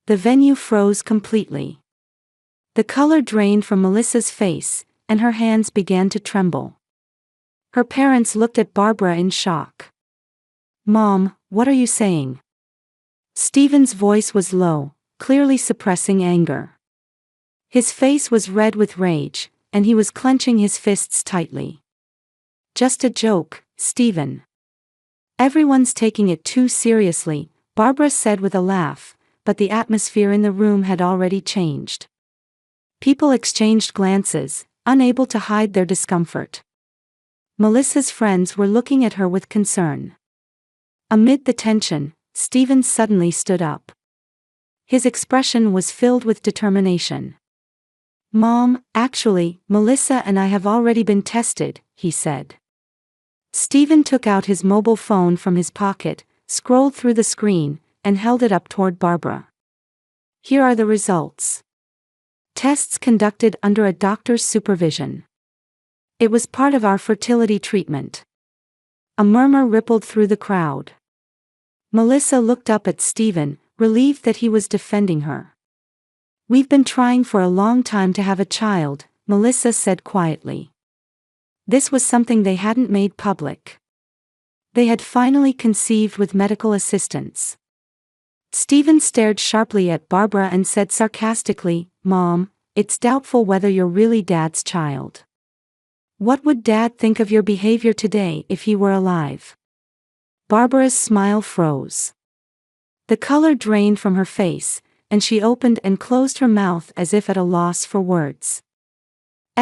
The venue froze completely. The color drained from Melissa's face, and her hands began to tremble. Her parents looked at Barbara in shock. Mom, what are you saying? Steven's voice was low, clearly suppressing anger. His face was red with rage, and he was clenching his fists tightly. Just a joke, Steven. Everyone's taking it too seriously, Barbara said with a laugh, but the atmosphere in the room had already changed. People exchanged glances, unable to hide their discomfort. Melissa's friends were looking at her with concern. Amid the tension, Steven suddenly stood up. His expression was filled with determination. Mom, actually, Melissa and I have already been tested, he said. Steven took out his mobile phone from his pocket, scrolled through the screen, and held it up toward Barbara. Here are the results. Tests conducted under a doctor's supervision. It was part of our fertility treatment. A murmur rippled through the crowd. Melissa looked up at Steven, relieved that he was defending her. We've been trying for a long time to have a child, Melissa said quietly. This was something they hadn't made public. They had finally conceived with medical assistance. Steven stared sharply at Barbara and said sarcastically, Mom, it's doubtful whether you're really Dad's child. What would Dad think of your behavior today if he were alive? Barbara's smile froze. The color drained from her face, and she opened and closed her mouth as if at a loss for words.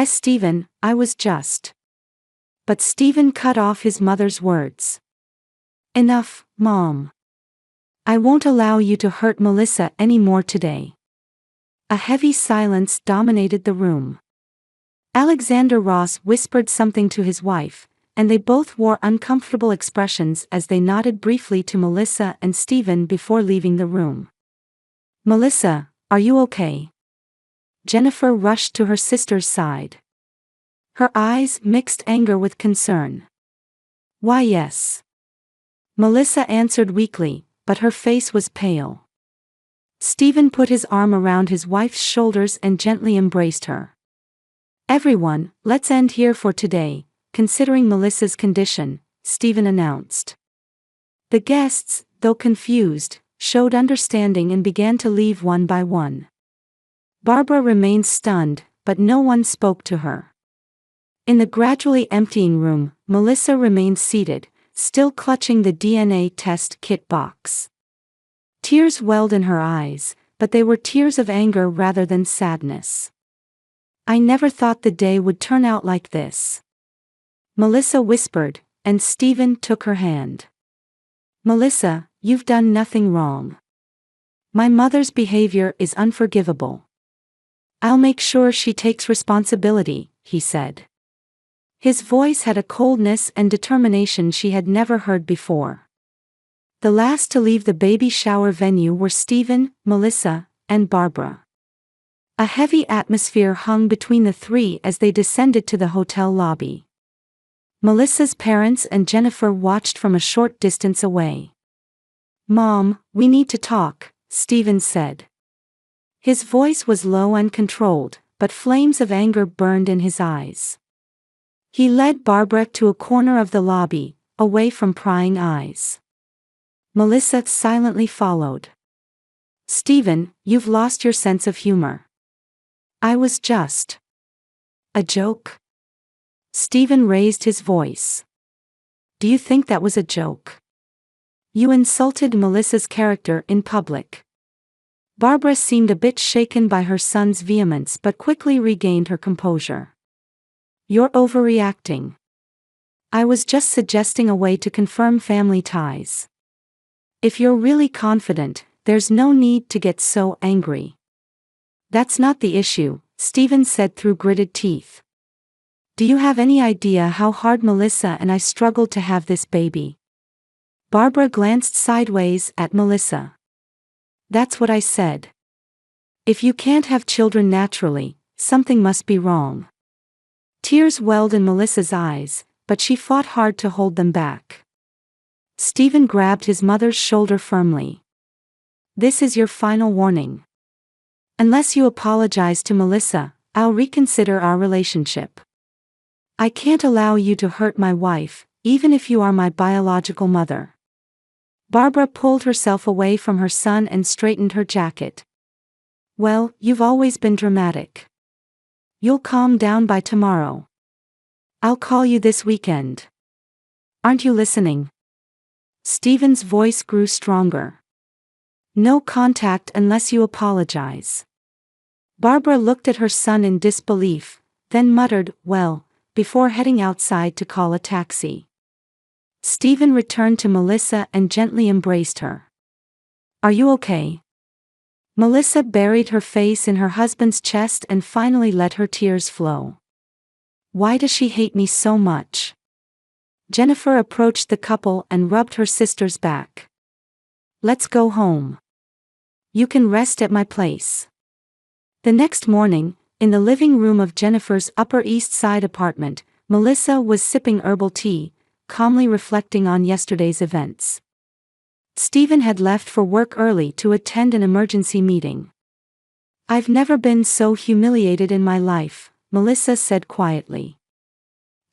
Steven, I was just. But Steven cut off his mother's words. Enough, Mom. I won't allow you to hurt Melissa any more today. A heavy silence dominated the room. Alexander Ross whispered something to his wife, and they both wore uncomfortable expressions as they nodded briefly to Melissa and Steven before leaving the room. Melissa, are you okay? Jennifer rushed to her sister's side. Her eyes mixed anger with concern. Why, yes. Melissa answered weakly, but her face was pale. Steven put his arm around his wife's shoulders and gently embraced her. Everyone, let's end here for today, considering Melissa's condition, Steven announced. The guests, though confused, showed understanding and began to leave one by one. Barbara remained stunned, but no one spoke to her. In the gradually emptying room, Melissa remained seated, still clutching the DNA test kit box. Tears welled in her eyes, but they were tears of anger rather than sadness. I never thought the day would turn out like this. Melissa whispered, and Steven took her hand. Melissa, you've done nothing wrong. My mother's behavior is unforgivable. I'll make sure she takes responsibility, he said. His voice had a coldness and determination she had never heard before. The last to leave the baby shower venue were Steven, Melissa, and Barbara. A heavy atmosphere hung between the three as they descended to the hotel lobby. Melissa's parents and Jennifer watched from a short distance away. Mom, we need to talk, Steven said. His voice was low and controlled, but flames of anger burned in his eyes. He led Barbara to a corner of the lobby, away from prying eyes. Melissa silently followed. "Stephen, you've lost your sense of humor. I was just a joke." Stephen raised his voice. "Do you think that was a joke? You insulted Melissa's character in public." Barbara seemed a bit shaken by her son's vehemence but quickly regained her composure. "You're overreacting. I was just suggesting a way to confirm family ties. If you're really confident, there's no need to get so angry." "That's not the issue," Stephen said through gritted teeth. "Do you have any idea how hard Melissa and I struggled to have this baby?" Barbara glanced sideways at Melissa. "That's what I said. If you can't have children naturally, something must be wrong." Tears welled in Melissa's eyes, but she fought hard to hold them back. Stephen grabbed his mother's shoulder firmly. "This is your final warning. Unless you apologize to Melissa, I'll reconsider our relationship. I can't allow you to hurt my wife, even if you are my biological mother." Barbara pulled herself away from her son and straightened her jacket. "Well, you've always been dramatic. You'll calm down by tomorrow. I'll call you this weekend. Aren't you listening?" Stephen's voice grew stronger. "No contact unless you apologize." Barbara looked at her son in disbelief, then muttered, "Well," before heading outside to call a taxi. Stephen returned to Melissa and gently embraced her. "Are you okay?" Melissa buried her face in her husband's chest and finally let her tears flow. "Why does she hate me so much?" Jennifer approached the couple and rubbed her sister's back. "Let's go home. You can rest at my place." The next morning, in the living room of Jennifer's Upper East Side apartment, Melissa was sipping herbal tea, calmly reflecting on yesterday's events. Stephen had left for work early to attend an emergency meeting. "I've never been so humiliated in my life," Melissa said quietly.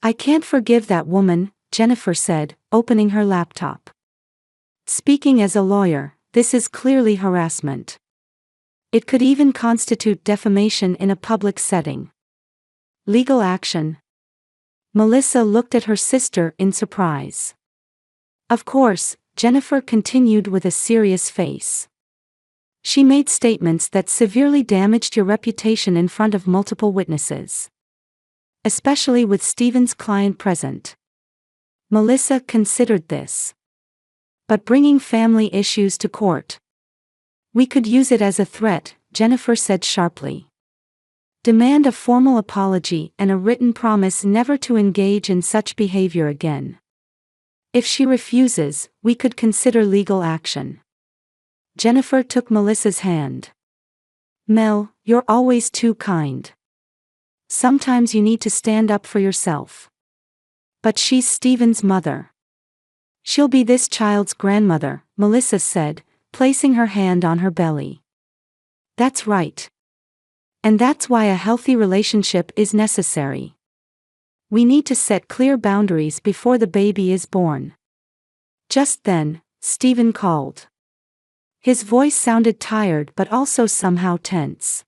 "I can't forgive that woman," Jennifer said, opening her laptop. "Speaking as a lawyer, this is clearly harassment. It could even constitute defamation in a public setting. Legal action." Melissa looked at her sister in surprise. "Of course," Jennifer continued with a serious face. "She made statements that severely damaged your reputation in front of multiple witnesses. Especially with Stephen's client present." Melissa considered this. "But bringing family issues to court. We could use it as a threat," Jennifer said sharply. "Demand a formal apology and a written promise never to engage in such behavior again. If she refuses, we could consider legal action." Jennifer took Melissa's hand. "Mel, you're always too kind. Sometimes you need to stand up for yourself. But she's Stephen's mother. She'll be this child's grandmother," Melissa said, placing her hand on her belly. "That's right. And that's why a healthy relationship is necessary. We need to set clear boundaries before the baby is born." Just then, Stephen called. His voice sounded tired but also somehow tense.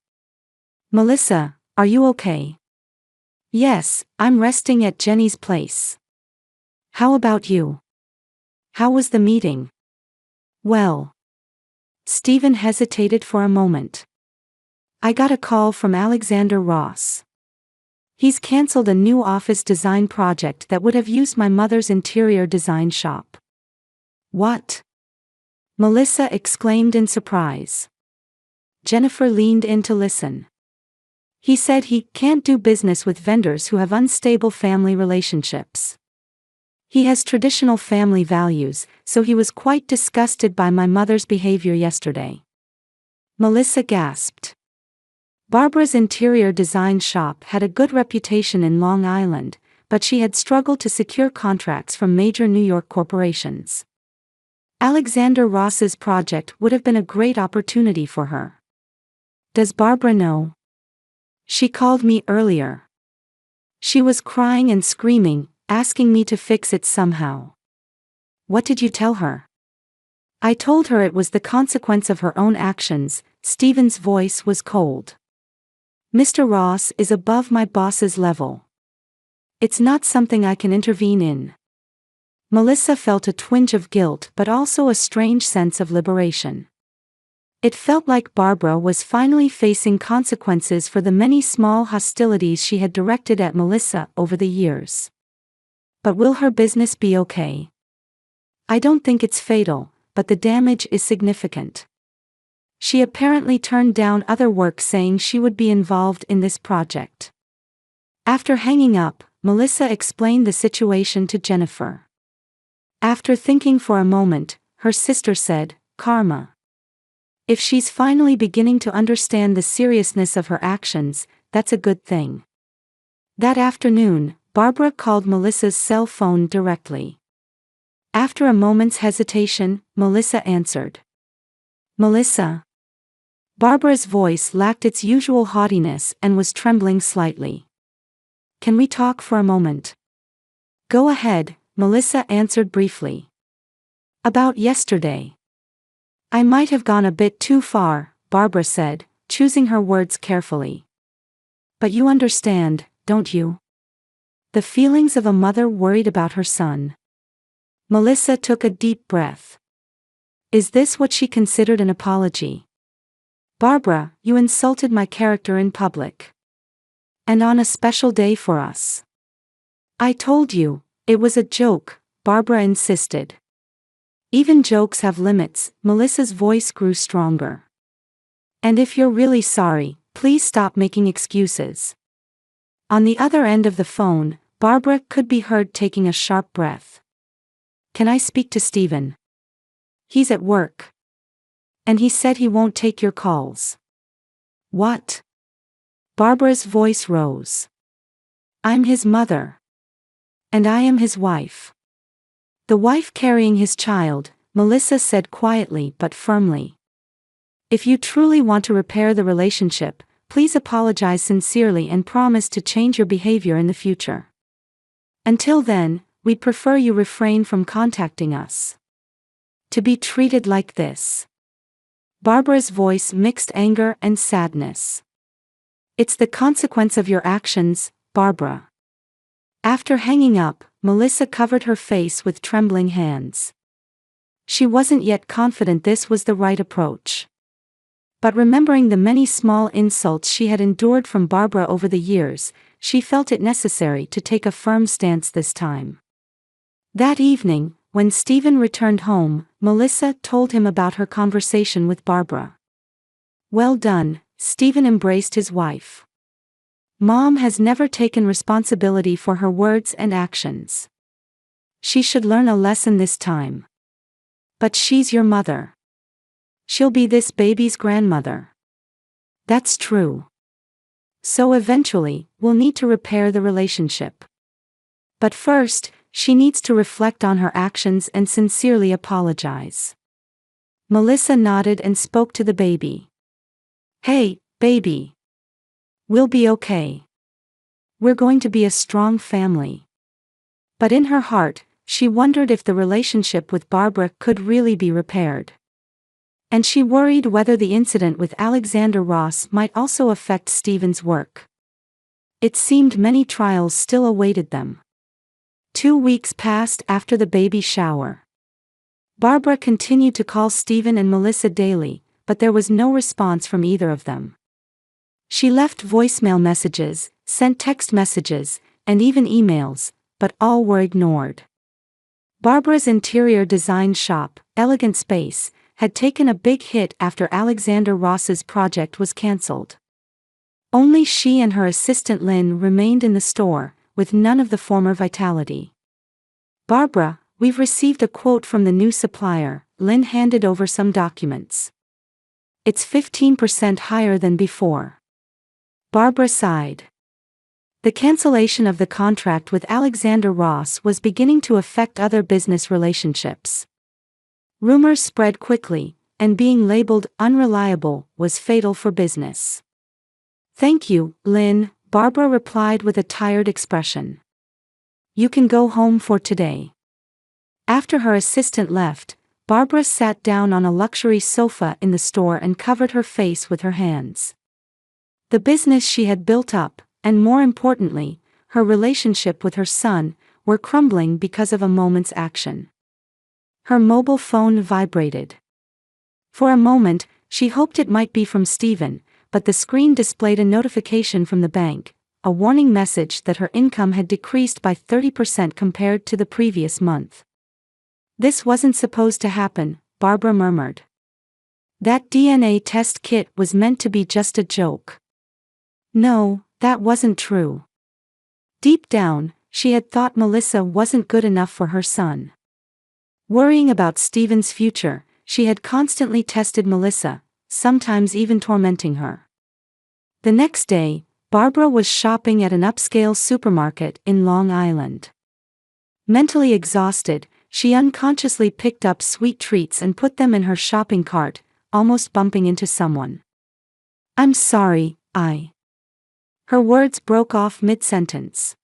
"Melissa, are you okay?" "Yes, I'm resting at Jenny's place. How about you? How was the meeting?" "Well." Stephen hesitated for a moment. "I got a call from Alexander Ross. He's cancelled a new office design project that would have used my mother's interior design shop." "What?" Melissa exclaimed in surprise. Jennifer leaned in to listen. "He said he can't do business with vendors who have unstable family relationships. He has traditional family values, so he was quite disgusted by my mother's behavior yesterday." Melissa gasped. Barbara's interior design shop had a good reputation in Long Island, but she had struggled to secure contracts from major New York corporations. Alexander Ross's project would have been a great opportunity for her. "Does Barbara know?" She called me earlier. She was crying and screaming, asking me to fix it somehow. What did you tell her? I told her it was the consequence of her own actions. Stephen's voice was cold. Mr. Ross is above my boss's level. It's not something I can intervene in. Melissa felt a twinge of guilt but also a strange sense of liberation. It felt like Barbara was finally facing consequences for the many small hostilities she had directed at Melissa over the years. But will her business be okay? I don't think it's fatal, but the damage is significant. She apparently turned down other work saying she would be involved in this project. After hanging up, Melissa explained the situation to Jennifer. After thinking for a moment, her sister said, "Karma. If she's finally beginning to understand the seriousness of her actions, that's a good thing." That afternoon, Barbara called Melissa's cell phone directly. After a moment's hesitation, Melissa answered. "Melissa." Barbara's voice lacked its usual haughtiness and was trembling slightly. "Can we talk for a moment?" "Go ahead," Melissa answered briefly. "About yesterday." "I might have gone a bit too far," Barbara said, choosing her words carefully. "But you understand, don't you? The feelings of a mother worried about her son." Melissa took a deep breath. Is this what she considered an apology? "Barbara, you insulted my character in public. And on a special day for us." "I told you, it was a joke," Barbara insisted. "Even jokes have limits." Melissa's voice grew stronger. "And if you're really sorry, please stop making excuses." On the other end of the phone, Barbara could be heard taking a sharp breath. "Can I speak to Stephen? He's at work. And he said he won't take your calls." "What?" Barbara's voice rose. "I'm his mother. And I am his wife." "The wife carrying his child," Melissa said quietly but firmly. "If you truly want to repair the relationship, please apologize sincerely and promise to change your behavior in the future. Until then, we'd prefer you refrain from contacting us. To be treated like this." Barbara's voice mixed anger and sadness. "It's the consequence of your actions, Barbara." After hanging up, Melissa covered her face with trembling hands. She wasn't yet confident this was the right approach. But remembering the many small insults she had endured from Barbara over the years, she felt it necessary to take a firm stance this time. That evening, when Stephen returned home, Melissa told him about her conversation with Barbara. "Well done," Stephen embraced his wife. "Mom has never taken responsibility for her words and actions. She should learn a lesson this time. But she's your mother. She'll be this baby's grandmother." "That's true. So eventually, we'll need to repair the relationship. But first, she needs to reflect on her actions and sincerely apologize." Melissa nodded and spoke to the baby. "Hey, baby. We'll be okay. We're going to be a strong family." But in her heart, she wondered if the relationship with Barbara could really be repaired. And she worried whether the incident with Alexander Ross might also affect Stephen's work. It seemed many trials still awaited them. 2 weeks passed after the baby shower. Barbara continued to call Stephen and Melissa daily, but there was no response from either of them. She left voicemail messages, sent text messages, and even emails, but all were ignored. Barbara's interior design shop, Elegant Space, had taken a big hit after Alexander Ross's project was cancelled. Only she and her assistant Lynn remained in the store, with none of the former vitality. "Barbara, we've received a quote from the new supplier," Lynn handed over some documents. "It's 15% higher than before." Barbara sighed. The cancellation of the contract with Alexander Ross was beginning to affect other business relationships. Rumors spread quickly, and being labeled unreliable was fatal for business. Thank you, Lynn, Barbara replied with a tired expression. You can go home for today. After her assistant left, Barbara sat down on a luxury sofa in the store and covered her face with her hands. The business she had built up, and more importantly, her relationship with her son, were crumbling because of a moment's action. Her mobile phone vibrated. For a moment, she hoped it might be from Stephen, but the screen displayed a notification from the bank, a warning message that her income had decreased by 30% compared to the previous month. This wasn't supposed to happen, Barbara murmured. That DNA test kit was meant to be just a joke. No, that wasn't true. Deep down, she had thought Melissa wasn't good enough for her son. Worrying about Stephen's future, she had constantly tested Melissa, sometimes even tormenting her. The next day, Barbara was shopping at an upscale supermarket in Long Island. Mentally exhausted, she unconsciously picked up sweet treats and put them in her shopping cart, almost bumping into someone. I'm sorry, Her words broke off mid-sentence.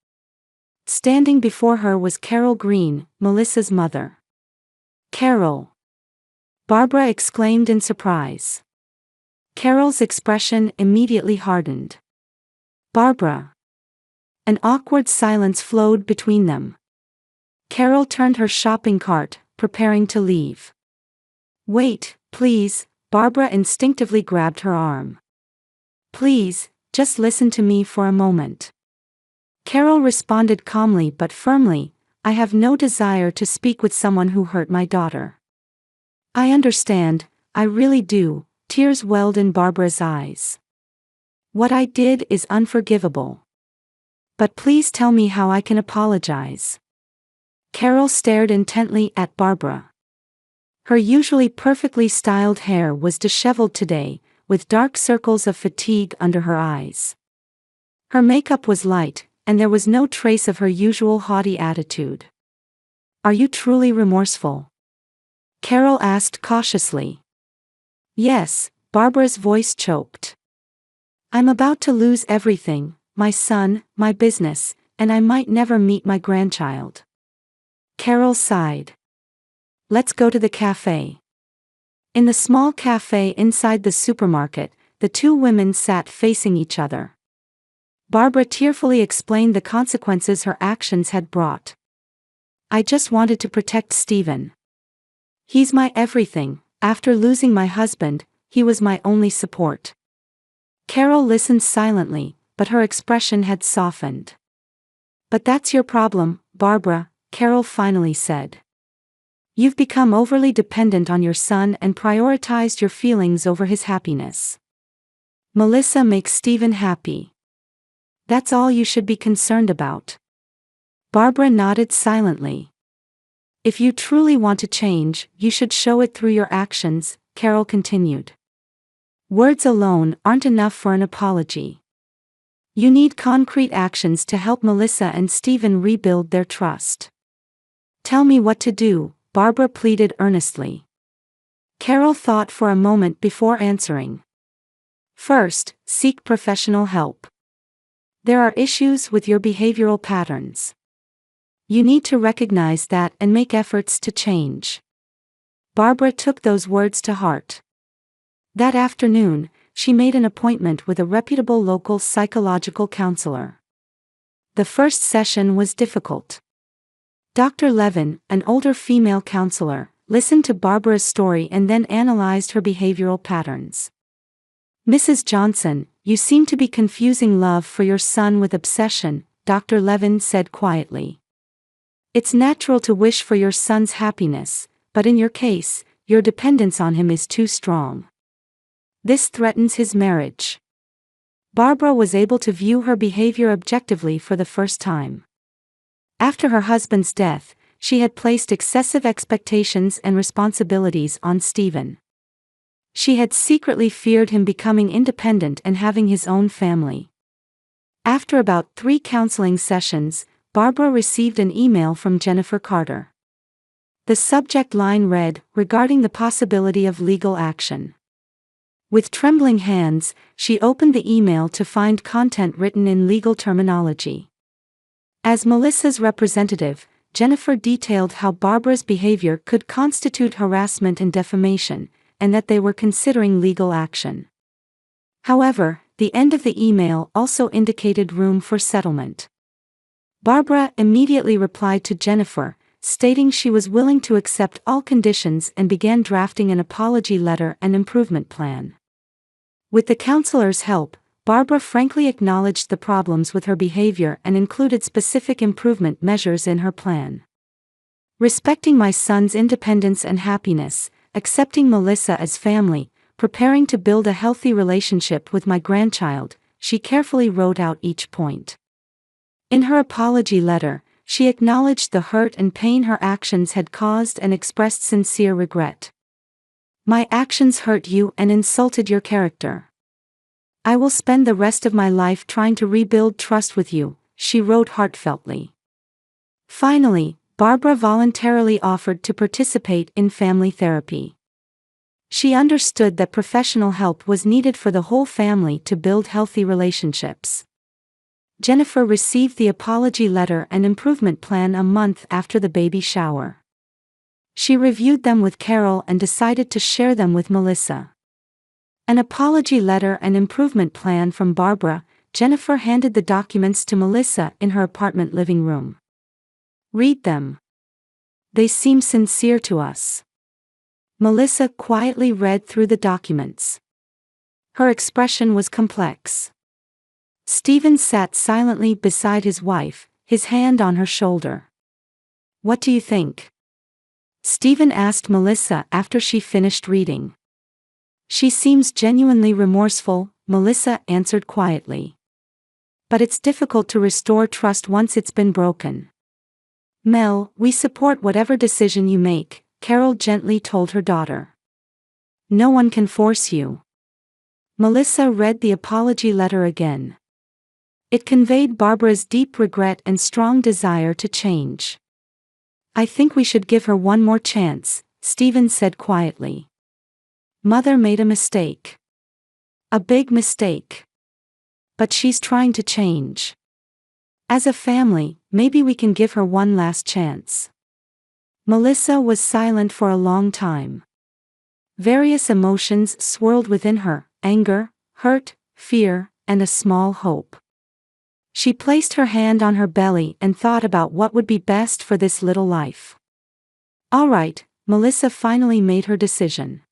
Standing before her was Carol Green, Melissa's mother. Carol! Barbara exclaimed in surprise. Carol's expression immediately hardened. Barbara! An awkward silence flowed between them. Carol turned her shopping cart, preparing to leave. Wait, please, Barbara instinctively grabbed her arm. Please, just listen to me for a moment. Carol responded calmly but firmly, I have no desire to speak with someone who hurt my daughter. I understand, I really do, tears welled in Barbara's eyes. What I did is unforgivable. But please tell me how I can apologize. Carol stared intently at Barbara. Her usually perfectly styled hair was disheveled today, with dark circles of fatigue under her eyes. Her makeup was light, and there was no trace of her usual haughty attitude. Are you truly remorseful? Carol asked cautiously. Yes, Barbara's voice choked. I'm about to lose everything, my son, my business, and I might never meet my grandchild. Carol sighed. Let's go to the cafe. In the small cafe inside the supermarket, the two women sat facing each other. Barbara tearfully explained the consequences her actions had brought. I just wanted to protect Stephen. He's my everything. After losing my husband, he was my only support. Carol listened silently, but her expression had softened. But that's your problem, Barbara, Carol finally said. You've become overly dependent on your son and prioritized your feelings over his happiness. Melissa makes Stephen happy. That's all you should be concerned about. Barbara nodded silently. If you truly want to change, you should show it through your actions, Carol continued. Words alone aren't enough for an apology. You need concrete actions to help Melissa and Stephen rebuild their trust. Tell me what to do, Barbara pleaded earnestly. Carol thought for a moment before answering. First, seek professional help. There are issues with your behavioral patterns. You need to recognize that and make efforts to change. Barbara took those words to heart. That afternoon, she made an appointment with a reputable local psychological counselor. The first session was difficult. Dr. Levin, an older female counselor, listened to Barbara's story and then analyzed her behavioral patterns. Mrs. Johnson, you seem to be confusing love for your son with obsession, Dr. Levin said quietly. It's natural to wish for your son's happiness, but in your case, your dependence on him is too strong. This threatens his marriage. Barbara was able to view her behavior objectively for the first time. After her husband's death, she had placed excessive expectations and responsibilities on Stephen. She had secretly feared him becoming independent and having his own family. After about 3 counseling sessions, Barbara received an email from Jennifer Carter. The subject line read, regarding the possibility of legal action. With trembling hands, she opened the email to find content written in legal terminology. As Melissa's representative, Jennifer detailed how Barbara's behavior could constitute harassment and defamation, and that they were considering legal action. However, the end of the email also indicated room for settlement. Barbara immediately replied to Jennifer, stating she was willing to accept all conditions and began drafting an apology letter and improvement plan. With the counselor's help, Barbara frankly acknowledged the problems with her behavior and included specific improvement measures in her plan. Respecting my son's independence and happiness, accepting Melissa as family, preparing to build a healthy relationship with my grandchild, she carefully wrote out each point. In her apology letter, she acknowledged the hurt and pain her actions had caused and expressed sincere regret. My actions hurt you and insulted your character. I will spend the rest of my life trying to rebuild trust with you, she wrote heartfeltly. Finally, Barbara voluntarily offered to participate in family therapy. She understood that professional help was needed for the whole family to build healthy relationships. Jennifer received the apology letter and improvement plan a month after the baby shower. She reviewed them with Carol and decided to share them with Melissa. An apology letter and improvement plan from Barbara, Jennifer handed the documents to Melissa in her apartment living room. Read them. They seem sincere to us. Melissa quietly read through the documents. Her expression was complex. Stephen sat silently beside his wife, his hand on her shoulder. What do you think? Stephen asked Melissa after she finished reading. She seems genuinely remorseful, Melissa answered quietly. But it's difficult to restore trust once it's been broken. Mel, we support whatever decision you make, Carol gently told her daughter. No one can force you. Melissa read the apology letter again. It conveyed Barbara's deep regret and strong desire to change. I think we should give her one more chance, Stephen said quietly. Mother made a mistake. A big mistake. But she's trying to change. As a family, maybe we can give her one last chance. Melissa was silent for a long time. Various emotions swirled within her: anger, hurt, fear, and a small hope. She placed her hand on her belly and thought about what would be best for this little life. All right, Melissa finally made her decision.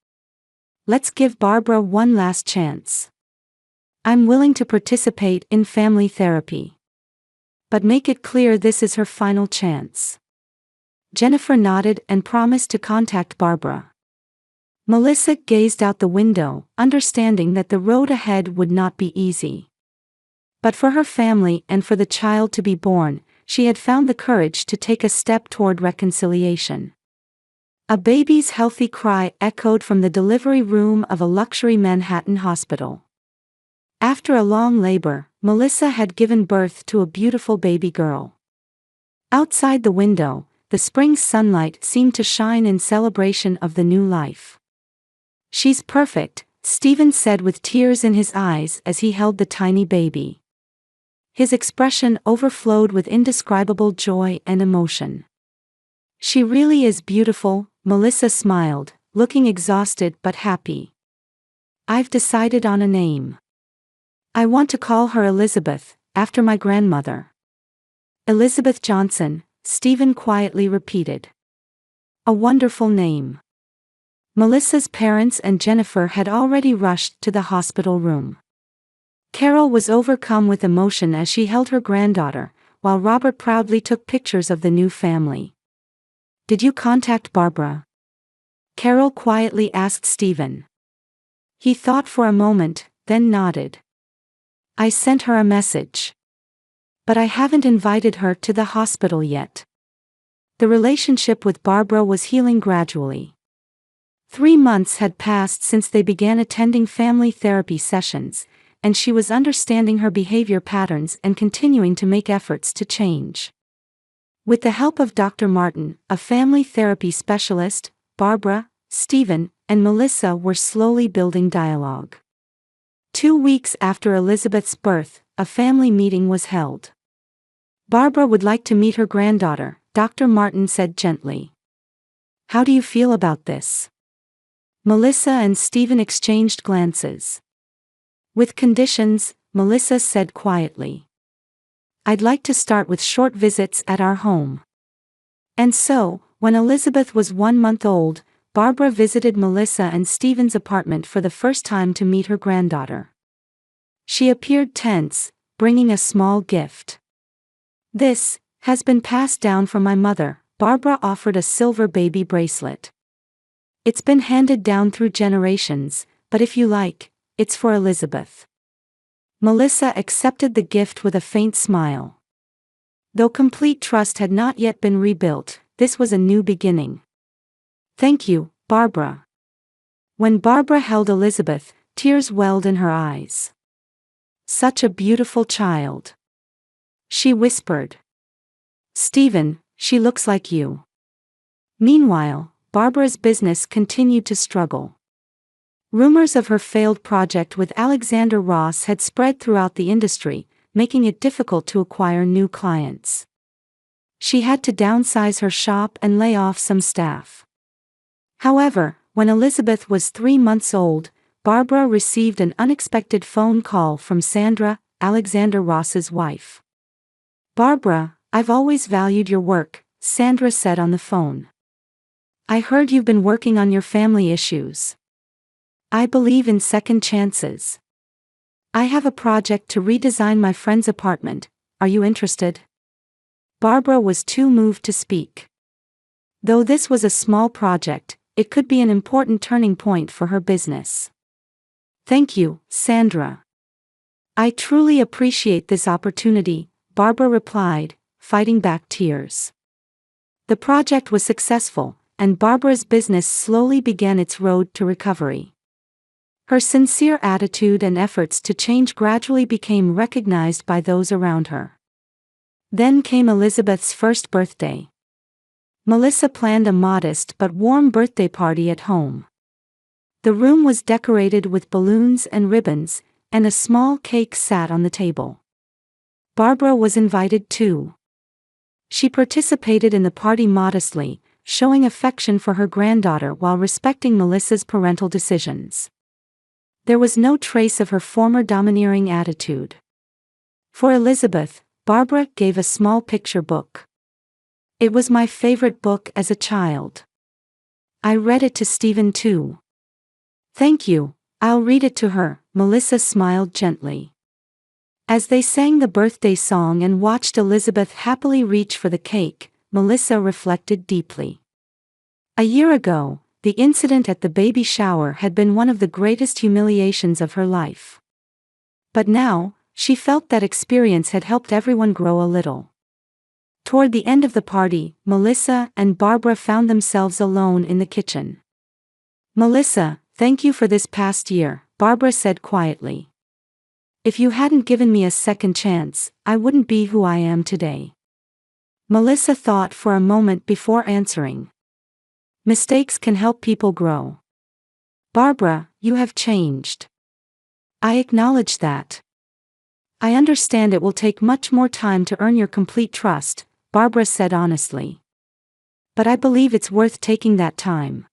Let's give Barbara one last chance. I'm willing to participate in family therapy. But make it clear this is her final chance. Jennifer nodded and promised to contact Barbara. Melissa gazed out the window, understanding that the road ahead would not be easy. But for her family and for the child to be born, she had found the courage to take a step toward reconciliation. A baby's healthy cry echoed from the delivery room of a luxury Manhattan hospital. After a long labor, Melissa had given birth to a beautiful baby girl. Outside the window, the spring sunlight seemed to shine in celebration of the new life. She's perfect, Stephen said with tears in his eyes as he held the tiny baby. His expression overflowed with indescribable joy and emotion. She really is beautiful, Melissa smiled, looking exhausted but happy. I've decided on a name. I want to call her Elizabeth, after my grandmother. Elizabeth Johnson, Stephen quietly repeated. A wonderful name. Melissa's parents and Jennifer had already rushed to the hospital room. Carol was overcome with emotion as she held her granddaughter, while Robert proudly took pictures of the new family. Did you contact Barbara? Carol quietly asked Stephen. He thought for a moment, then nodded. I sent her a message. But I haven't invited her to the hospital yet. The relationship with Barbara was healing gradually. 3 months had passed since they began attending family therapy sessions, and she was understanding her behavior patterns and continuing to make efforts to change. With the help of Dr. Martin, a family therapy specialist, Barbara, Stephen, and Melissa were slowly building dialogue. 2 weeks after Elizabeth's birth, a family meeting was held. Barbara would like to meet her granddaughter, Dr. Martin said gently. How do you feel about this? Melissa and Stephen exchanged glances. With conditions, Melissa said quietly. I'd like to start with short visits at our home. And so, when Elizabeth was 1 month old, Barbara visited Melissa and Stephen's apartment for the first time to meet her granddaughter. She appeared tense, bringing a small gift. This has been passed down from my mother. Barbara offered a silver baby bracelet. It's been handed down through generations, but if you like, it's for Elizabeth. Melissa accepted the gift with a faint smile. Though complete trust had not yet been rebuilt, this was a new beginning. Thank you, Barbara. When Barbara held Elizabeth, tears welled in her eyes. Such a beautiful child. She whispered. Stephen, she looks like you. Meanwhile, Barbara's business continued to struggle. Rumors of her failed project with Alexander Ross had spread throughout the industry, making it difficult to acquire new clients. She had to downsize her shop and lay off some staff. However, when Elizabeth was 3 months old, Barbara received an unexpected phone call from Sandra, Alexander Ross's wife. Barbara, I've always valued your work, Sandra said on the phone. I heard you've been working on your family issues. I believe in second chances. I have a project to redesign my friend's apartment. Are you interested? Barbara was too moved to speak. Though this was a small project, it could be an important turning point for her business. Thank you, Sandra. I truly appreciate this opportunity, Barbara replied, fighting back tears. The project was successful, and Barbara's business slowly began its road to recovery. Her sincere attitude and efforts to change gradually became recognized by those around her. Then came Elizabeth's first birthday. Melissa planned a modest but warm birthday party at home. The room was decorated with balloons and ribbons, and a small cake sat on the table. Barbara was invited too. She participated in the party modestly, showing affection for her granddaughter while respecting Melissa's parental decisions. There was no trace of her former domineering attitude. For Elizabeth, Barbara gave a small picture book. It was my favorite book as a child. I read it to Stephen too. Thank you, I'll read it to her, Melissa smiled gently. As they sang the birthday song and watched Elizabeth happily reach for the cake, Melissa reflected deeply. A year ago, the incident at the baby shower had been one of the greatest humiliations of her life. But now, she felt that experience had helped everyone grow a little. Toward the end of the party, Melissa and Barbara found themselves alone in the kitchen. Melissa, thank you for this past year, Barbara said quietly. If you hadn't given me a second chance, I wouldn't be who I am today. Melissa thought for a moment before answering. Mistakes can help people grow. Barbara, you have changed. I acknowledge that. I understand it will take much more time to earn your complete trust, Barbara said honestly. But I believe it's worth taking that time.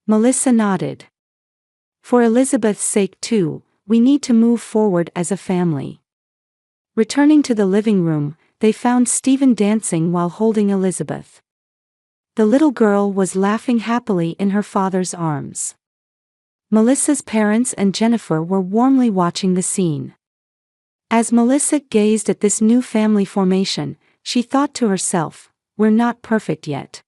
Melissa nodded. For Elizabeth's sake too, we need to move forward as a family. Returning to the living room, they found Stephen dancing while holding Elizabeth. The little girl was laughing happily in her father's arms. Melissa's parents and Jennifer were warmly watching the scene. As Melissa gazed at this new family formation, she thought to herself, we're not perfect yet.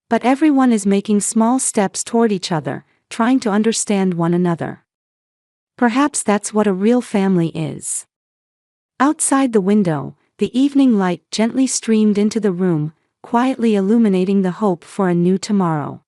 But everyone is making small steps toward each other, trying to understand one another. Perhaps that's what a real family is. Outside the window, the evening light gently streamed into the room, quietly illuminating the hope for a new tomorrow.